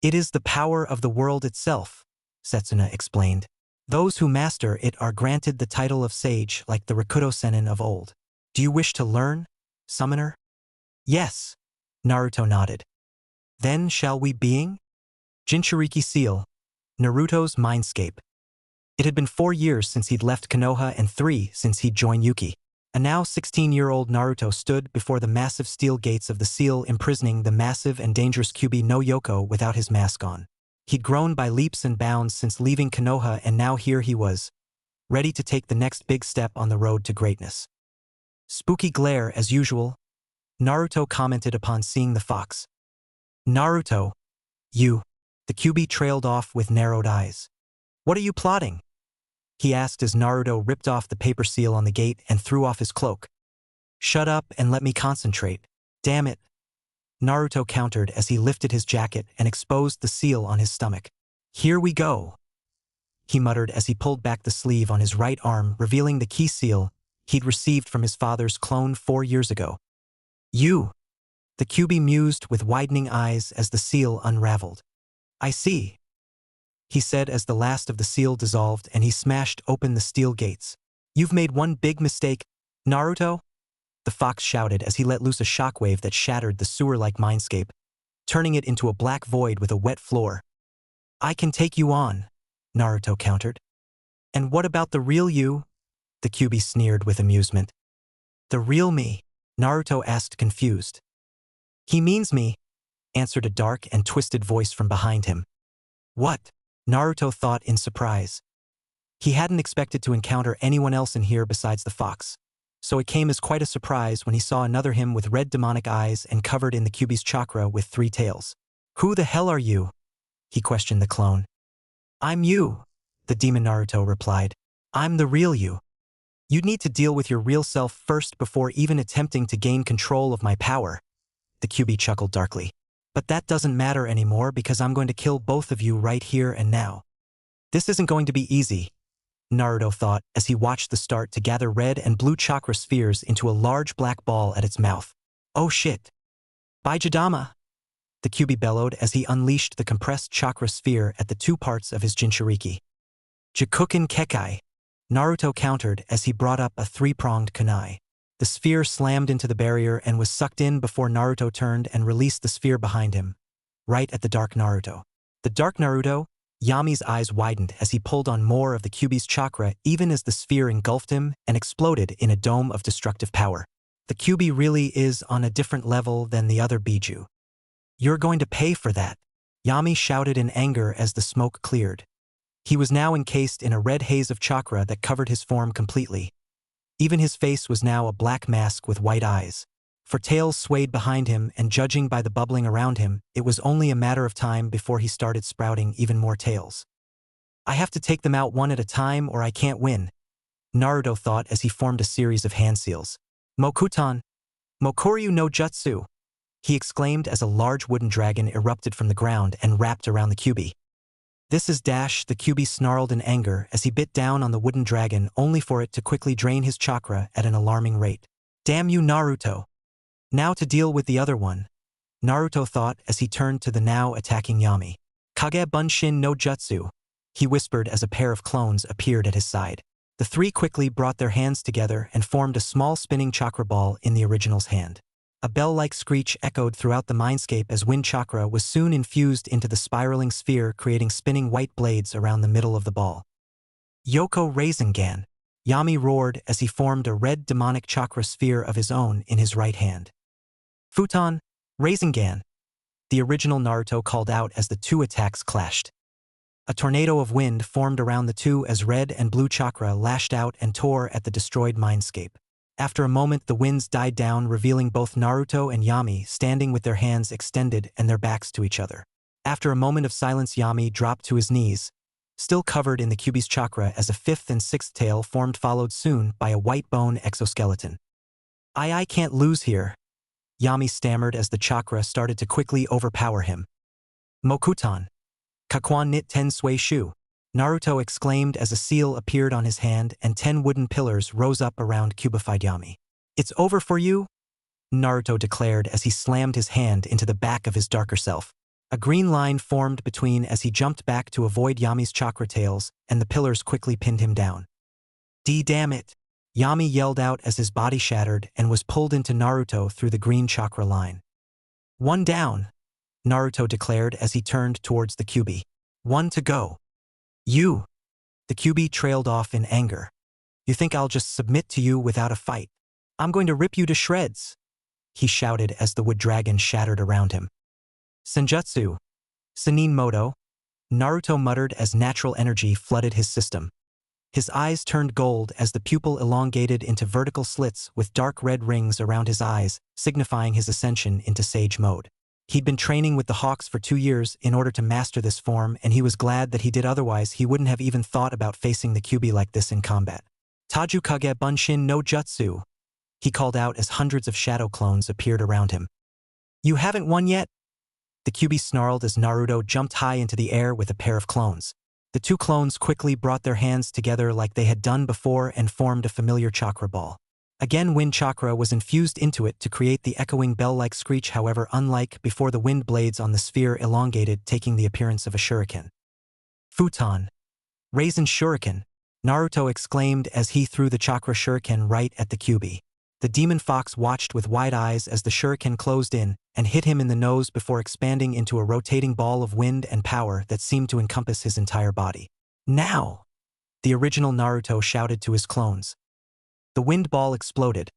Speaker 1: It is the power of the world itself, Setsuna explained. Those who master it are granted the title of sage like the Rakuto Sennin of old. Do you wish to learn, summoner? Yes, Naruto nodded. Then shall we being? Jinchuriki Seal, Naruto's mindscape. It had been 4 years since he'd left Konoha and 3 since he'd joined Yuki. A now 16-year-old Naruto stood before the massive steel gates of the seal imprisoning the massive and dangerous Kyuubi no Yoko without his mask on. He'd grown by leaps and bounds since leaving Konoha, and now here he was, ready to take the next big step on the road to greatness. Spooky glare as usual, Naruto commented upon seeing the fox. Naruto, you. The Kyuubi trailed off with narrowed eyes. What are you plotting? He asked as Naruto ripped off the paper seal on the gate and threw off his cloak. Shut up and let me concentrate. Damn it. Naruto countered as he lifted his jacket and exposed the seal on his stomach. Here we go, he muttered as he pulled back the sleeve on his right arm, revealing the key seal he'd received from his father's clone 4 years ago. You, the Kyuubi mused with widening eyes as the seal unraveled. I see, he said as the last of the seal dissolved and he smashed open the steel gates. You've made one big mistake, Naruto, the fox shouted as he let loose a shockwave that shattered the sewer-like mindscape, turning it into a black void with a wet floor. I can take you on, Naruto countered. And what about the real you? The Kyuubi sneered with amusement. The real me? Naruto asked, confused. He means me, answered a dark and twisted voice from behind him. What? Naruto thought in surprise. He hadn't expected to encounter anyone else in here besides the fox, so it came as quite a surprise when he saw another him with red demonic eyes and covered in the Kyuubi's chakra with 3 tails. Who the hell are you? He questioned the clone. I'm you, the demon Naruto replied. I'm the real you. You'd need to deal with your real self first before even attempting to gain control of my power. The Kyuubi chuckled darkly. But that doesn't matter anymore because I'm going to kill both of you right here and now. This isn't going to be easy, Naruto thought as he watched the start to gather red and blue chakra spheres into a large black ball at its mouth. Oh shit. By Jidama, the Kyuubi bellowed as he unleashed the compressed chakra sphere at the 2 parts of his Jinchuriki. Jikuken Kekai, Naruto countered as he brought up a 3-pronged kunai. The sphere slammed into the barrier and was sucked in before Naruto turned and released the sphere behind him, right at the dark Naruto. The Dark Naruto? Yami's eyes widened as he pulled on more of the Kyuubi's chakra even as the sphere engulfed him and exploded in a dome of destructive power. The Kyuubi really is on a different level than the other Biju. You're going to pay for that, Yami shouted in anger as the smoke cleared. He was now encased in a red haze of chakra that covered his form completely. Even his face was now a black mask with white eyes. For tails swayed behind him, and judging by the bubbling around him, it was only a matter of time before he started sprouting even more tails. I have to take them out one at a time or I can't win, Naruto thought as he formed a series of hand seals. Mokuton no Jutsu, he exclaimed as a large wooden dragon erupted from the ground and wrapped around the Kyuubi. This is Dash, the Kyuubi snarled in anger as he bit down on the wooden dragon only for it to quickly drain his chakra at an alarming rate. Damn you, Naruto. Now to deal with the other one, Naruto thought as he turned to the now attacking Yami. Kage Bunshin no Jutsu, he whispered as a pair of clones appeared at his side. The three quickly brought their hands together and formed a small spinning chakra ball in the original's hand. A bell-like screech echoed throughout the mindscape as wind chakra was soon infused into the spiraling sphere, creating spinning white blades around the middle of the ball. Yoko Rasengan, Yami roared as he formed a red demonic chakra sphere of his own in his right hand. Futon Rasengan, the original Naruto called out as the two attacks clashed. A tornado of wind formed around the two as red and blue chakra lashed out and tore at the destroyed mindscape. After a moment, the winds died down, revealing both Naruto and Yami standing with their hands extended and their backs to each other. After a moment of silence, Yami dropped to his knees, still covered in the Kyuubi's chakra, as a fifth and sixth tail formed, followed soon by a white bone exoskeleton. I can't lose here, Yami stammered as the chakra started to quickly overpower him. Mokuton Kakwan Nit Ten Sui Shu, Naruto exclaimed as a seal appeared on his hand and 10 wooden pillars rose up around cubified Yami. It's over for you, Naruto declared as he slammed his hand into the back of his darker self. A green line formed between as he jumped back to avoid Yami's chakra tails, and the pillars quickly pinned him down. Damn it! Yami yelled out as his body shattered and was pulled into Naruto through the green chakra line. One down, Naruto declared as he turned towards the Kyuubi. One to go. You! The Kyuubi trailed off in anger. You think I'll just submit to you without a fight? I'm going to rip you to shreds, he shouted as the wood dragon shattered around him. Senjutsu, Senin Moto, Naruto muttered as natural energy flooded his system. His eyes turned gold as the pupil elongated into vertical slits with dark red rings around his eyes, signifying his ascension into Sage mode. He'd been training with the Hawks for 2 years in order to master this form, and he was glad that he did, otherwise he wouldn't have even thought about facing the Kyuubi like this in combat. Taju Kage Bunshin no Jutsu, he called out as hundreds of shadow clones appeared around him. You haven't won yet? The Kyuubi snarled as Naruto jumped high into the air with a pair of clones. The two clones quickly brought their hands together like they had done before and formed a familiar chakra ball. Again, wind chakra was infused into it to create the echoing bell-like screech, however, unlike before, the wind blades on the sphere elongated, taking the appearance of a shuriken. Futon Raisin Shuriken, Naruto exclaimed as he threw the chakra shuriken right at the Kyuubi. The demon fox watched with wide eyes as the shuriken closed in and hit him in the nose before expanding into a rotating ball of wind and power that seemed to encompass his entire body. Now! The original Naruto shouted to his clones. The wind ball exploded,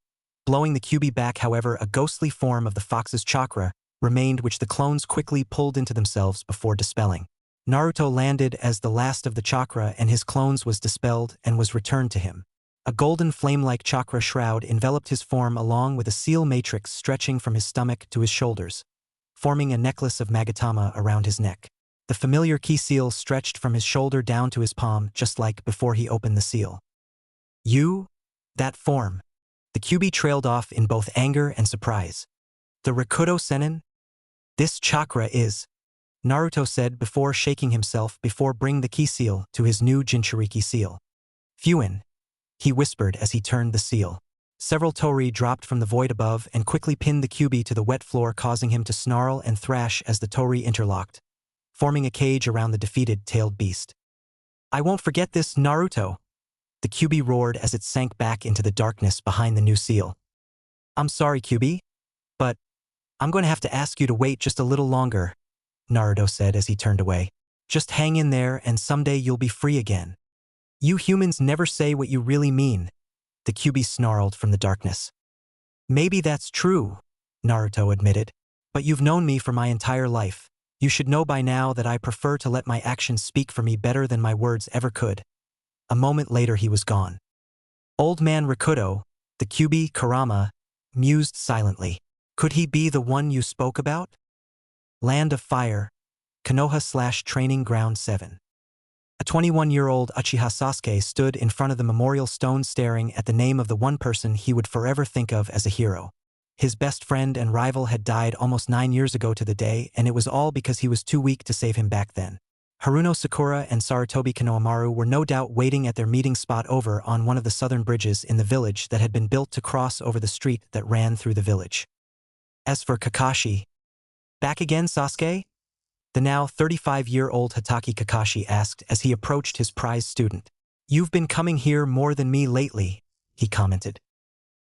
Speaker 1: blowing the Kyuubi back. However, a ghostly form of the fox's chakra remained, which the clones quickly pulled into themselves before dispelling. Naruto landed as the last of the chakra and his clones was dispelled and was returned to him. A golden flame-like chakra shroud enveloped his form along with a seal matrix stretching from his stomach to his shoulders, forming a necklace of Magatama around his neck. The familiar key seal stretched from his shoulder down to his palm, just like before he opened the seal. You? That form? The Kyuubi trailed off in both anger and surprise. The Rakuto Senin? This chakra is, Naruto said before shaking himself before bringing the key seal to his new Jinchuriki seal. Fuin, he whispered as he turned the seal. Several tori dropped from the void above and quickly pinned the Kyuubi to the wet floor, causing him to snarl and thrash as the tori interlocked, forming a cage around the defeated tailed beast. I won't forget this, Naruto, the Kyuubi roared as it sank back into the darkness behind the new seal. I'm sorry, Kyuubi, but I'm going to have to ask you to wait just a little longer, Naruto said as he turned away. Just hang in there and someday you'll be free again. You humans never say what you really mean, the Kyuubi snarled from the darkness. Maybe that's true, Naruto admitted, but you've known me for my entire life. You should know by now that I prefer to let my actions speak for me better than my words ever could. A moment later he was gone. Old man Rikudo, the Kyuubi Kurama, mused silently. Could he be the one you spoke about? Land of Fire, Konoha/Training Ground 7. A 21-year-old Uchiha Sasuke stood in front of the memorial stone staring at the name of the one person he would forever think of as a hero. His best friend and rival had died almost 9 years ago to the day, and it was all because he was too weak to save him back then. Haruno Sakura and Sarutobi Konohamaru were no doubt waiting at their meeting spot over on one of the southern bridges in the village that had been built to cross over the street that ran through the village. As for Kakashi, "Back again, Sasuke?" the now 35-year-old Hatake Kakashi asked as he approached his prize student. "You've been coming here more than me lately," he commented.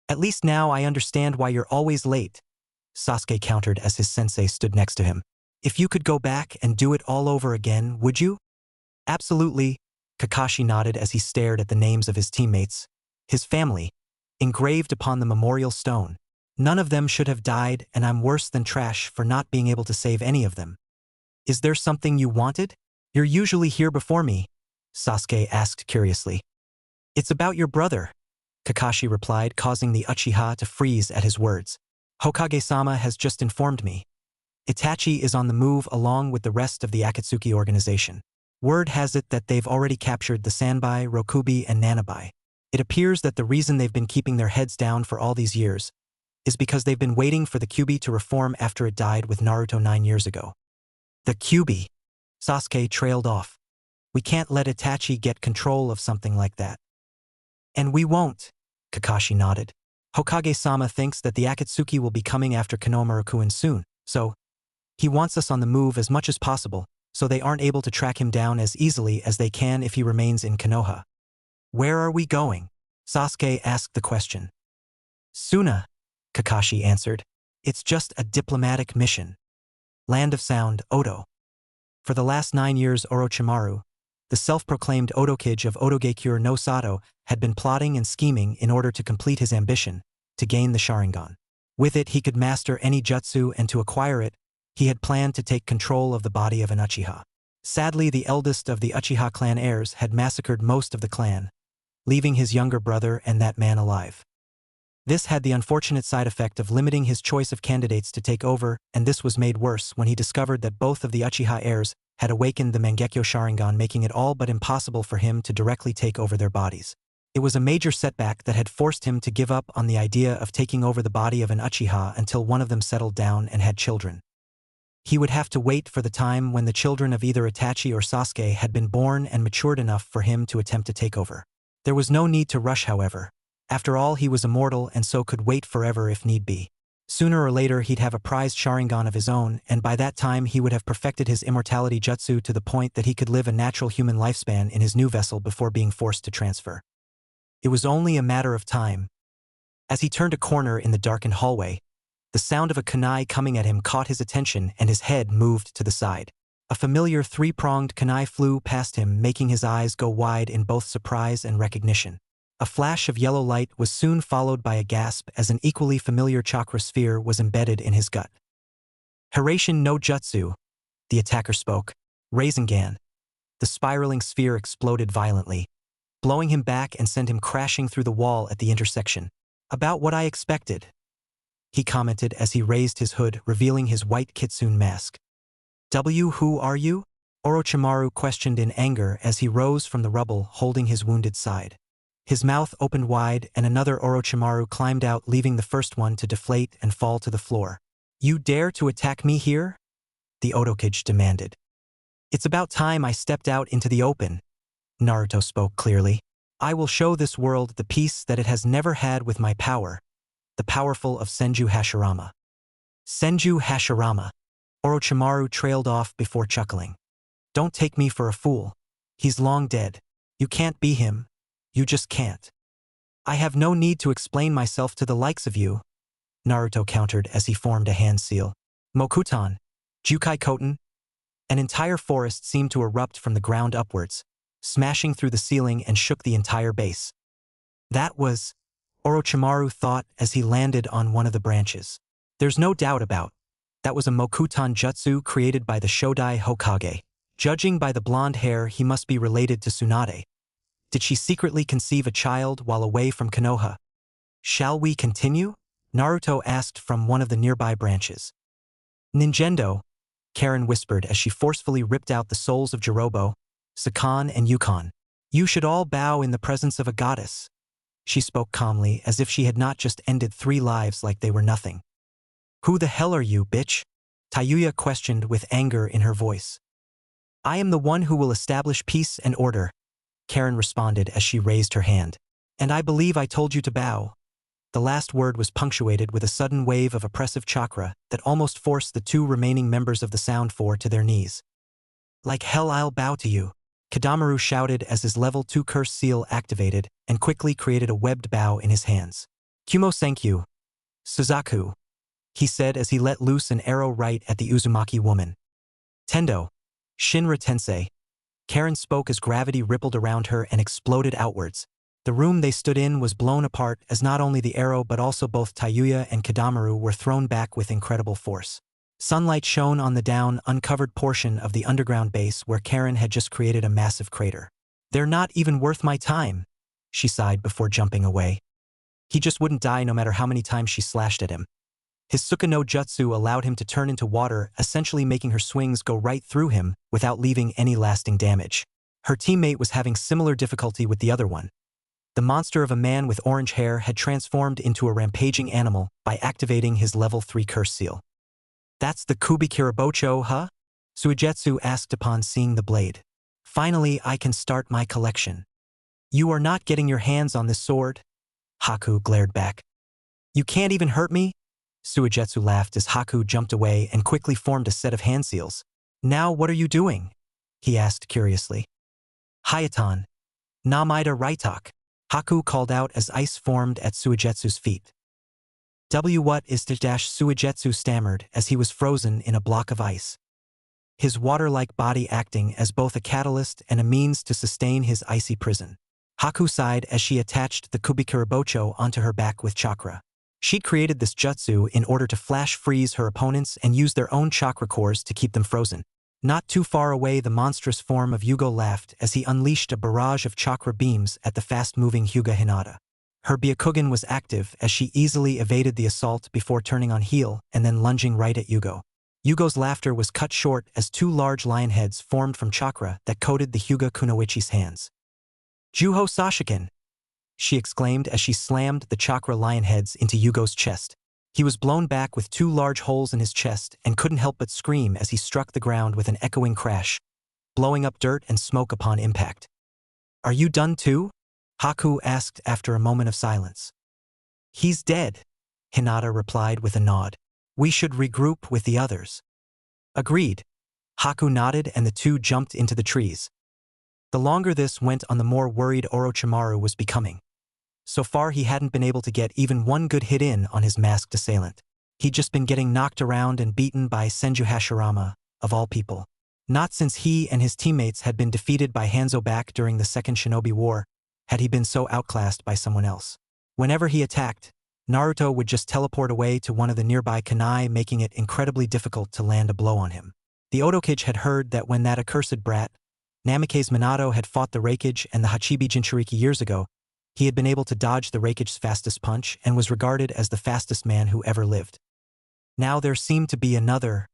Speaker 1: "At least now I understand why you're always late," Sasuke countered as his sensei stood next to him. "If you could go back and do it all over again, would you?" "Absolutely," Kakashi nodded as he stared at the names of his teammates, his family, engraved upon the memorial stone. "None of them should have died, and I'm worse than trash for not being able to save any of them." "Is there something you wanted? You're usually here before me," Sasuke asked curiously. "It's about your brother," Kakashi replied, causing the Uchiha to freeze at his words. "Hokage-sama has just informed me. Itachi is on the move along with the rest of the Akatsuki organization. Word has it that they've already captured the Sanbai, Rokubi, and Nanabai. It appears that the reason they've been keeping their heads down for all these years is because they've been waiting for the Kyuubi to reform after it died with Naruto 9 years ago." "The Kyuubi," Sasuke trailed off. "We can't let Itachi get control of something like that." "And we won't," Kakashi nodded. "Hokage-sama thinks that the Akatsuki will be coming after Konohamaru-kun soon, so he wants us on the move as much as possible, so they aren't able to track him down as easily as they can if he remains in Konoha." "Where are we going?" Sasuke asked the question. "Suna," Kakashi answered. "It's just a diplomatic mission. Land of Sound, Odo." For the last 9 years Orochimaru, the self-proclaimed Odokage of Odogekure no Sato, had been plotting and scheming in order to complete his ambition, to gain the Sharingan. With it he could master any jutsu, and to acquire it, he had planned to take control of the body of an Uchiha. Sadly, the eldest of the Uchiha clan heirs had massacred most of the clan, leaving his younger brother and that man alive. This had the unfortunate side effect of limiting his choice of candidates to take over, and this was made worse when he discovered that both of the Uchiha heirs had awakened the Mangekyo Sharingan, making it all but impossible for him to directly take over their bodies. It was a major setback that had forced him to give up on the idea of taking over the body of an Uchiha until one of them settled down and had children. He would have to wait for the time when the children of either Itachi or Sasuke had been born and matured enough for him to attempt to take over. There was no need to rush, however. After all, he was immortal and so could wait forever if need be. Sooner or later he'd have a prized Sharingan of his own, and by that time he would have perfected his immortality jutsu to the point that he could live a natural human lifespan in his new vessel before being forced to transfer. It was only a matter of time. As he turned a corner in the darkened hallway, the sound of a kunai coming at him caught his attention and his head moved to the side. A familiar 3-pronged kunai flew past him, making his eyes go wide in both surprise and recognition. A flash of yellow light was soon followed by a gasp as an equally familiar chakra sphere was embedded in his gut. "Hiraishin no Jutsu," the attacker spoke. "Rasengan." The spiraling sphere exploded violently, blowing him back and sent him crashing through the wall at the intersection. "About what I expected," he commented as he raised his hood, revealing his white kitsune mask. "Who are you?" Orochimaru questioned in anger as he rose from the rubble holding his wounded side. His mouth opened wide and another Orochimaru climbed out, leaving the first one to deflate and fall to the floor. "You dare to attack me here?" the Odokage demanded. "It's about time I stepped out into the open," Naruto spoke clearly. "I will show this world the peace that it has never had with my power, the powerful of Senju Hashirama." "Senju Hashirama." Orochimaru trailed off before chuckling. "Don't take me for a fool. He's long dead. You can't be him. You just can't." "I have no need to explain myself to the likes of you," Naruto countered as he formed a hand seal. "Mokuton, Jukai Koten, An entire forest seemed to erupt from the ground upwards, smashing through the ceiling and shook the entire base. That was, Orochimaru thought as he landed on one of the branches. There's no doubt about. That was a Mokuton jutsu created by the Shodai Hokage. Judging by the blonde hair, he must be related to Tsunade. Did she secretly conceive a child while away from Konoha? Shall we continue? Naruto asked from one of the nearby branches. Ninjendo, Karen whispered as she forcefully ripped out the souls of Jirobo, Sakan and Yukon. You should all bow in the presence of a goddess. She spoke calmly as if she had not just ended 3 lives like they were nothing. Who the hell are you, bitch? Tayuya questioned with anger in her voice. I am the one who will establish peace and order, Karen responded as she raised her hand. And I believe I told you to bow. The last word was punctuated with a sudden wave of oppressive chakra that almost forced the 2 remaining members of the Sound Four to their knees. Like hell I'll bow to you, Kadamaru shouted as his level 2 curse seal activated and quickly created a webbed bow in his hands. Kumo Senkyu, Suzaku, he said as he let loose an arrow right at the Uzumaki woman. Tendo, Shinra Tensei, Karen spoke as gravity rippled around her and exploded outwards. The room they stood in was blown apart as not only the arrow but also both Tayuya and Kadamaru were thrown back with incredible force. Sunlight shone on the down, uncovered portion of the underground base where Karen had just created a massive crater. They're not even worth my time, she sighed before jumping away. He just wouldn't die no matter how many times she slashed at him. His Suka no Jutsu allowed him to turn into water, essentially making her swings go right through him without leaving any lasting damage. Her teammate was having similar difficulty with the other one. The monster of a man with orange hair had transformed into a rampaging animal by activating his level 3 curse seal. That's the Kubikirabocho, huh? Suigetsu asked upon seeing the blade. Finally, I can start my collection. You are not getting your hands on this sword? Haku glared back. You can't even hurt me? Suigetsu laughed as Haku jumped away and quickly formed a set of hand seals. Now what are you doing? He asked curiously. Hayatan. Namaida Raitak. Haku called out as ice formed at Suigetsu's feet. What is to dash Suigetsu stammered as he was frozen in a block of ice. His water-like body acting as both a catalyst and a means to sustain his icy prison. Haku sighed as she attached the Kubikirabocho onto her back with chakra. She created this jutsu in order to flash freeze her opponents and use their own chakra cores to keep them frozen. Not too far away, the monstrous form of Yugo laughed as he unleashed a barrage of chakra beams at the fast-moving Hyuga Hinata. Her Byakugan was active as she easily evaded the assault before turning on heel and then lunging right at Yugo. Yugo's laughter was cut short as 2 large lion heads formed from chakra that coated the Hyuga Kunoichi's hands. Juho Sashiken! She exclaimed as she slammed the chakra lion heads into Yugo's chest. He was blown back with 2 large holes in his chest and couldn't help but scream as he struck the ground with an echoing crash, blowing up dirt and smoke upon impact. Are you done too? Haku asked after a moment of silence. He's dead, Hinata replied with a nod. We should regroup with the others. Agreed. Haku nodded and the 2 jumped into the trees. The longer this went on, the more worried Orochimaru was becoming. So far he hadn't been able to get even one good hit in on his masked assailant. He'd just been getting knocked around and beaten by Senju Hashirama, of all people. Not since he and his teammates had been defeated by Hanzo back during the Second Shinobi War had he been so outclassed by someone else. Whenever he attacked, Naruto would just teleport away to one of the nearby kunai, making it incredibly difficult to land a blow on him. The Otokage had heard that when that accursed brat, Namikaze Minato, had fought the Raikage and the Hachibi Jinchuriki years ago, he had been able to dodge the Raikage's fastest punch and was regarded as the fastest man who ever lived. Now there seemed to be another.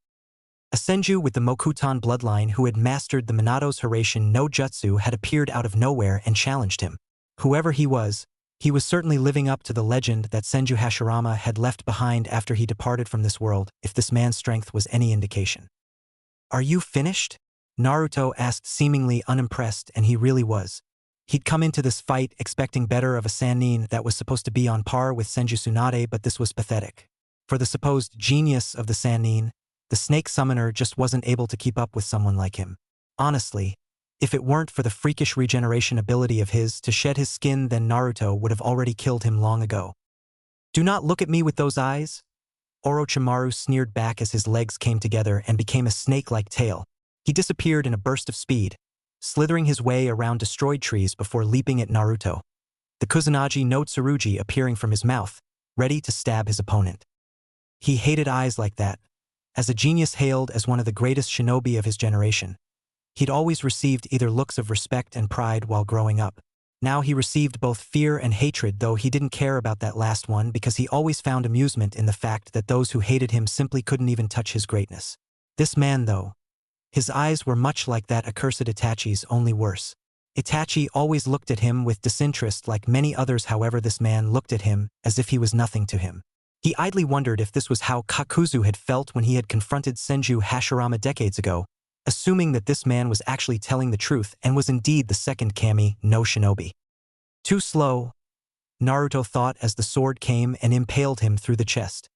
Speaker 1: A Senju with the Mokuton bloodline who had mastered the Minato's Hiraishin no Jutsu had appeared out of nowhere and challenged him. Whoever he was certainly living up to the legend that Senju Hashirama had left behind after he departed from this world, if this man's strength was any indication. Are you finished? Naruto asked, seemingly unimpressed, and he really was. He'd come into this fight expecting better of a Sannin that was supposed to be on par with Senju Tsunade, but this was pathetic. For the supposed genius of the Sannin, the snake summoner just wasn't able to keep up with someone like him. Honestly, if it weren't for the freakish regeneration ability of his to shed his skin, then Naruto would have already killed him long ago. Do not look at me with those eyes. Orochimaru sneered back as his legs came together and became a snake-like tail, He disappeared in a burst of speed, slithering his way around destroyed trees before leaping at Naruto, the Kusanagi no Tsurugi appearing from his mouth, ready to stab his opponent. He hated eyes like that. As a genius hailed as one of the greatest shinobi of his generation, he'd always received either looks of respect and pride while growing up. Now he received both fear and hatred, though he didn't care about that last one because he always found amusement in the fact that those who hated him simply couldn't even touch his greatness. This man, though, his eyes were much like that accursed Itachi's, only worse. Itachi always looked at him with disinterest like many others, however this man looked at him as if he was nothing to him. He idly wondered if this was how Kakuzu had felt when he had confronted Senju Hashirama decades ago, assuming that this man was actually telling the truth and was indeed the second Kami no Shinobi. Too slow, Naruto thought as the sword came and impaled him through the chest.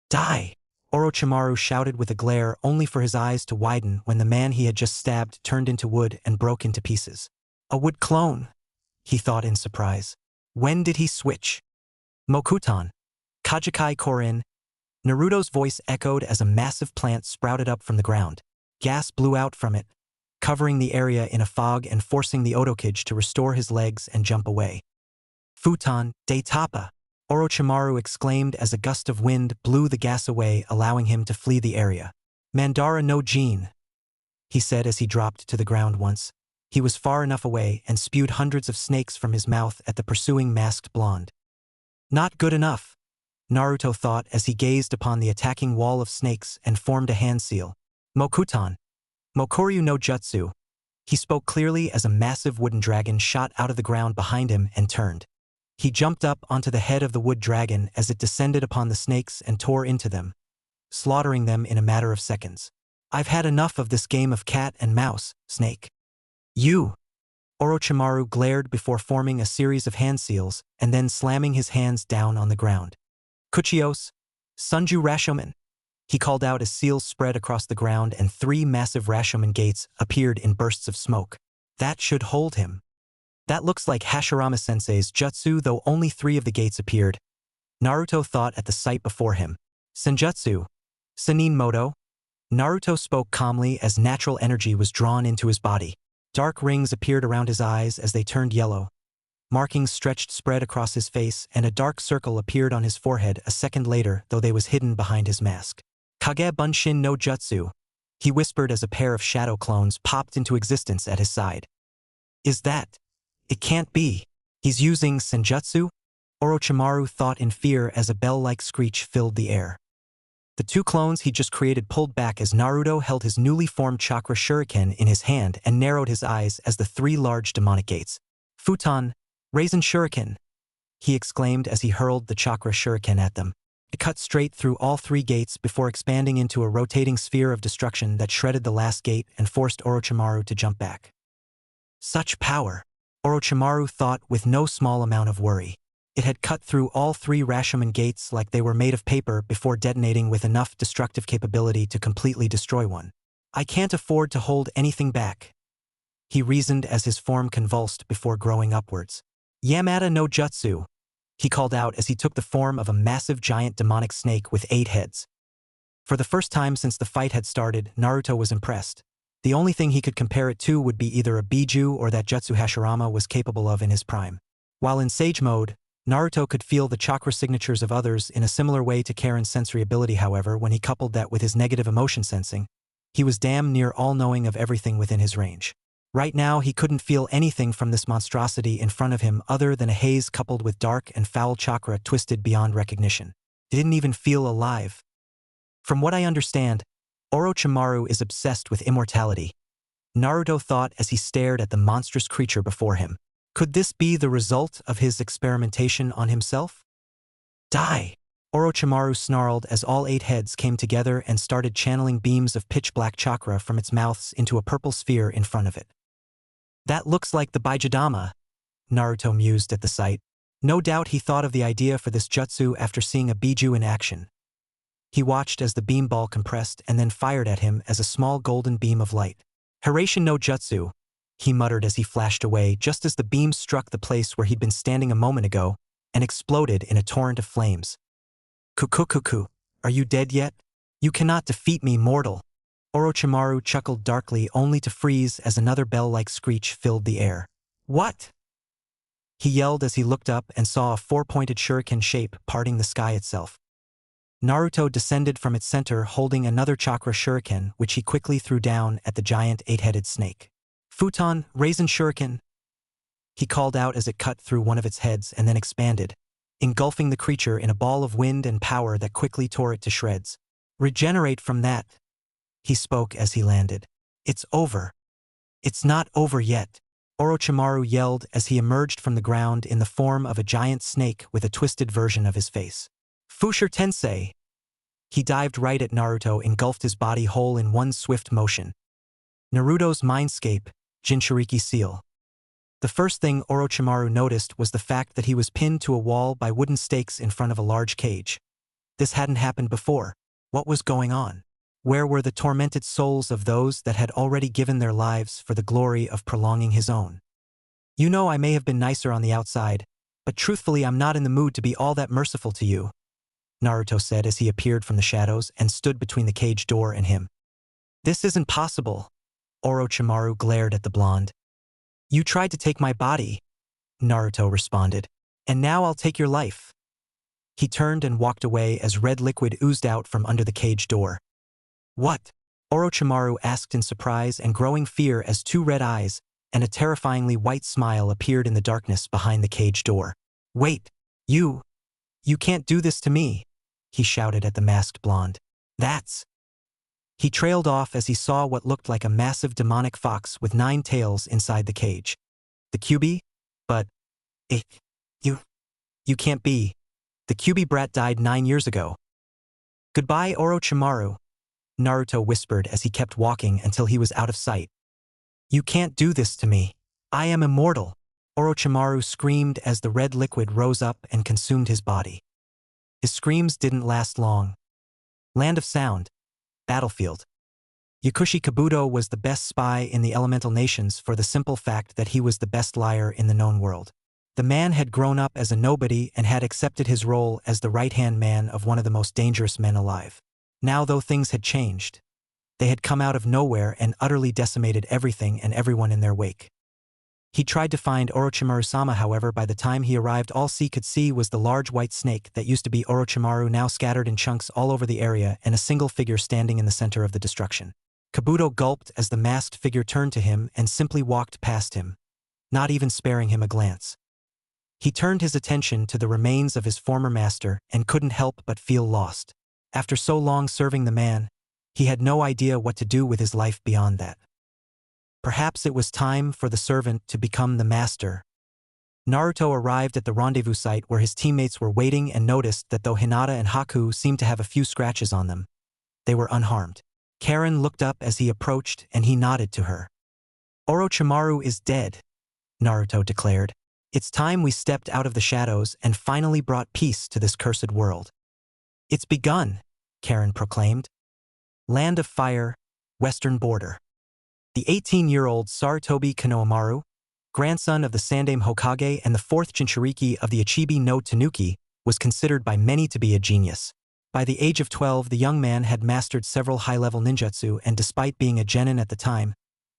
Speaker 1: Die! Orochimaru shouted with a glare only for his eyes to widen when the man he had just stabbed turned into wood and broke into pieces. A wood clone, he thought in surprise. When did he switch? Mokuton, Kajikai Korin. Naruto's voice echoed as a massive plant sprouted up from the ground. Gas blew out from it, covering the area in a fog and forcing the Otokage to restore his legs and jump away. Futon de Tapa, Orochimaru exclaimed as a gust of wind blew the gas away, allowing him to flee the area. Mandara no Jin, he said as he dropped to the ground once. He was far enough away and spewed hundreds of snakes from his mouth at the pursuing masked blonde. Not good enough, Naruto thought as he gazed upon the attacking wall of snakes and formed a hand seal. Mokuton, Mokoryu no Jutsu. He spoke clearly as a massive wooden dragon shot out of the ground behind him and turned. He jumped up onto the head of the wood dragon as it descended upon the snakes and tore into them, slaughtering them in a matter of seconds. I've had enough of this game of cat and mouse, snake. You! Orochimaru glared before forming a series of hand seals and then slamming his hands down on the ground. Kuchios, Senju Rashomon, he called out as seals spread across the ground and 3 massive Rashomon gates appeared in bursts of smoke. That should hold him. That looks like Hashirama-sensei's jutsu, though only 3 of the gates appeared, Naruto thought at the sight before him. Senjutsu, Senin Moto. Naruto spoke calmly as natural energy was drawn into his body. Dark rings appeared around his eyes as they turned yellow. Markings stretched spread across his face and a dark circle appeared on his forehead a second later, though they was hidden behind his mask. Kage Bunshin no Jutsu, he whispered as a pair of shadow clones popped into existence at his side. Is that? It can't be. He's using Senjutsu? Orochimaru thought in fear as a bell-like screech filled the air. The 2 clones he just created pulled back as Naruto held his newly formed chakra shuriken in his hand and narrowed his eyes as the 3 large demonic gates. Futon, Raisin Shuriken, he exclaimed as he hurled the chakra shuriken at them. It cut straight through all 3 gates before expanding into a rotating sphere of destruction that shredded the last gate and forced Orochimaru to jump back. Such power, Orochimaru thought with no small amount of worry. It had cut through all 3 Rashomon gates like they were made of paper before detonating with enough destructive capability to completely destroy one. I can't afford to hold anything back, he reasoned as his form convulsed before growing upwards. Yamata no Jutsu, he called out as he took the form of a massive giant demonic snake with 8 heads. For the first time since the fight had started, Naruto was impressed. The only thing he could compare it to would be either a Biju or that jutsu Hashirama was capable of in his prime. While in Sage mode, Naruto could feel the chakra signatures of others in a similar way to Karen's sensory ability. However, when he coupled that with his negative emotion sensing, he was damn near all-knowing of everything within his range. Right now, he couldn't feel anything from this monstrosity in front of him other than a haze coupled with dark and foul chakra twisted beyond recognition. It didn't even feel alive. From what I understand, Orochimaru is obsessed with immortality, Naruto thought as he stared at the monstrous creature before him. Could this be the result of his experimentation on himself? Die! Orochimaru snarled as all 8 heads came together and started channeling beams of pitch-black chakra from its mouths into a purple sphere in front of it. That looks like the Baijidama, Naruto mused at the sight. No doubt he thought of the idea for this jutsu after seeing a Biju in action. He watched as the beam ball compressed and then fired at him as a small golden beam of light. Hiraishin no Jutsu, he muttered as he flashed away just as the beam struck the place where he'd been standing a moment ago and exploded in a torrent of flames. Kukukuku, are you dead yet? You cannot defeat me, mortal. Orochimaru chuckled darkly only to freeze as another bell-like screech filled the air. What? He yelled as he looked up and saw a four-pointed shuriken shape parting the sky itself. Naruto descended from its center holding another chakra shuriken which he quickly threw down at the giant eight-headed snake. Futon, Raisin Shuriken! He called out as it cut through one of its heads and then expanded, engulfing the creature in a ball of wind and power that quickly tore it to shreds. Regenerate from that, he spoke as he landed. It's over. It's not over yet, Orochimaru yelled as he emerged from the ground in the form of a giant snake with a twisted version of his face. Fushire Tensei! He dived right at Naruto, engulfed his body whole in one swift motion. Naruto's mindscape, Jinchuriki seal. The first thing Orochimaru noticed was the fact that he was pinned to a wall by wooden stakes in front of a large cage. This hadn't happened before. What was going on? Where were the tormented souls of those that had already given their lives for the glory of prolonging his own? You know, I may have been nicer on the outside, but truthfully I'm not in the mood to be all that merciful to you, Naruto said as he appeared from the shadows and stood between the cage door and him. This isn't possible, Orochimaru glared at the blonde. You tried to take my body, Naruto responded, and now I'll take your life. He turned and walked away as red liquid oozed out from under the cage door. What? Orochimaru asked in surprise and growing fear as two red eyes and a terrifyingly white smile appeared in the darkness behind the cage door. Wait, you can't do this to me, he shouted at the masked blonde. That's... He trailed off as he saw what looked like a massive demonic fox with 9 tails inside the cage. The Kyuubi? But... You can't be. The Kyuubi brat died 9 years ago. Goodbye, Orochimaru, Naruto whispered as he kept walking until he was out of sight. You can't do this to me. I am immortal, Orochimaru screamed as the red liquid rose up and consumed his body. His screams didn't last long. Land of Sound. Battlefield. Yakushi Kabuto was the best spy in the elemental nations for the simple fact that he was the best liar in the known world. The man had grown up as a nobody and had accepted his role as the right-hand man of one of the most dangerous men alive. Now, though things had changed, they had come out of nowhere and utterly decimated everything and everyone in their wake. He tried to find Orochimaru-sama, however, by the time he arrived all he could see was the large white snake that used to be Orochimaru now scattered in chunks all over the area and a single figure standing in the center of the destruction. Kabuto gulped as the masked figure turned to him and simply walked past him, not even sparing him a glance. He turned his attention to the remains of his former master and couldn't help but feel lost. After so long serving the man, he had no idea what to do with his life beyond that. Perhaps it was time for the servant to become the master. Naruto arrived at the rendezvous site where his teammates were waiting and noticed that though Hinata and Haku seemed to have a few scratches on them, they were unharmed. Karen looked up as he approached and he nodded to her. Orochimaru is dead, Naruto declared. It's time we stepped out of the shadows and finally brought peace to this cursed world. It's begun, Karen proclaimed. Land of Fire, Western Border. The 18-year-old Sarutobi Konohamaru, grandson of the Sandaime Hokage and the 4th Jinchuriki of the Ichibi no Tanuki, was considered by many to be a genius. By the age of 12, the young man had mastered several high-level ninjutsu and despite being a genin at the time,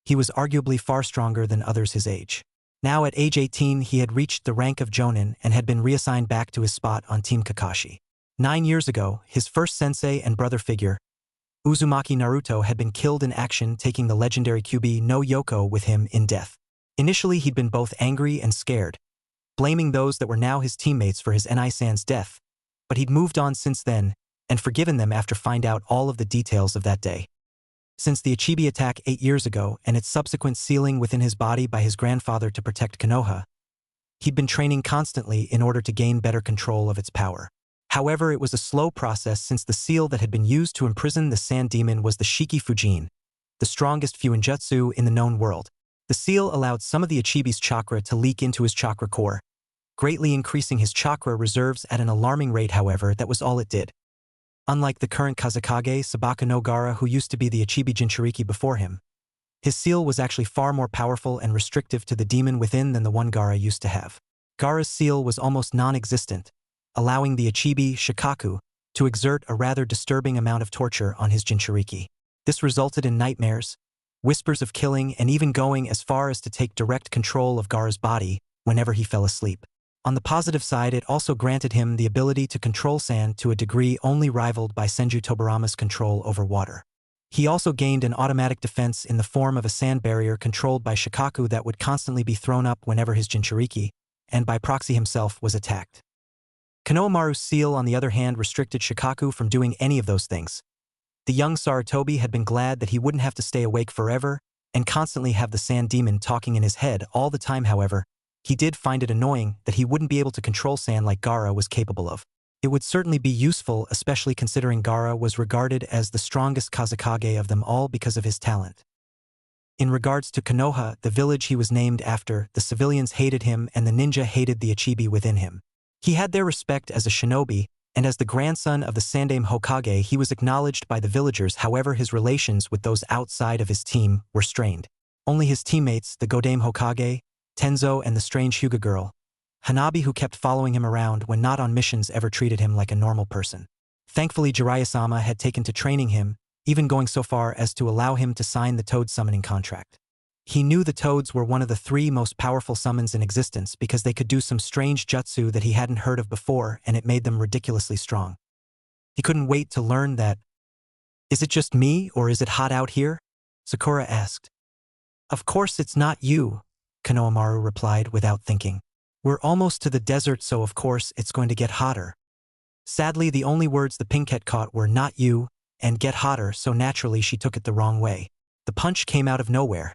Speaker 1: he was arguably far stronger than others his age. Now at age 18, he had reached the rank of Jonin and had been reassigned back to his spot on Team Kakashi. 9 years ago, his first sensei and brother figure, Uzumaki Naruto, had been killed in action, taking the legendary Kyuubi no Yoko with him in death. Initially, he'd been both angry and scared, blaming those that were now his teammates for his Enai-san's death, but he'd moved on since then and forgiven them after finding out all of the details of that day. Since the Ichibi attack 8 years ago and its subsequent sealing within his body by his grandfather to protect Konoha, he'd been training constantly in order to gain better control of its power. However, it was a slow process since the seal that had been used to imprison the sand demon was the Shiki Fujin, the strongest Fuinjutsu in the known world. The seal allowed some of the Ichibi's chakra to leak into his chakra core, greatly increasing his chakra reserves at an alarming rate. However, that was all it did. Unlike the current Kazekage, Sabaka no Gaara, who used to be the Ichibi Jinchuriki before him, his seal was actually far more powerful and restrictive to the demon within than the one Gaara used to have. Gaara's seal was almost non-existent, allowing the Ichibi Shikaku to exert a rather disturbing amount of torture on his Jinchuriki. This resulted in nightmares, whispers of killing, and even going as far as to take direct control of Gaara's body whenever he fell asleep. On the positive side, it also granted him the ability to control sand to a degree only rivaled by Senju Tobirama's control over water. He also gained an automatic defense in the form of a sand barrier controlled by Shikaku that would constantly be thrown up whenever his Jinchuriki, and by proxy himself, was attacked. Konohamaru's seal, on the other hand, restricted Shikaku from doing any of those things. The young Sarutobi had been glad that he wouldn't have to stay awake forever and constantly have the sand demon talking in his head all the time. However, he did find it annoying that he wouldn't be able to control sand like Gaara was capable of. It would certainly be useful, especially considering Gaara was regarded as the strongest Kazekage of them all because of his talent. In regards to Konoha, the village he was named after, the civilians hated him and the ninja hated the Ichibi within him. He had their respect as a shinobi, and as the grandson of the Sandaime Hokage he was acknowledged by the villagers. However, his relations with those outside of his team were strained. Only his teammates, the Godaime Hokage, Tenzo, and the strange Hyuga girl, Hanabi, who kept following him around when not on missions, ever treated him like a normal person. Thankfully, Jiraiya-sama had taken to training him, even going so far as to allow him to sign the Toad summoning contract. He knew the Toads were one of the 3 most powerful summons in existence because they could do some strange jutsu that he hadn't heard of before, and it made them ridiculously strong. He couldn't wait to learn that. "Is it just me, or is it hot out here?" Sakura asked. "Of course it's not you," Konohamaru replied without thinking. "We're almost to the desert, so of course it's going to get hotter." Sadly, the only words the Pinkette caught were "not you" and "get hotter," so naturally she took it the wrong way. The punch came out of nowhere,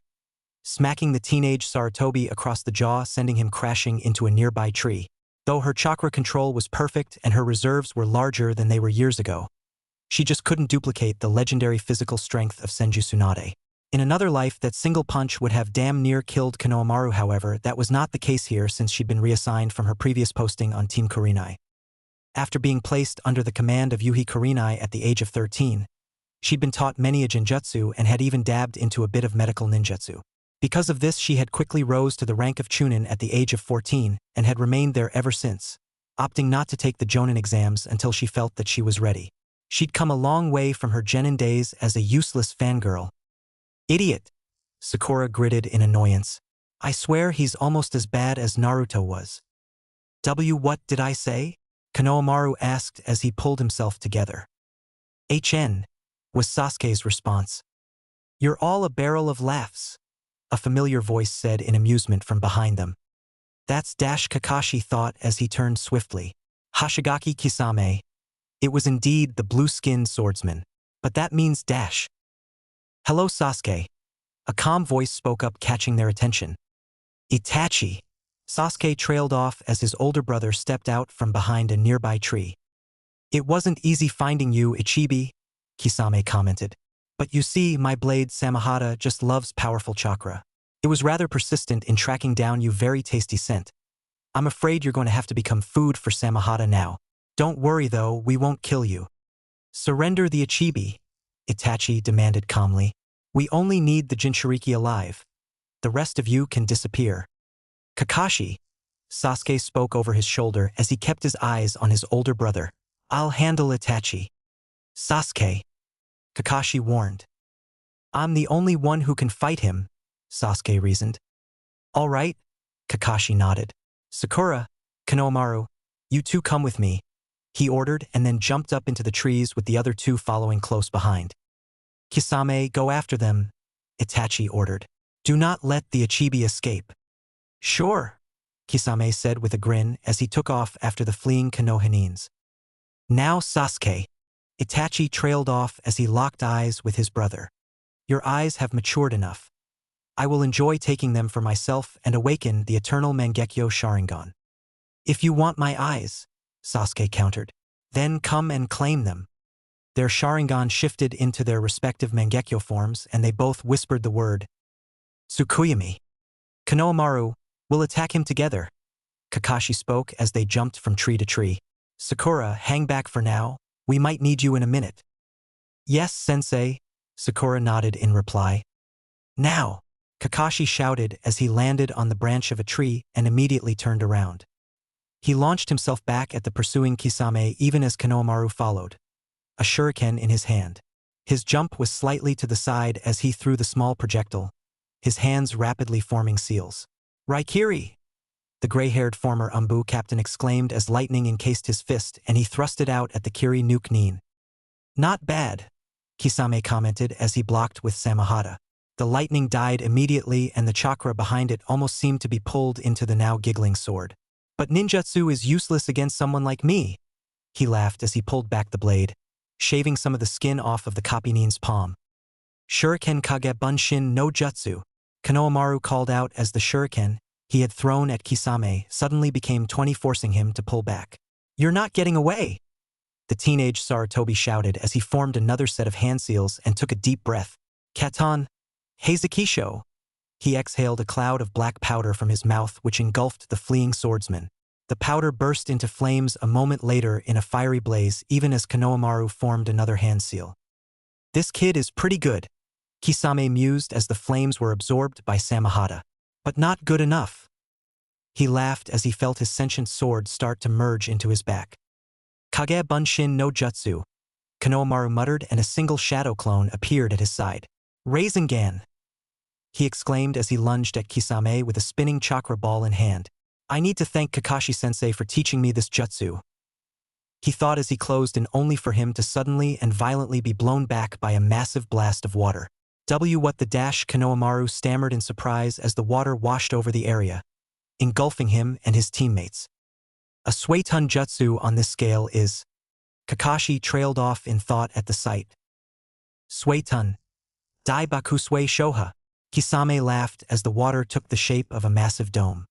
Speaker 1: smacking the teenage Sarutobi across the jaw, sending him crashing into a nearby tree. Though her chakra control was perfect and her reserves were larger than they were years ago, she just couldn't duplicate the legendary physical strength of Senju Tsunade. In another life, that single punch would have damn near killed Konohamaru. However, that was not the case here since she'd been reassigned from her previous posting on Team Kurenai. After being placed under the command of Yuhi Kurenai at the age of 13, she'd been taught many a genjutsu and had even dabbed into a bit of medical ninjutsu. Because of this, she had quickly rose to the rank of Chunin at the age of 14 and had remained there ever since, opting not to take the Jonin exams until she felt that she was ready. She'd come a long way from her genin days as a useless fangirl. "Idiot!" Sakura gritted in annoyance. "I swear he's almost as bad as Naruto was." What did I say?" Konohamaru asked as he pulled himself together. "HN," was Sasuke's response. "You're all a barrel of laughs," a familiar voice said in amusement from behind them. "That's Kakashi thought as he turned swiftly. Hashigaki Kisame." It was indeed the blue-skinned swordsman. "But that means dash." "Hello, Sasuke," a calm voice spoke up, catching their attention. "Itachi." Sasuke trailed off as his older brother stepped out from behind a nearby tree. "It wasn't easy finding you, Ichibi," Kisame commented. "But you see, my blade Samahata just loves powerful chakra. It was rather persistent in tracking down you. Very tasty scent. I'm afraid you're going to have to become food for Samahata now. Don't worry though, we won't kill you." "Surrender the Ichibi," Itachi demanded calmly. "We only need the Jinchuriki alive. The rest of you can disappear." "Kakashi," Sasuke spoke over his shoulder as he kept his eyes on his older brother. "I'll handle Itachi." "Sasuke," Kakashi warned. "I'm the only one who can fight him," Sasuke reasoned. "All right," Kakashi nodded. "Sakura, Konohamaru, you two come with me," he ordered, and then jumped up into the trees with the other 2 following close behind. "Kisame, go after them," Itachi ordered. "Do not let the Ichibi escape." "Sure," Kisame said with a grin as he took off after the fleeing Konohanins. "Now Sasuke." Itachi trailed off as he locked eyes with his brother. "Your eyes have matured enough. I will enjoy taking them for myself and awaken the eternal Mangekyo Sharingan." "If you want my eyes," Sasuke countered, "then come and claim them." Their Sharingan shifted into their respective Mangekyo forms and they both whispered the word, "Tsukuyami." "Konohamaru, we'll attack him together," Kakashi spoke as they jumped from tree to tree. "Sakura, hang back for now. We might need you in a minute." "Yes, sensei," Sakura nodded in reply. "Now," Kakashi shouted as he landed on the branch of a tree and immediately turned around. He launched himself back at the pursuing Kisame even as Konohamaru followed, a shuriken in his hand. His jump was slightly to the side as he threw the small projectile, his hands rapidly forming seals. "Raikiri!" the gray-haired former Umbu captain exclaimed as lightning encased his fist and he thrust it out at the Kiri nuke Nin. "Not bad," Kisame commented as he blocked with Samahata. The lightning died immediately and the chakra behind it almost seemed to be pulled into the now giggling sword. "But ninjutsu is useless against someone like me," he laughed as he pulled back the blade, shaving some of the skin off of the Kapinin's palm. "Shuriken Kage Bunshin no Jutsu," Konohamaru called out as the shuriken he had thrown at Kisame suddenly became 20, forcing him to pull back. "You're not getting away!" the teenage Sarutobi shouted as he formed another set of hand seals and took a deep breath. "Katon, Heizukisho!" He exhaled a cloud of black powder from his mouth which engulfed the fleeing swordsman. The powder burst into flames a moment later in a fiery blaze even as Konohamaru formed another hand seal. "This kid is pretty good," Kisame mused as the flames were absorbed by Samahata. "But not good enough." He laughed as he felt his sentient sword start to merge into his back. "Kage Bunshin no Jutsu," Konohamaru muttered and a single shadow clone appeared at his side. "Rasengan!" he exclaimed as he lunged at Kisame with a spinning chakra ball in hand. "I need to thank Kakashi-sensei for teaching me this jutsu," he thought as he closed in only for him to suddenly and violently be blown back by a massive blast of water. What the dash Konohamaru stammered in surprise as the water washed over the area, engulfing him and his teammates. "A Suiton jutsu on this scale is..." Kakashi trailed off in thought at the sight. "Suiton. Dai Bakusui Shoha." Kisame laughed as the water took the shape of a massive dome.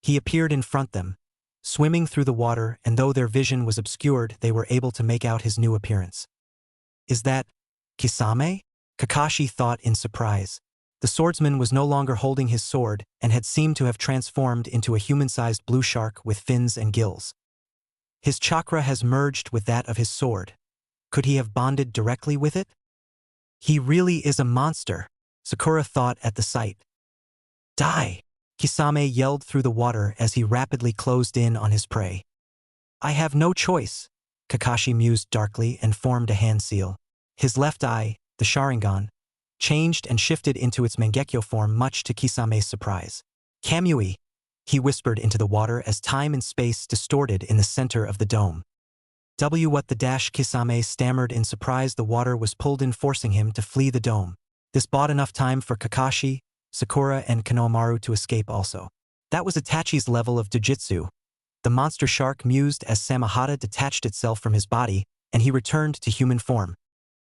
Speaker 1: He appeared in front of them, swimming through the water, and though their vision was obscured they were able to make out his new appearance. "Is that Kisame?" Kakashi thought in surprise. The swordsman was no longer holding his sword and had seemed to have transformed into a human-sized blue shark with fins and gills. His chakra has merged with that of his sword. Could he have bonded directly with it? "He really is a monster," Sakura thought at the sight. "Die!" Kisame yelled through the water as he rapidly closed in on his prey. "I have no choice," Kakashi mused darkly and formed a hand seal. His left eye, the Sharingan, changed and shifted into its Mangekyo form much to Kisame's surprise. "Kamui," he whispered into the water as time and space distorted in the center of the dome. What the dash Kisame stammered in surprise. The water was pulled in, forcing him to flee the dome. This bought enough time for Kakashi, Sakura and Konohamaru to escape also. That was Itachi's level of Jujutsu. The monster shark mused as Samahata detached itself from his body and he returned to human form.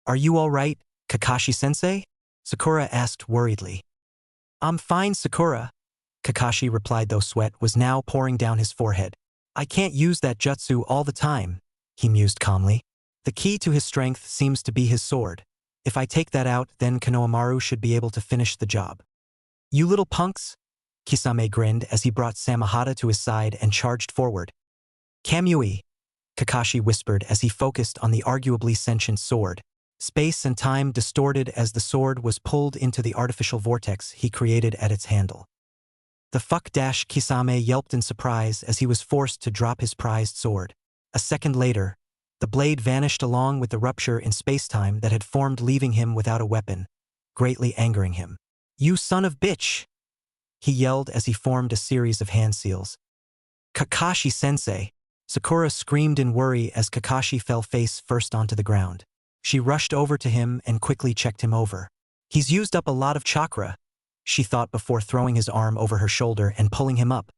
Speaker 1: "Are you all right, Kakashi-sensei?" Sakura asked worriedly. "I'm fine, Sakura," Kakashi replied, though sweat was now pouring down his forehead. "I can't use that jutsu all the time," he mused calmly. "The key to his strength seems to be his sword. If I take that out, then Konohamaru should be able to finish the job." "You little punks?" Kisame grinned as he brought Samahata to his side and charged forward. "Kamui," Kakashi whispered as he focused on the arguably sentient sword. Space and time distorted as the sword was pulled into the artificial vortex he created at its handle. "The fuck dash!" Kisame yelped in surprise as he was forced to drop his prized sword. A second later, the blade vanished along with the rupture in space-time that had formed, leaving him without a weapon, greatly angering him. "You son of bitch!" he yelled as he formed a series of hand seals. "Kakashi-sensei!" Sakura screamed in worry as Kakashi fell face first onto the ground. She rushed over to him and quickly checked him over. "He's used up a lot of chakra," she thought before throwing his arm over her shoulder and pulling him up.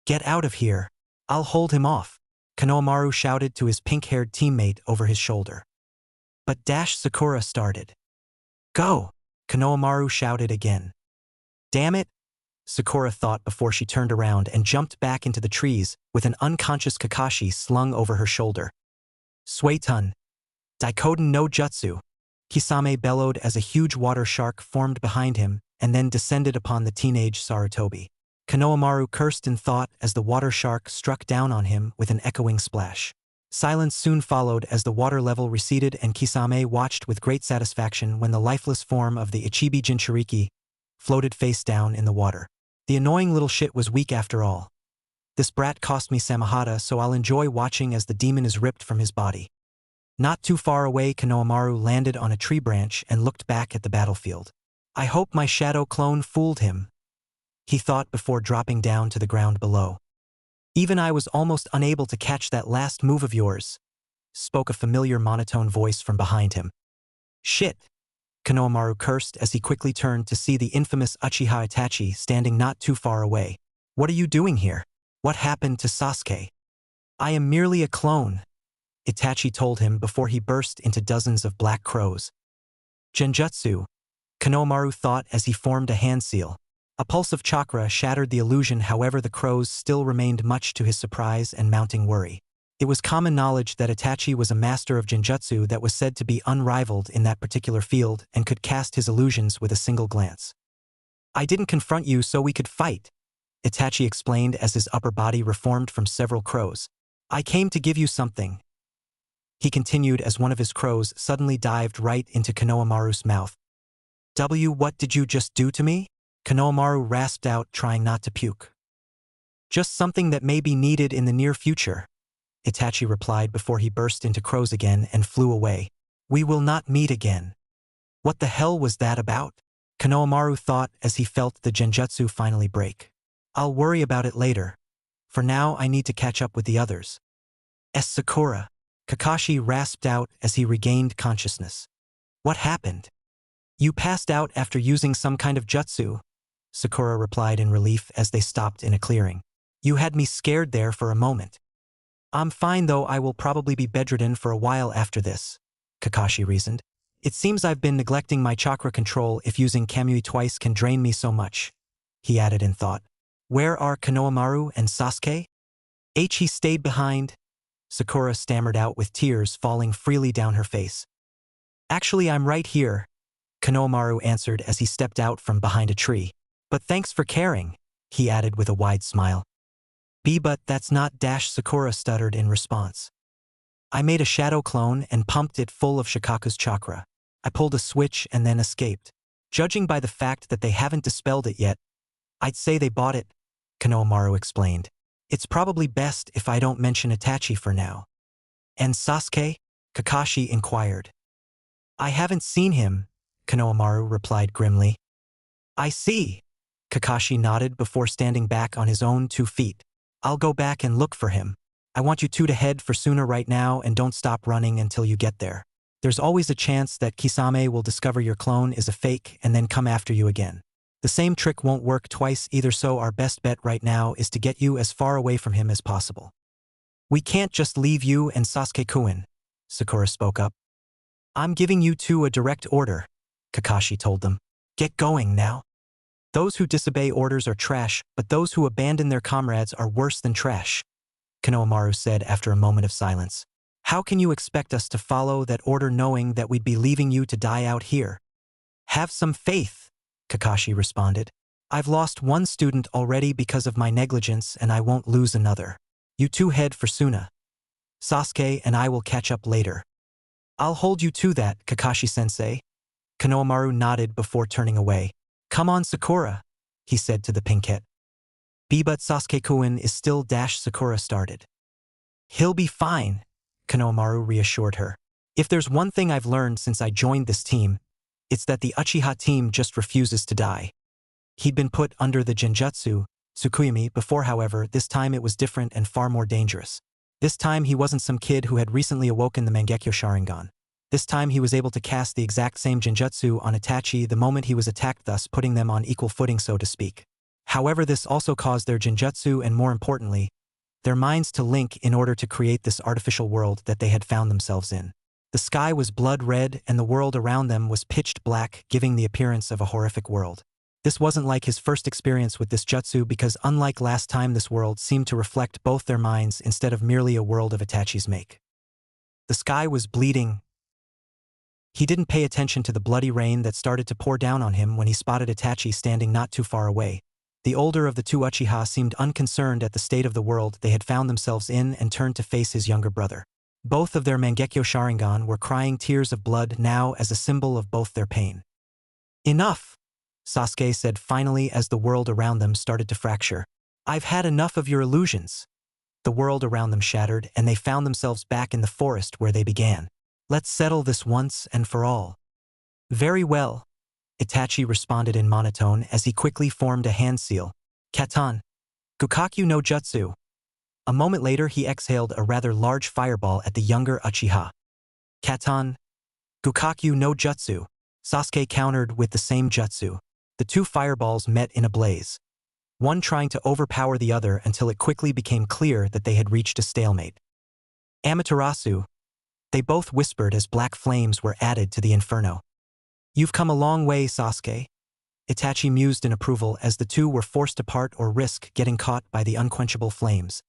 Speaker 1: "Get out of here. I'll hold him off," Konohamaru shouted to his pink-haired teammate over his shoulder. But Sakura started. "Go!" Konohamaru shouted again. "Damn it!" Sakura thought before she turned around and jumped back into the trees with an unconscious Kakashi slung over her shoulder. "Suiton. Daikoden no Jutsu," Kisame bellowed as a huge water shark formed behind him and then descended upon the teenage Sarutobi. Konohamaru cursed in thought as the water shark struck down on him with an echoing splash. Silence soon followed as the water level receded and Kisame watched with great satisfaction when the lifeless form of the Ichibi Jinchuriki floated face down in the water. The annoying little shit was weak after all. This brat cost me Samahata, so I'll enjoy watching as the demon is ripped from his body. Not too far away, Konohamaru landed on a tree branch and looked back at the battlefield. I hope my shadow clone fooled him, he thought before dropping down to the ground below. Even I was almost unable to catch that last move of yours, spoke a familiar monotone voice from behind him. Shit, Konohamaru cursed as he quickly turned to see the infamous Uchiha Itachi standing not too far away. What are you doing here? What happened to Sasuke? I am merely a clone, Itachi told him before he burst into dozens of black crows. Genjutsu, Konohamaru thought as he formed a hand seal. A pulse of chakra shattered the illusion, however the crows still remained, much to his surprise and mounting worry. It was common knowledge that Itachi was a master of genjutsu that was said to be unrivaled in that particular field and could cast his illusions with a single glance. I didn't confront you so we could fight, Itachi explained as his upper body reformed from several crows. I came to give you something, he continued as one of his crows suddenly dived right into Konohamaru's mouth. What did you just do to me? Konohamaru rasped out, trying not to puke. Just something that may be needed in the near future, Itachi replied before he burst into crows again and flew away. We will not meet again. What the hell was that about? Konohamaru thought as he felt the genjutsu finally break. I'll worry about it later. For now I need to catch up with the others. Sakura, Kakashi rasped out as he regained consciousness. What happened? You passed out after using some kind of jutsu, Sakura replied in relief as they stopped in a clearing. You had me scared there for a moment. I'm fine though, I will probably be bedridden for a while after this, Kakashi reasoned. It seems I've been neglecting my chakra control if using Kamui twice can drain me so much, he added in thought. Where are Konohamaru and Sasuke? He stayed behind, Sakura stammered out with tears falling freely down her face. Actually, I'm right here, Konohamaru answered as he stepped out from behind a tree. But thanks for caring, he added with a wide smile. But that's not Sakura stuttered in response. I made a shadow clone and pumped it full of Shikaku's chakra. I pulled a switch and then escaped. Judging by the fact that they haven't dispelled it yet, I'd say they bought it, Konohamaru explained. It's probably best if I don't mention Itachi for now. And Sasuke? Kakashi inquired. I haven't seen him, Konohamaru replied grimly. I see. Kakashi nodded before standing back on his own 2 feet. I'll go back and look for him. I want you two to head for Suna right now and don't stop running until you get there. There's always a chance that Kisame will discover your clone is a fake and then come after you again. The same trick won't work twice either, so our best bet right now is to get you as far away from him as possible. We can't just leave you and Sasuke-kun, Sakura spoke up. I'm giving you two a direct order, Kakashi told them. Get going now. Those who disobey orders are trash, but those who abandon their comrades are worse than trash, Konohamaru said after a moment of silence. How can you expect us to follow that order knowing that we'd be leaving you to die out here? Have some faith, Kakashi responded. I've lost one student already because of my negligence and I won't lose another. You two head for Suna. Sasuke and I will catch up later. I'll hold you to that, Kakashi-sensei. Konohamaru nodded before turning away. Come on, Sakura, he said to the pinkette. But Sasuke-kun is still Sakura started. He'll be fine, Konohamaru reassured her. If there's one thing I've learned since I joined this team, it's that the Uchiha team just refuses to die. He'd been put under the Genjutsu, Tsukuyomi, before, however, this time it was different and far more dangerous. This time he wasn't some kid who had recently awoken the Mangekyo Sharingan. This time he was able to cast the exact same Genjutsu on Itachi the moment he was attacked, thus putting them on equal footing, so to speak. However, this also caused their Genjutsu and, more importantly, their minds to link in order to create this artificial world that they had found themselves in. The sky was blood red and the world around them was pitched black, giving the appearance of a horrific world. This wasn't like his first experience with this jutsu because, unlike last time, this world seemed to reflect both their minds instead of merely a world of Itachi's make. The sky was bleeding. He didn't pay attention to the bloody rain that started to pour down on him when he spotted Itachi standing not too far away. The older of the two Uchiha seemed unconcerned at the state of the world they had found themselves in and turned to face his younger brother. Both of their Mangekyo Sharingan were crying tears of blood now as a symbol of both their pain. Enough, Sasuke said finally as the world around them started to fracture. I've had enough of your illusions. The world around them shattered and they found themselves back in the forest where they began. Let's settle this once and for all. Very well, Itachi responded in monotone as he quickly formed a hand seal. Katan. Gukakyu no Jutsu. A moment later he exhaled a rather large fireball at the younger Uchiha. Katan. Gukakyu no Jutsu. Sasuke countered with the same jutsu. The two fireballs met in a blaze, one trying to overpower the other until it quickly became clear that they had reached a stalemate. Amaterasu. They both whispered as black flames were added to the inferno. You've come a long way, Sasuke. Itachi mused in approval as the two were forced apart or risk getting caught by the unquenchable flames.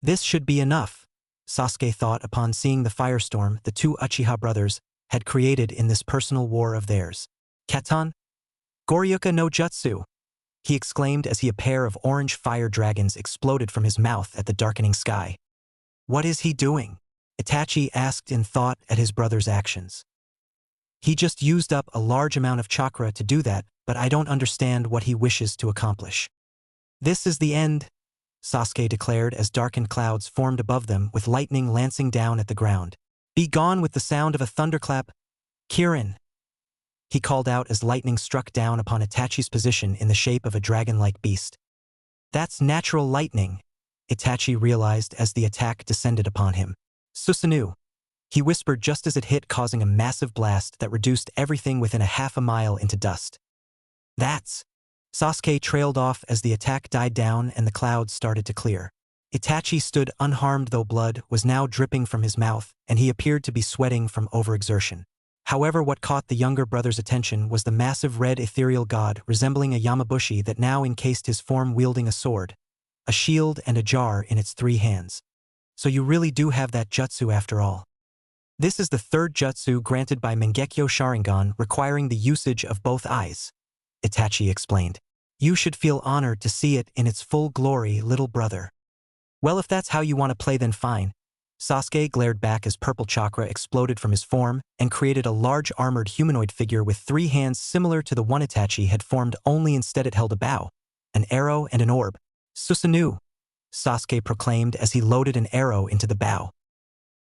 Speaker 1: This should be enough, Sasuke thought upon seeing the firestorm the two Uchiha brothers had created in this personal war of theirs. Katan. Goryuka no Jutsu, he exclaimed as a pair of orange fire dragons exploded from his mouth at the darkening sky. What is he doing? Itachi asked in thought at his brother's actions. He just used up a large amount of chakra to do that, but I don't understand what he wishes to accomplish. This is the end, Sasuke declared as darkened clouds formed above them with lightning lancing down at the ground. Be gone with the sound of a thunderclap, Kirin, he called out as lightning struck down upon Itachi's position in the shape of a dragon-like beast. That's natural lightning, Itachi realized as the attack descended upon him. Susanoo, he whispered just as it hit, causing a massive blast that reduced everything within a half a mile into dust. That's... Sasuke trailed off as the attack died down and the clouds started to clear. Itachi stood unharmed though blood was now dripping from his mouth and he appeared to be sweating from overexertion. However, what caught the younger brother's attention was the massive red ethereal god resembling a Yamabushi that now encased his form, wielding a sword, a shield and a jar in its 3 hands. So you really do have that jutsu after all. This is the 3rd jutsu granted by Mangekyo Sharingan requiring the usage of both eyes, Itachi explained. You should feel honored to see it in its full glory, little brother. Well, if that's how you want to play, then fine. Sasuke glared back as purple chakra exploded from his form and created a large armored humanoid figure with 3 hands similar to the one Itachi had formed, only instead it held a bow, an arrow and an orb. Susanoo, Sasuke proclaimed as he loaded an arrow into the bow.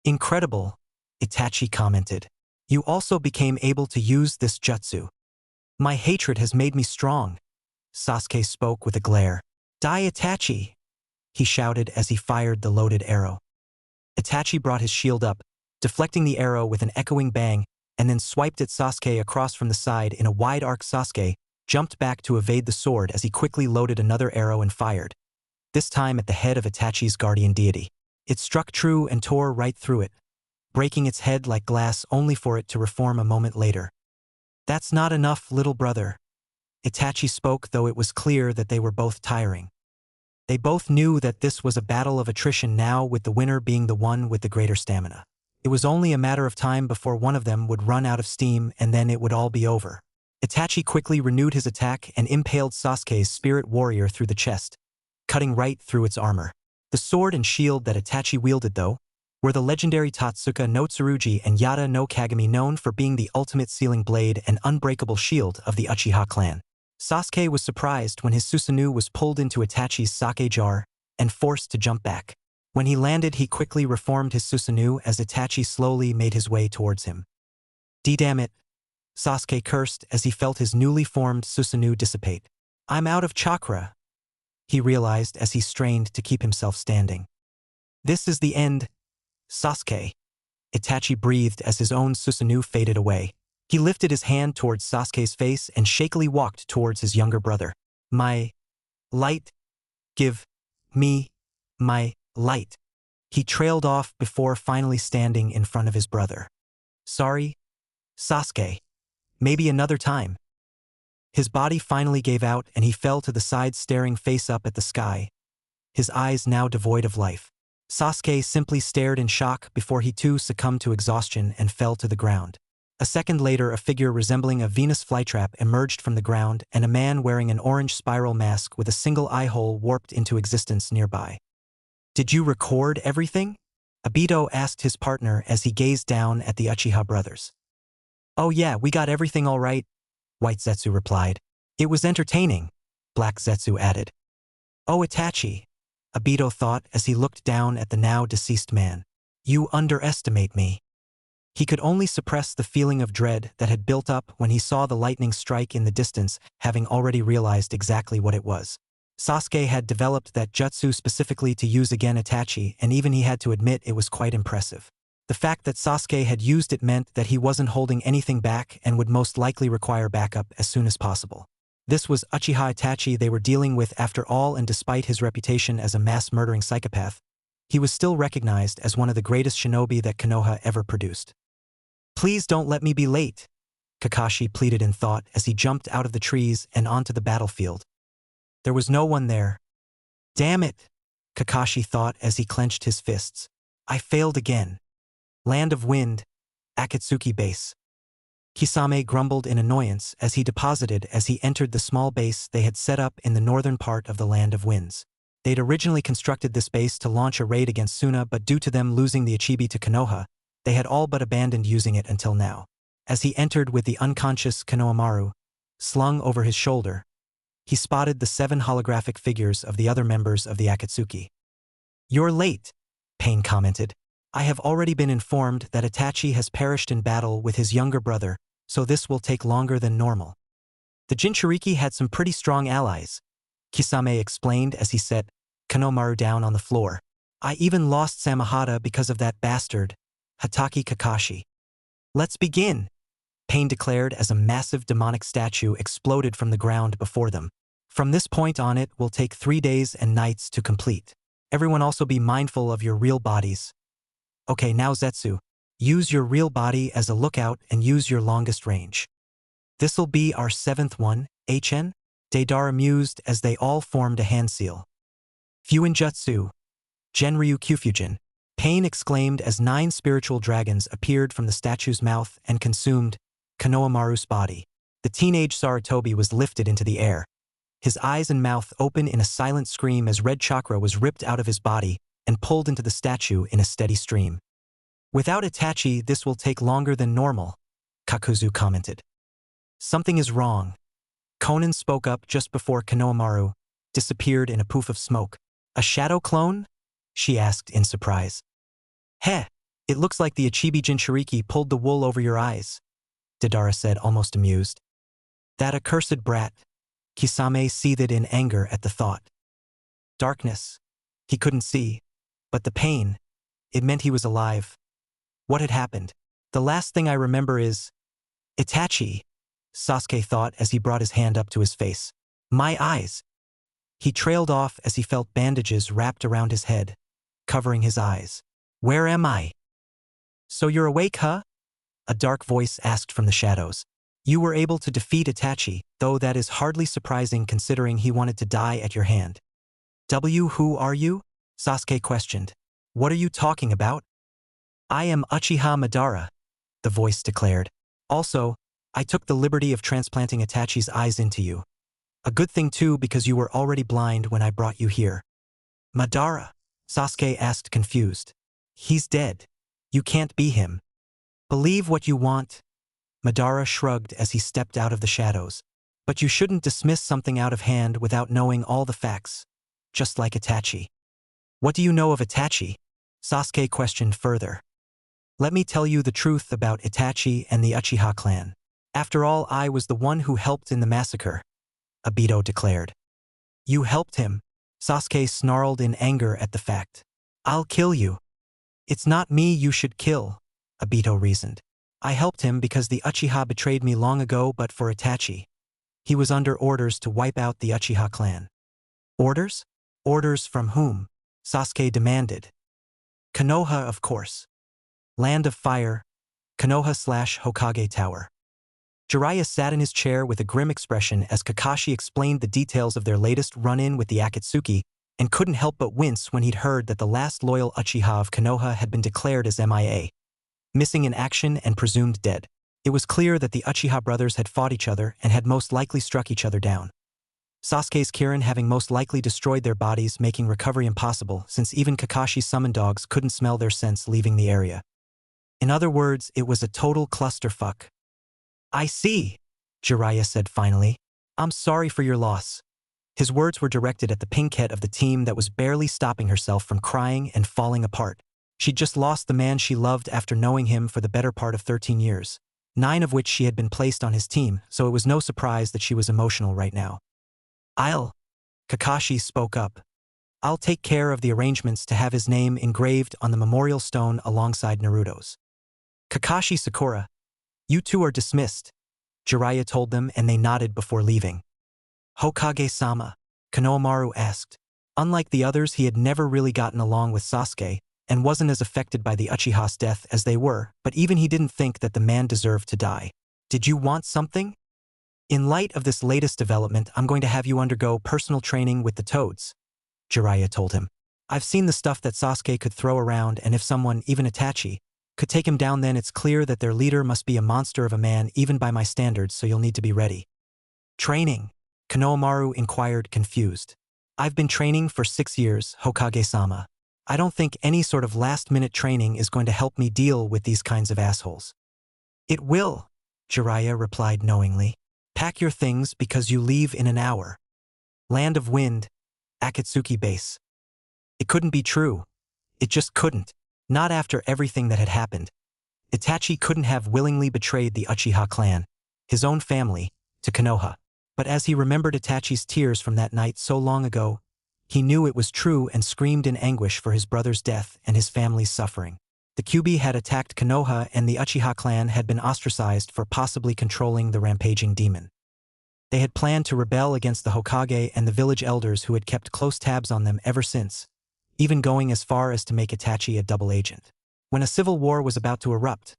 Speaker 1: Incredible, Itachi commented. You also became able to use this jutsu. My hatred has made me strong, Sasuke spoke with a glare. Die, Itachi, he shouted as he fired the loaded arrow. Itachi brought his shield up, deflecting the arrow with an echoing bang, and then swiped at Sasuke across from the side in a wide arc. Sasuke jumped back to evade the sword as he quickly loaded another arrow and fired, this time at the head of Itachi's guardian deity. It struck true and tore right through it, breaking its head like glass only for it to reform a moment later. That's not enough, little brother, Itachi spoke, though it was clear that they were both tiring. They both knew that this was a battle of attrition now, with the winner being the one with the greater stamina. It was only a matter of time before one of them would run out of steam and then it would all be over. Itachi quickly renewed his attack and impaled Sasuke's spirit warrior through the chest, cutting right through its armor. The sword and shield that Itachi wielded, though, were the legendary Tatsuka no Tsurugi and Yada no Kagami, known for being the ultimate sealing blade and unbreakable shield of the Uchiha clan. Sasuke was surprised when his Susanoo was pulled into Itachi's sake jar and forced to jump back. When he landed, he quickly reformed his Susanoo as Itachi slowly made his way towards him. Damn it, Sasuke cursed as he felt his newly formed Susanoo dissipate. I'm out of chakra, he realized as he strained to keep himself standing. This is the end, Sasuke, Itachi breathed as his own Susanoo faded away. He lifted his hand towards Sasuke's face and shakily walked towards his younger brother. My light? Give me my light. He trailed off before finally standing in front of his brother. Sorry, Sasuke. Maybe another time. His body finally gave out and he fell to the side, staring face up at the sky, his eyes now devoid of life. Sasuke simply stared in shock before he too succumbed to exhaustion and fell to the ground. A second later, a figure resembling a Venus flytrap emerged from the ground, and a man wearing an orange spiral mask with a single eye hole warped into existence nearby. Did you record everything? Obito asked his partner as he gazed down at the Uchiha brothers. Oh yeah, we got everything all right, White Zetsu replied. It was entertaining, Black Zetsu added. Oh, Itachi, Obito thought as he looked down at the now deceased man. You underestimate me. He could only suppress the feeling of dread that had built up when he saw the lightning strike in the distance, having already realized exactly what it was. Sasuke had developed that jutsu specifically to use again Itachi, and even he had to admit it was quite impressive. The fact that Sasuke had used it meant that he wasn't holding anything back and would most likely require backup as soon as possible. This was Uchiha Itachi they were dealing with after all, and despite his reputation as a mass-murdering psychopath, he was still recognized as one of the greatest shinobi that Konoha ever produced. "Please don't let me be late," Kakashi pleaded in thought as he jumped out of the trees and onto the battlefield. There was no one there. "Damn it," Kakashi thought as he clenched his fists. "I failed again." Land of Wind, Akatsuki Base. Kisame grumbled in annoyance as he entered the small base they had set up in the northern part of the Land of Winds. They'd originally constructed this base to launch a raid against Suna, but due to them losing the Ichibi to Konoha, they had all but abandoned using it until now. As he entered with the unconscious Konohamaru slung over his shoulder, he spotted the 7 holographic figures of the other members of the Akatsuki. "You're late," Pain commented. "I have already been informed that Itachi has perished in battle with his younger brother, so this will take longer than normal." "The Jinchuriki had some pretty strong allies," Kisame explained as he set Konohamaru down on the floor. "I even lost Samahata because of that bastard, Hatake Kakashi." "Let's begin," Pain declared as a massive demonic statue exploded from the ground before them. "From this point on it will take 3 days and nights to complete. Everyone also be mindful of your real bodies. Okay, now Zetsu, use your real body as a lookout and use your longest range." "This'll be our 7th one, HN?" Deidara mused as they all formed a hand seal. "Fuinjutsu, Genryu Kyufujin," Pain exclaimed as 9 spiritual dragons appeared from the statue's mouth and consumed Konohamaru's body. The teenage Sarutobi was lifted into the air, his eyes and mouth open in a silent scream as red chakra was ripped out of his body and pulled into the statue in a steady stream. "Without Itachi, this will take longer than normal," Kakuzu commented. "Something is wrong." Konan spoke up just before Konohamaru disappeared in a poof of smoke. "A shadow clone?" she asked in surprise. "Heh, it looks like the Ichibi Jinchuriki pulled the wool over your eyes," Deidara said, almost amused. "That accursed brat." Kisame seethed in anger at the thought. Darkness. He couldn't see. But the pain, it meant he was alive. What had happened? "The last thing I remember is Itachi," Sasuke thought as he brought his hand up to his face. "My eyes." He trailed off as he felt bandages wrapped around his head, covering his eyes. "Where am I?" "So you're awake, huh?" a dark voice asked from the shadows. "You were able to defeat Itachi, though that is hardly surprising considering he wanted to die at your hand." "Who are you?" Sasuke questioned. "What are you talking about?" "I am Uchiha Madara," the voice declared. "Also, I took the liberty of transplanting Itachi's eyes into you. A good thing too, because you were already blind when I brought you here." "Madara?" Sasuke asked, confused. "He's dead. You can't be him." "Believe what you want." Madara shrugged as he stepped out of the shadows. "But you shouldn't dismiss something out of hand without knowing all the facts. Just like Itachi." "What do you know of Itachi?" Sasuke questioned further. "Let me tell you the truth about Itachi and the Uchiha clan. After all, I was the one who helped in the massacre," Obito declared. "You helped him?" Sasuke snarled in anger at the fact. "I'll kill you." "It's not me you should kill," Obito reasoned. "I helped him because the Uchiha betrayed me long ago, but for Itachi, he was under orders to wipe out the Uchiha clan." "Orders? Orders from whom?" Sasuke demanded. "Konoha, of course. Land of Fire, Konoha/Hokage Tower." Jiraiya sat in his chair with a grim expression as Kakashi explained the details of their latest run-in with the Akatsuki, and couldn't help but wince when he'd heard that the last loyal Uchiha of Konoha had been declared as MIA, missing in action and presumed dead. It was clear that the Uchiha brothers had fought each other and had most likely struck each other down. Sasuke's Kirin having most likely destroyed their bodies, making recovery impossible since even Kakashi's summon dogs couldn't smell their scents leaving the area. In other words, it was a total clusterfuck. "I see," Jiraiya said finally. "I'm sorry for your loss." His words were directed at the pinkette of the team that was barely stopping herself from crying and falling apart. She'd just lost the man she loved after knowing him for the better part of 13 years, 9 of which she had been placed on his team, so it was no surprise that she was emotional right now. Kakashi spoke up. I'll take care of the arrangements to have his name engraved on the memorial stone alongside Naruto's. Kakashi Sakura, you two are dismissed, Jiraiya told them, and they nodded before leaving. Hokage-sama, Konohamaru asked. Unlike the others, he had never really gotten along with Sasuke, and wasn't as affected by the Uchiha's death as they were, but even he didn't think that the man deserved to die. Did you want something? In light of this latest development, I'm going to have you undergo personal training with the Toads, Jiraiya told him. I've seen the stuff that Sasuke could throw around, and if someone, even Itachi, could take him down, then it's clear that their leader must be a monster of a man even by my standards, so you'll need to be ready. Training? Konohamaru inquired, confused. I've been training for 6 years, Hokage-sama. I don't think any sort of last-minute training is going to help me deal with these kinds of assholes. It will, Jiraiya replied knowingly. Pack your things because you leave in an hour. Land of Wind, Akatsuki Base. It couldn't be true. It just couldn't. Not after everything that had happened. Itachi couldn't have willingly betrayed the Uchiha clan, his own family, to Konoha. But as he remembered Itachi's tears from that night so long ago, he knew it was true and screamed in anguish for his brother's death and his family's suffering. The Kyuubi had attacked Konoha, and the Uchiha clan had been ostracized for possibly controlling the rampaging demon. They had planned to rebel against the Hokage and the village elders who had kept close tabs on them ever since, even going as far as to make Itachi a double agent. When a civil war was about to erupt,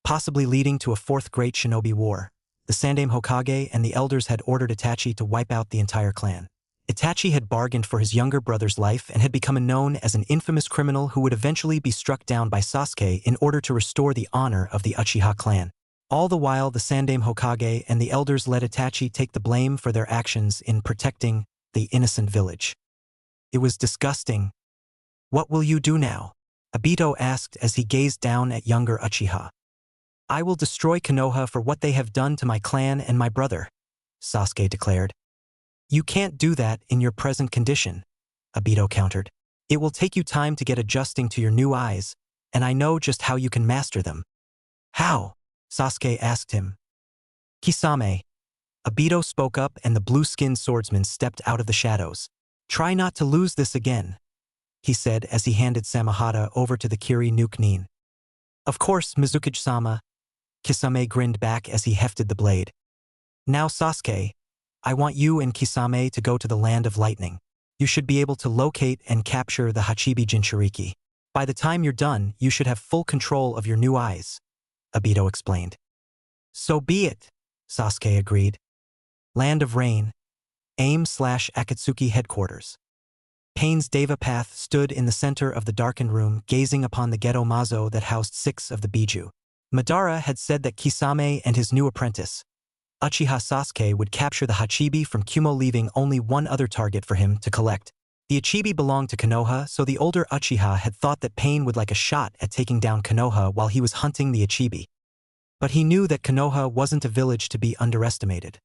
Speaker 1: possibly leading to a fourth great shinobi war, the Sandaime Hokage and the elders had ordered Itachi to wipe out the entire clan. Itachi had bargained for his younger brother's life and had become known as an infamous criminal who would eventually be struck down by Sasuke in order to restore the honor of the Uchiha clan. All the while, the Sandaime Hokage and the elders let Itachi take the blame for their actions in protecting the innocent village. It was disgusting. What will you do now? Obito asked as he gazed down at younger Uchiha. I will destroy Konoha for what they have done to my clan and my brother, Sasuke declared. You can't do that in your present condition, Obito countered. It will take you time to get adjusting to your new eyes, and I know just how you can master them. How? Sasuke asked him. Kisame. Obito spoke up, and the blue-skinned swordsman stepped out of the shadows. Try not to lose this again, he said as he handed Samahata over to the Kiri Nuke Nin. Of course, Mizukage-sama, Kisame grinned back as he hefted the blade. Now Sasuke, I want you and Kisame to go to the Land of Lightning. You should be able to locate and capture the Hachibi Jinchuriki. By the time you're done, you should have full control of your new eyes, Obito explained. So be it, Sasuke agreed. Land of Rain, AIM/Akatsuki headquarters. Pain's Deva Path stood in the center of the darkened room, gazing upon the ghetto mazo that housed 6 of the Biju. Madara had said that Kisame and his new apprentice, Uchiha Sasuke, would capture the Hachibi from Kumo, leaving only one other target for him to collect. The Hachibi belonged to Konoha, so the older Uchiha had thought that Pain would like a shot at taking down Konoha while he was hunting the Hachibi. But he knew that Konoha wasn't a village to be underestimated.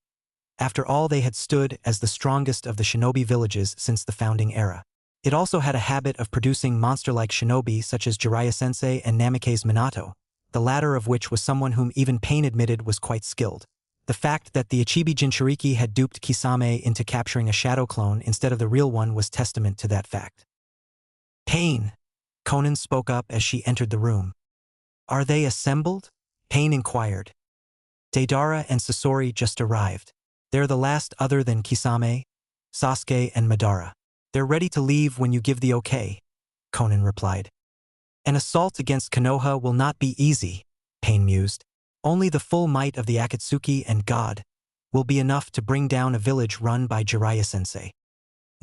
Speaker 1: After all, they had stood as the strongest of the shinobi villages since the founding era. It also had a habit of producing monster-like shinobi such as Jiraiya-sensei and Namikaze Minato, the latter of which was someone whom even Pain admitted was quite skilled. The fact that the Hachibi Jinchuriki had duped Kisame into capturing a shadow clone instead of the real one was testament to that fact. Pain, Konan spoke up as she entered the room. Are they assembled? Pain inquired. Deidara and Sasori just arrived. They're the last other than Kisame, Sasuke, and Madara. They're ready to leave when you give the okay, Konan replied. An assault against Konoha will not be easy, Pain mused. Only the full might of the Akatsuki and God will be enough to bring down a village run by Jiraiya-sensei.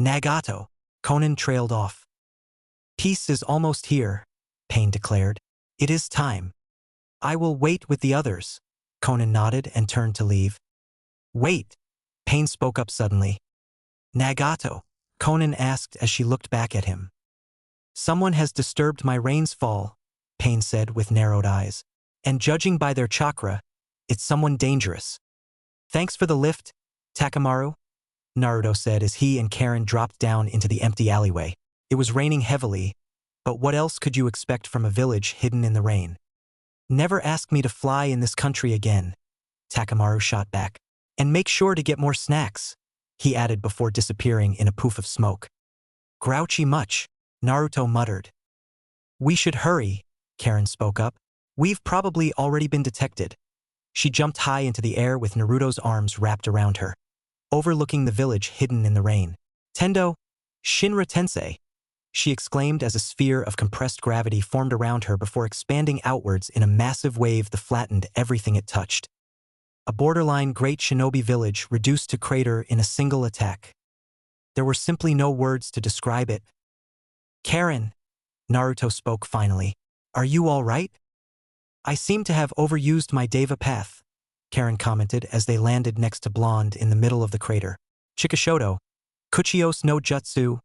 Speaker 1: Nagato, Konan trailed off. Peace is almost here, Pain declared. It is time. I will wait with the others, Konan nodded and turned to leave. Wait, Pain spoke up suddenly. Nagato, Konan asked as she looked back at him. Someone has disturbed my rain's fall, Pain said with narrowed eyes. And judging by their chakra, it's someone dangerous. Thanks for the lift, Takamaru, Naruto said as he and Karen dropped down into the empty alleyway. It was raining heavily, but what else could you expect from a village hidden in the rain? Never ask me to fly in this country again, Takamaru shot back. And make sure to get more snacks, he added before disappearing in a poof of smoke. Grouchy much, Naruto muttered. We should hurry, Karen spoke up. We've probably already been detected. She jumped high into the air with Naruto's arms wrapped around her, overlooking the village hidden in the rain. Tendo, Shinra Tensei, she exclaimed as a sphere of compressed gravity formed around her before expanding outwards in a massive wave that flattened everything it touched. A borderline great shinobi village reduced to crater in a single attack. There were simply no words to describe it. Karen, Naruto spoke finally. Are you all right? I seem to have overused my Deva path, Karen commented as they landed next to Blonde in the middle of the crater. Chikashoto, Kuchios no Jutsu,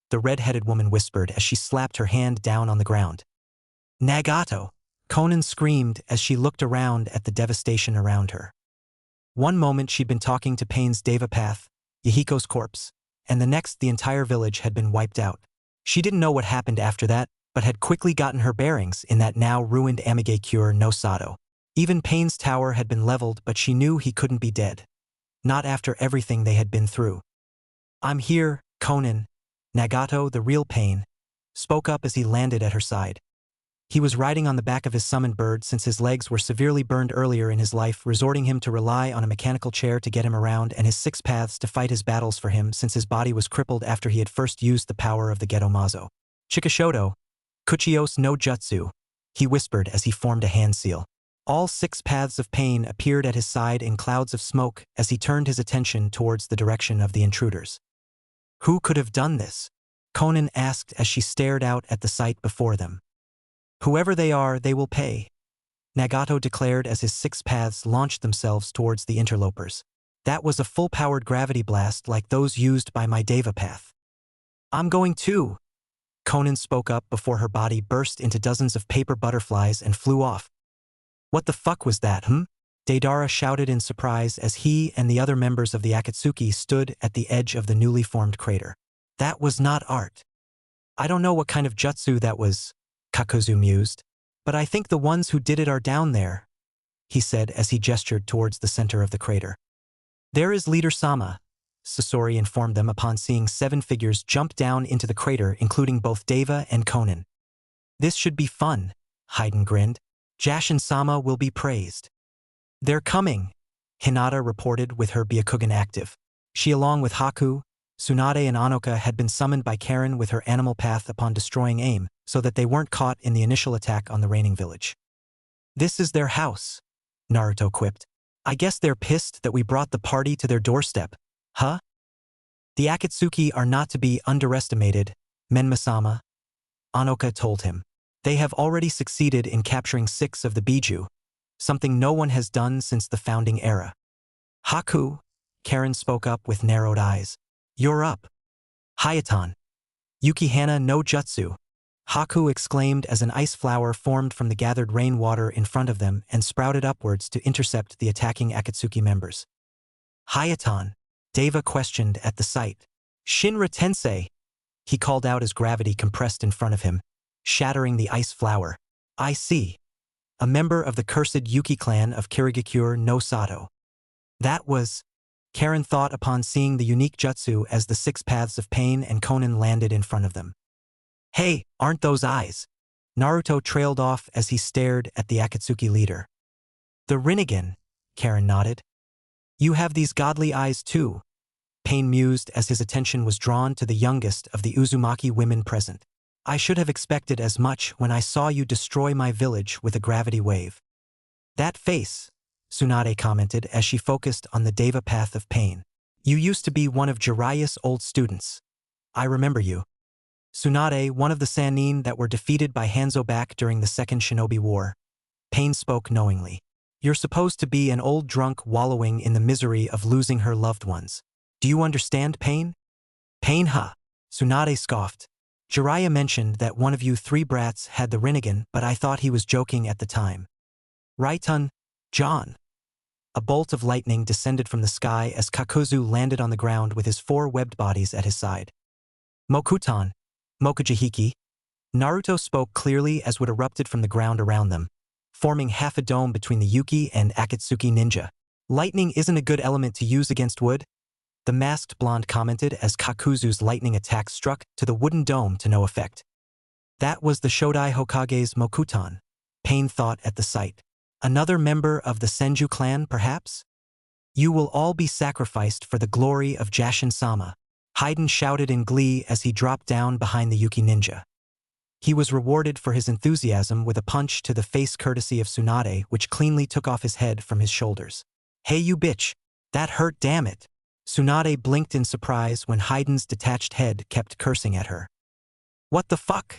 Speaker 1: the red-headed woman whispered as she slapped her hand down on the ground. Nagato, Konan screamed as she looked around at the devastation around her. One moment she'd been talking to Pain's Deva path, Yahiko's corpse, and the next the entire village had been wiped out. She didn't know what happened after that, but had quickly gotten her bearings in that now ruined Amigakure no Sato. Even Pain's tower had been leveled, but she knew he couldn't be dead. Not after everything they had been through. I'm here, Konan. Nagato, the real Pain, spoke up as he landed at her side. He was riding on the back of his summoned bird since his legs were severely burned earlier in his life, resorting him to rely on a mechanical chair to get him around and his 6 paths to fight his battles for him since his body was crippled after he had first used the power of the Geto-Mazo. Chikashoto, Kuchios no Jutsu, he whispered as he formed a hand seal. All 6 paths of Pain appeared at his side in clouds of smoke as he turned his attention towards the direction of the intruders. Who could have done this? Konan asked as she stared out at the sight before them. Whoever they are, they will pay, Nagato declared as his 6 paths launched themselves towards the interlopers. That was a full-powered gravity blast like those used by my Deva path. I'm going too, Konan spoke up before her body burst into dozens of paper butterflies and flew off. What the fuck was that, Deidara shouted in surprise as he and the other members of the Akatsuki stood at the edge of the newly formed crater. That was not art. I don't know what kind of jutsu that was, Kakuzu mused, but I think the ones who did it are down there, he said as he gestured towards the center of the crater. There is Leader Sama, Sasori informed them upon seeing 7 figures jump down into the crater, including both Deva and Konan. This should be fun, Haiden grinned. Jashin-sama will be praised. They're coming, Hinata reported with her Byakugan active. She, along with Haku, Tsunade and Anoka, had been summoned by Karen with her animal path upon destroying AIM, so that they weren't caught in the initial attack on the reigning village. This is their house, Naruto quipped. I guess they're pissed that we brought the party to their doorstep, huh? The Akatsuki are not to be underestimated, Menma-sama, Anoka told him. They have already succeeded in capturing 6 of the Biju, something no one has done since the founding era. Haku, Karen spoke up with narrowed eyes. You're up. Hayatan. Yukihana no Jutsu, Haku exclaimed as an ice flower formed from the gathered rainwater in front of them and sprouted upwards to intercept the attacking Akatsuki members. Hayatan, Deva questioned at the sight. Shinra Tensei, he called out as gravity compressed in front of him, shattering the ice flower. I see. A member of the cursed Yuki clan of Kirigakure no Sato. That was, Karen thought upon seeing the unique jutsu as the 6 paths of Pain and Konan landed in front of them. Hey, aren't those eyes? Naruto trailed off as he stared at the Akatsuki leader. The Rinnegan, Karen nodded. You have these godly eyes too, Pain mused as his attention was drawn to the youngest of the Uzumaki women present. I should have expected as much when I saw you destroy my village with a gravity wave. That face, Tsunade commented as she focused on the Deva path of Pain. You used to be one of Jiraiya's old students. I remember you. Tsunade, one of the Sannin that were defeated by Hanzo back during the Second Shinobi War. Pain spoke knowingly. You're supposed to be an old drunk wallowing in the misery of losing her loved ones. Do you understand, Pain? Pain, huh? Tsunade scoffed. Jiraiya mentioned that one of you 3 brats had the Rinnegan, but I thought he was joking at the time. Right-un, John. A bolt of lightning descended from the sky as Kakuzu landed on the ground with his 4 webbed bodies at his side. Mokuton, Mokujihiki, Naruto spoke clearly as wood erupted from the ground around them, forming half a dome between the Yuki and Akatsuki ninja. Lightning isn't a good element to use against wood, the masked blonde commented as Kakuzu's lightning attack struck to the wooden dome to no effect. That was the Shodai Hokage's Mokuton, Pain thought at the sight. Another member of the Senju clan, perhaps? You will all be sacrificed for the glory of Jashin-sama, Haiden shouted in glee as he dropped down behind the Yuki ninja. He was rewarded for his enthusiasm with a punch to the face courtesy of Tsunade, which cleanly took off his head from his shoulders. Hey you bitch! That hurt, damn it! Tsunade blinked in surprise when Haiden's detached head kept cursing at her. What the fuck?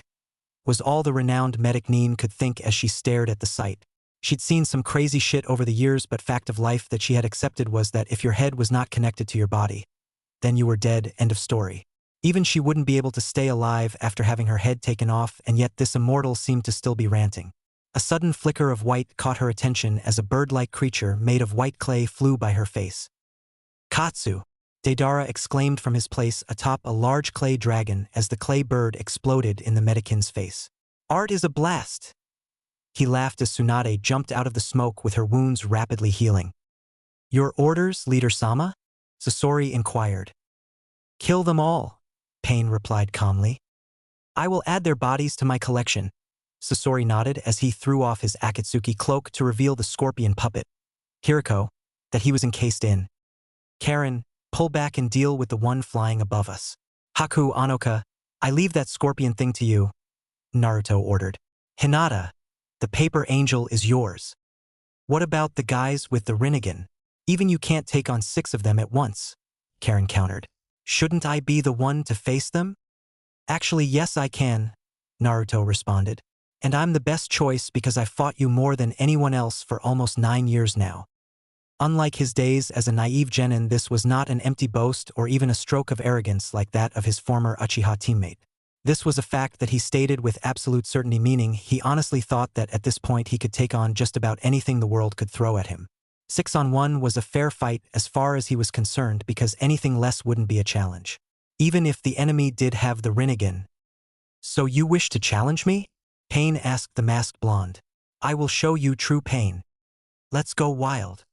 Speaker 1: Was all the renowned medic Nin could think as she stared at the sight. She'd seen some crazy shit over the years, but fact of life that she had accepted was that if your head was not connected to your body, then you were dead, end of story. Even she wouldn't be able to stay alive after having her head taken off, and yet this immortal seemed to still be ranting. A sudden flicker of white caught her attention as a bird-like creature made of white clay flew by her face. Katsu! Deidara exclaimed from his place atop a large clay dragon as the clay bird exploded in the medicin's face. Art is a blast! He laughed as Tsunade jumped out of the smoke with her wounds rapidly healing. Your orders, Leader-sama? Sasori inquired. Kill them all, Pain replied calmly. I will add their bodies to my collection. Sasori nodded as he threw off his Akatsuki cloak to reveal the scorpion puppet, Hiriko, that he was encased in. Karen, pull back and deal with the one flying above us. Haku Anoka, I leave that scorpion thing to you, Naruto ordered. Hinata, the paper angel is yours. What about the guys with the Rinnegan? Even you can't take on 6 of them at once, Karen countered. Shouldn't I be the one to face them? Actually, yes I can, Naruto responded. And I'm the best choice because I've fought you more than anyone else for almost 9 years now. Unlike his days as a naive genin, this was not an empty boast or even a stroke of arrogance like that of his former Uchiha teammate. This was a fact that he stated with absolute certainty, meaning he honestly thought that at this point he could take on just about anything the world could throw at him. 6-on-1 was a fair fight as far as he was concerned because anything less wouldn't be a challenge. Even if the enemy did have the Rinnegan. So you wish to challenge me? Pain asked the masked blonde. I will show you true pain. Let's go wild.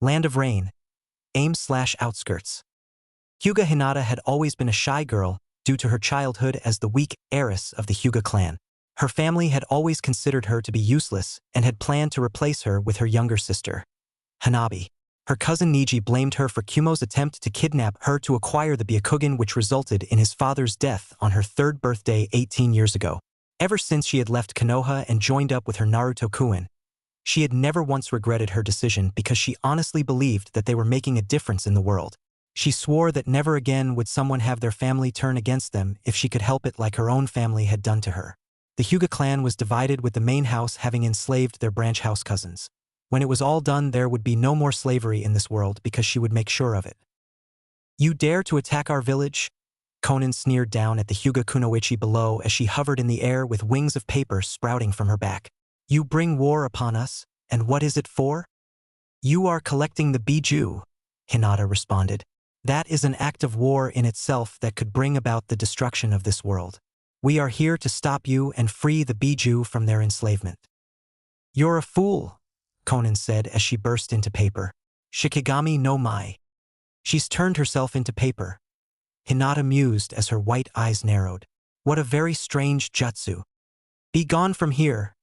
Speaker 1: Land of Rain. Aim/outskirts. Hyuga Hinata had always been a shy girl due to her childhood as the weak heiress of the Hyuga clan. Her family had always considered her to be useless and had planned to replace her with her younger sister, Hanabi. Her cousin Niji blamed her for Kumo's attempt to kidnap her to acquire the Byakugan, which resulted in his father's death on her 3rd birthday 18 years ago. Ever since she had left Konoha and joined up with her Naruto-kun, she had never once regretted her decision because she honestly believed that they were making a difference in the world. She swore that never again would someone have their family turn against them if she could help it, like her own family had done to her. The Hyuga clan was divided, with the main house having enslaved their branch house cousins. When it was all done, there would be no more slavery in this world because she would make sure of it. You dare to attack our village? Konan sneered down at the Hyuga kunoichi below as she hovered in the air with wings of paper sprouting from her back. You bring war upon us, and what is it for? You are collecting the Biju, Hinata responded. That is an act of war in itself that could bring about the destruction of this world. We are here to stop you and free the Biju from their enslavement. You're a fool, Konan said as she burst into paper. Shikigami no Mai. She's turned herself into paper. Hinata mused as her white eyes narrowed. What a very strange jutsu. Be gone from here.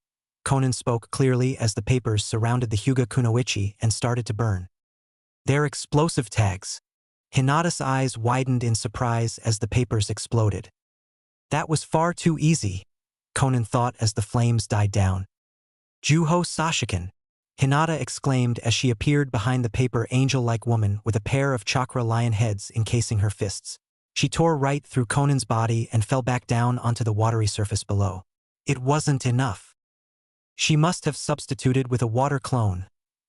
Speaker 1: Konan spoke clearly as the papers surrounded the Hyuga kunoichi and started to burn. They're explosive tags. Hinata's eyes widened in surprise as the papers exploded. That was far too easy, Konan thought as the flames died down. Juho Sashiken, Hinata exclaimed as she appeared behind the paper angel-like woman with a pair of chakra lion heads encasing her fists. She tore right through Konan's body and fell back down onto the watery surface below. It wasn't enough. She must have substituted with a water clone,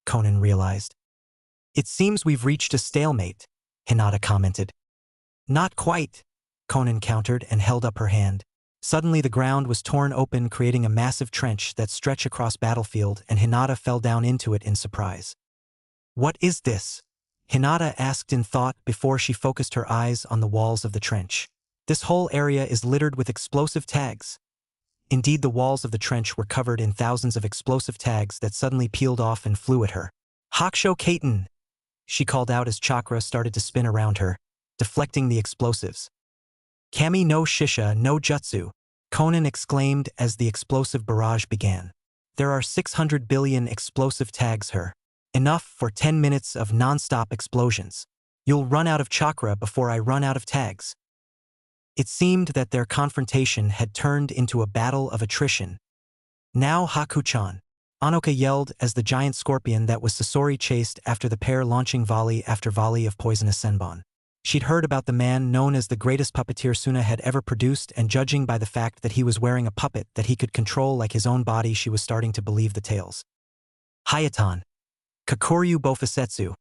Speaker 1: Konan realized. It seems we've reached a stalemate, Hinata commented. Not quite, Konan countered and held up her hand. Suddenly the ground was torn open, creating a massive trench that stretched across battlefield, and Hinata fell down into it in surprise. What is this? Hinata asked in thought before she focused her eyes on the walls of the trench. This whole area is littered with explosive tags. Indeed, the walls of the trench were covered in thousands of explosive tags that suddenly peeled off and flew at her. Hakusho Kaiten! She called out as chakra started to spin around her, deflecting the explosives. Kami no Shisha no Jutsu, Conan exclaimed as the explosive barrage began. There are 600 billion explosive tags her. Enough for 10 minutes of non-stop explosions. You'll run out of chakra before I run out of tags. It seemed that their confrontation had turned into a battle of attrition. Now Haku-chan, Anoka yelled as the giant scorpion that was Sasori chased after the pair launching volley after volley of poisonous senbon. She'd heard about the man known as the greatest puppeteer Suna had ever produced, and judging by the fact that he was wearing a puppet that he could control like his own body, she was starting to believe the tales. Hayatan. Kakuryu Bofusetsu.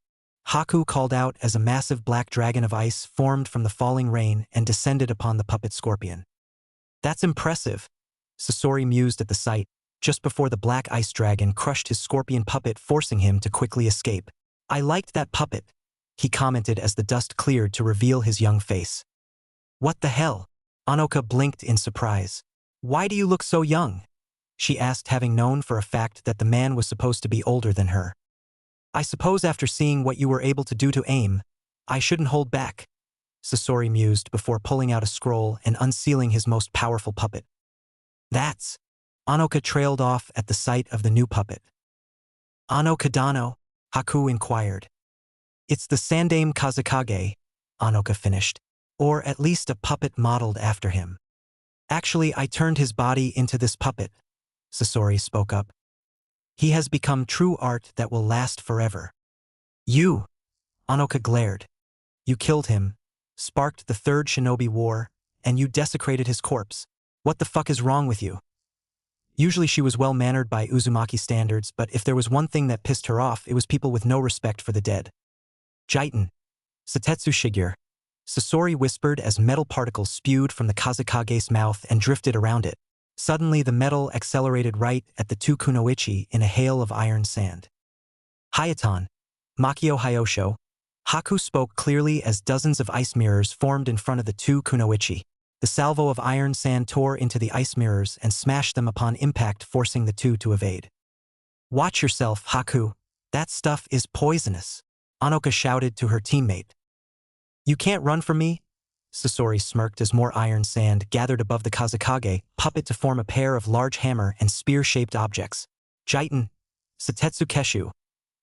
Speaker 1: Haku called out as a massive black dragon of ice formed from the falling rain and descended upon the puppet scorpion. That's impressive, Sasori mused at the sight, just before the black ice dragon crushed his scorpion puppet, forcing him to quickly escape. I liked that puppet, he commented as the dust cleared to reveal his young face. What the hell? Anoka blinked in surprise. Why do you look so young? She asked, having known for a fact that the man was supposed to be older than her. I suppose after seeing what you were able to do to AIM, I shouldn't hold back, Sasori mused before pulling out a scroll and unsealing his most powerful puppet. That's... Anoka trailed off at the sight of the new puppet. Ano Kadano? Haku inquired. It's the Sandaime Kazekage, Anoka finished. Or at least a puppet modeled after him. Actually, I turned his body into this puppet, Sasori spoke up. He has become true art that will last forever. You, Anoka glared. You killed him, sparked the third shinobi war, and you desecrated his corpse. What the fuck is wrong with you? Usually she was well-mannered by Uzumaki standards, but if there was one thing that pissed her off, it was people with no respect for the dead. Jiten. Satetsu Shigure. Sasori whispered as metal particles spewed from the Kazekage's mouth and drifted around it. Suddenly the metal accelerated right at the two kunoichi in a hail of iron sand. Hayatan. Makio Hyosho. Haku spoke clearly as dozens of ice mirrors formed in front of the two kunoichi. The salvo of iron sand tore into the ice mirrors and smashed them upon impact, forcing the two to evade. Watch yourself, Haku. That stuff is poisonous, Anoka shouted to her teammate. You can't run from me? Sasori smirked as more iron sand gathered above the Kazekage puppet to form a pair of large hammer and spear-shaped objects. Jiten. Satetsu Keshu.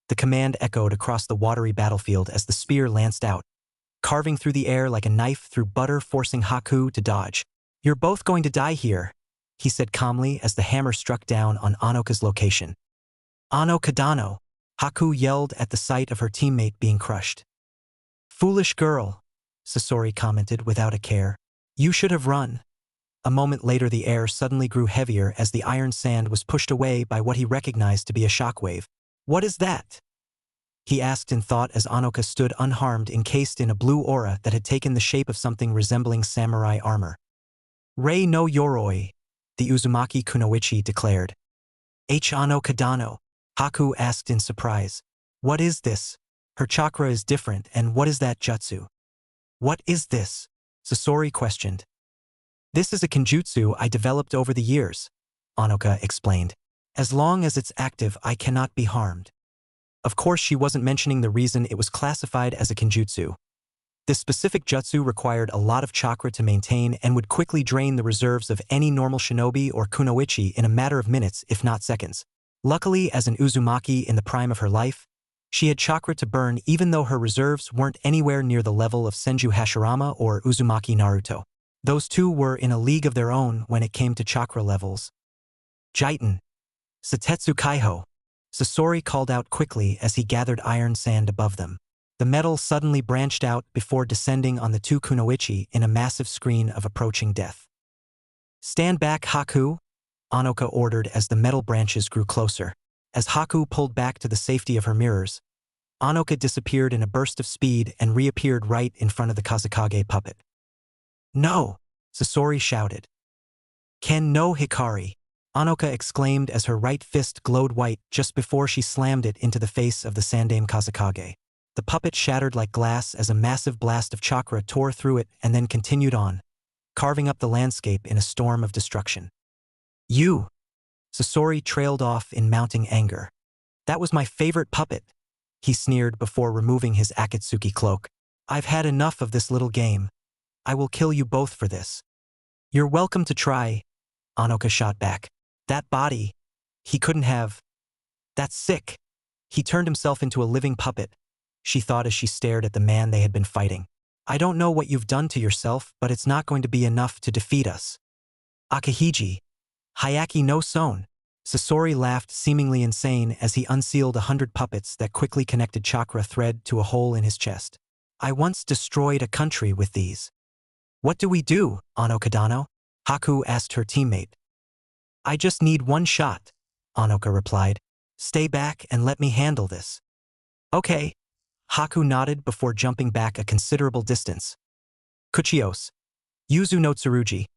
Speaker 1: The command echoed across the watery battlefield as the spear lanced out, carving through the air like a knife through butter, forcing Haku to dodge. You're both going to die here, he said calmly as the hammer struck down on Anoka's location. Ano Kadano, Haku yelled at the sight of her teammate being crushed. Foolish girl, Sasori commented without a care. You should have run. A moment later the air suddenly grew heavier as the iron sand was pushed away by what he recognized to be a shockwave. What is that? He asked in thought as Anoka stood unharmed, encased in a blue aura that had taken the shape of something resembling samurai armor. Rei no Yoroi, the Uzumaki kunoichi declared. Ano Kadano, Haku asked in surprise. What is this? Her chakra is different, and what is that jutsu? What is this? Sasori questioned. This is a kenjutsu I developed over the years, Anoka explained. As long as it's active, I cannot be harmed. Of course, she wasn't mentioning the reason it was classified as a kenjutsu. This specific jutsu required a lot of chakra to maintain and would quickly drain the reserves of any normal shinobi or kunoichi in a matter of minutes, if not seconds. Luckily, as an Uzumaki in the prime of her life, she had chakra to burn even though her reserves weren't anywhere near the level of Senju Hashirama or Uzumaki Naruto. Those two were in a league of their own when it came to chakra levels. Jiten. Satetsu Kaiho. Sasori called out quickly as he gathered iron sand above them. The metal suddenly branched out before descending on the two kunoichi in a massive screen of approaching death. Stand back, Haku, Anoka ordered as the metal branches grew closer. As Haku pulled back to the safety of her mirrors, Anoka disappeared in a burst of speed and reappeared right in front of the Kazekage puppet. No! Sasori shouted. Ken no Hikari, Anoka exclaimed as her right fist glowed white just before she slammed it into the face of the Sandaime Kazekage. The puppet shattered like glass as a massive blast of chakra tore through it and then continued on, carving up the landscape in a storm of destruction. You! Sasori trailed off in mounting anger. That was my favorite puppet, he sneered before removing his Akatsuki cloak. I've had enough of this little game. I will kill you both for this. You're welcome to try, Anoka shot back. That body, he couldn't have. That's sick. He turned himself into a living puppet, she thought as she stared at the man they had been fighting. I don't know what you've done to yourself, but it's not going to be enough to defeat us. Akahiji. Hayaki no son. Sasori laughed, seemingly insane, as he unsealed 100 puppets that quickly connected chakra thread to a hole in his chest. I once destroyed a country with these. What do we do, Ano Kadano? Haku asked her teammate. I just need one shot, Anoka replied. Stay back and let me handle this. Okay. Haku nodded before jumping back a considerable distance. Kuchios. Yuzu no Tsurugi.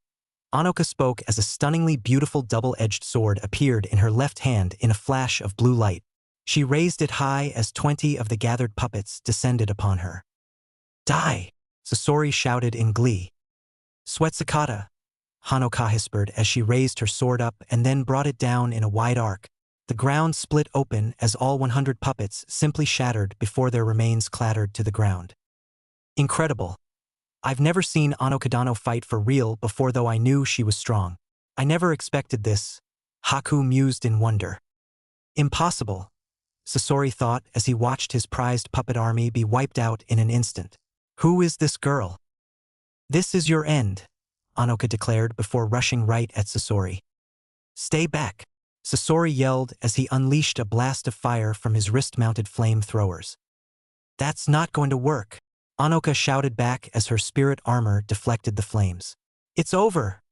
Speaker 1: Anoka spoke as a stunningly beautiful double-edged sword appeared in her left hand in a flash of blue light. She raised it high as 20 of the gathered puppets descended upon her. Die! Sasori shouted in glee. Sweatsakata, Hanoka whispered as she raised her sword up and then brought it down in a wide arc. The ground split open as all 100 puppets simply shattered before their remains clattered to the ground. Incredible. I've never seen Ano Kadano fight for real before, though I knew she was strong. I never expected this, Haku mused in wonder. Impossible, Sasori thought as he watched his prized puppet army be wiped out in an instant. Who is this girl? This is your end, Anoka declared before rushing right at Sasori. Stay back, Sasori yelled as he unleashed a blast of fire from his wrist-mounted flamethrowers. That's not going to work, Anoka shouted back as her spirit armor deflected the flames. It's over!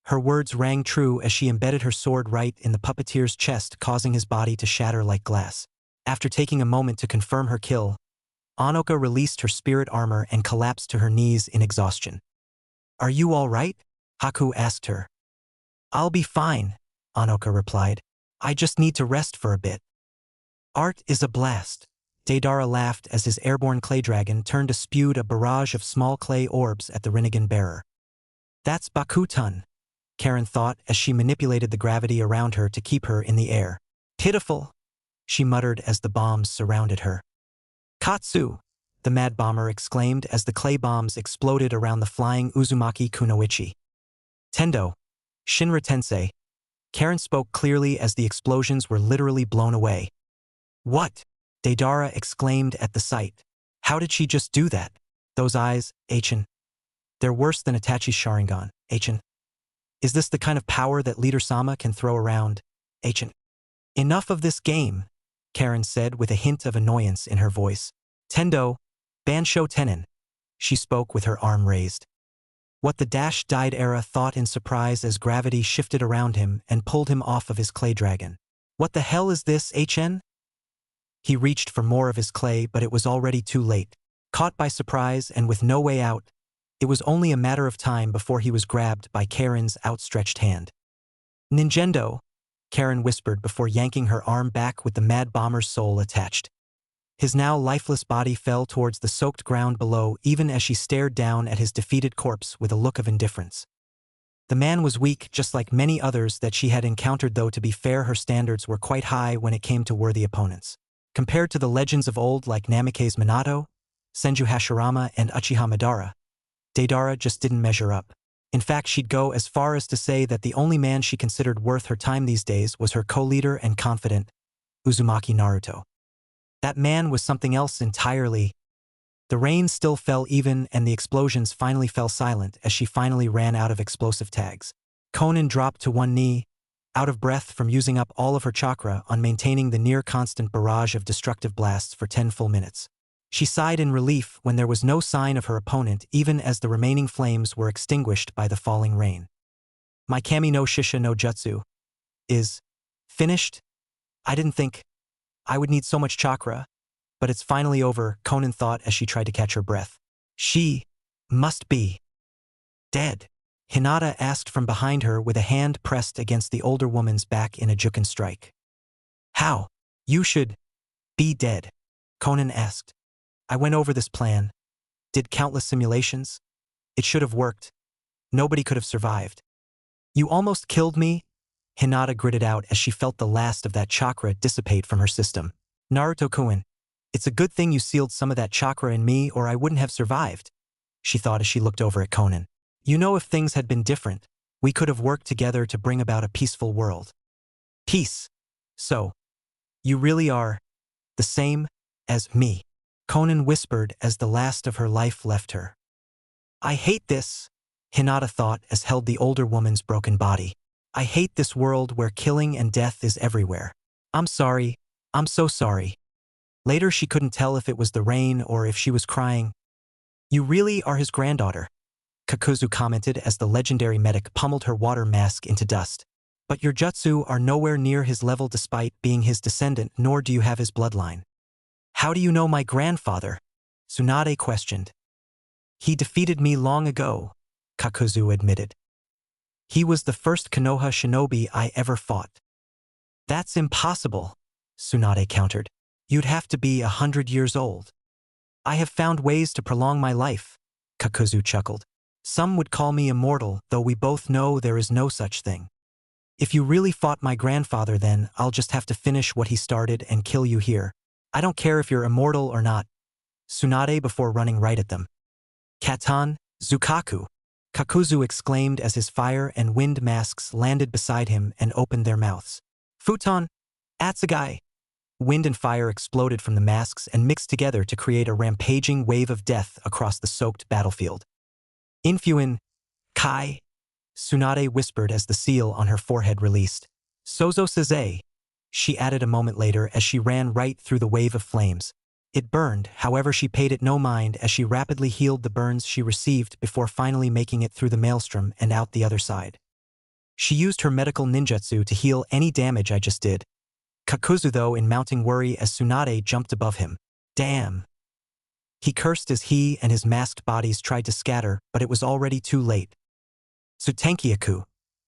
Speaker 1: Her words rang true as she embedded her sword right in the puppeteer's chest, causing his body to shatter like glass. After taking a moment to confirm her kill, Anoka released her spirit armor and collapsed to her knees in exhaustion. Are you all right? Haku asked her. I'll be fine, Anoka replied. I just need to rest for a bit. Art is a blast. Deidara laughed as his airborne clay dragon turned to spewed a barrage of small clay orbs at the Rinnegan bearer. That's Bakutun, Karen thought as she manipulated the gravity around her to keep her in the air. Pitiful, she muttered as the bombs surrounded her. Katsu, the mad bomber exclaimed as the clay bombs exploded around the flying Uzumaki kunoichi. Tendo, Shinra Tensei. Karen spoke clearly as the explosions were literally blown away. What? Deidara exclaimed at the sight. How did she just do that? Those eyes, Achin. They're worse than Itachi's Sharingan, Achin. Is this the kind of power that Leader Sama can throw around, Achin? Enough of this game, Karen said with a hint of annoyance in her voice. Tendo, Bansho Tenin. She spoke with her arm raised. What the died era thought in surprise as gravity shifted around him and pulled him off of his clay dragon. What the hell is this, HN? He reached for more of his clay, but it was already too late. Caught by surprise and with no way out, it was only a matter of time before he was grabbed by Karen's outstretched hand. Ninjendo, Karen whispered before yanking her arm back with the mad bomber's soul attached. His now lifeless body fell towards the soaked ground below even as she stared down at his defeated corpse with a look of indifference. The man was weak, just like many others that she had encountered, though to be fair her standards were quite high when it came to worthy opponents. Compared to the legends of old like Namikaze Minato, Senju Hashirama and Uchiha Madara, Deidara just didn't measure up. In fact, she'd go as far as to say that the only man she considered worth her time these days was her co-leader and confidant, Uzumaki Naruto. That man was something else entirely. The rain still fell even and the explosions finally fell silent as she finally ran out of explosive tags. Konan dropped to one knee, out of breath from using up all of her chakra on maintaining the near-constant barrage of destructive blasts for 10 full minutes. She sighed in relief when there was no sign of her opponent, even as the remaining flames were extinguished by the falling rain. My Kami no Shisha no Jutsu is finished? I didn't think I would need so much chakra, but it's finally over, Konan thought as she tried to catch her breath. She must be dead, Hinata asked from behind her with a hand pressed against the older woman's back in a Juken strike. How? You should be dead, Konan asked. I went over this plan, did countless simulations. It should have worked. Nobody could have survived. You almost killed me? Hinata gritted out as she felt the last of that chakra dissipate from her system. Naruto-kun, it's a good thing you sealed some of that chakra in me or I wouldn't have survived, she thought as she looked over at Konan. You know, if things had been different, we could have worked together to bring about a peaceful world. Peace. So, you really are the same as me, Konan whispered as the last of her life left her. I hate this, Hinata thought as held the older woman's broken body. I hate this world where killing and death is everywhere. I'm sorry. I'm so sorry. Later she couldn't tell if it was the rain or if she was crying. You really are his granddaughter, Kakuzu commented as the legendary medic pummeled her water mask into dust. But your jutsu are nowhere near his level despite being his descendant, nor do you have his bloodline. How do you know my grandfather? Tsunade questioned. He defeated me long ago, Kakuzu admitted. He was the first Konoha shinobi I ever fought. That's impossible, Tsunade countered. You'd have to be 100 years old. I have found ways to prolong my life, Kakuzu chuckled. Some would call me immortal, though we both know there is no such thing. If you really fought my grandfather, then I'll just have to finish what he started and kill you here. I don't care if you're immortal or not. Tsunade before running right at them. Katan, Zukaku, Kakuzu exclaimed as his fire and wind masks landed beside him and opened their mouths. Futon, Atsugai. Wind and fire exploded from the masks and mixed together to create a rampaging wave of death across the soaked battlefield. Infuin, Kai, Tsunade whispered as the seal on her forehead released. Sozo Saze, she added a moment later as she ran right through the wave of flames. It burned, however she paid it no mind as she rapidly healed the burns she received before finally making it through the maelstrom and out the other side. She used her medical ninjutsu to heal any damage I just did. Kakuzu though in mounting worry as Tsunade jumped above him. Damn. He cursed as he and his masked bodies tried to scatter, but it was already too late. Tsutenkyaku,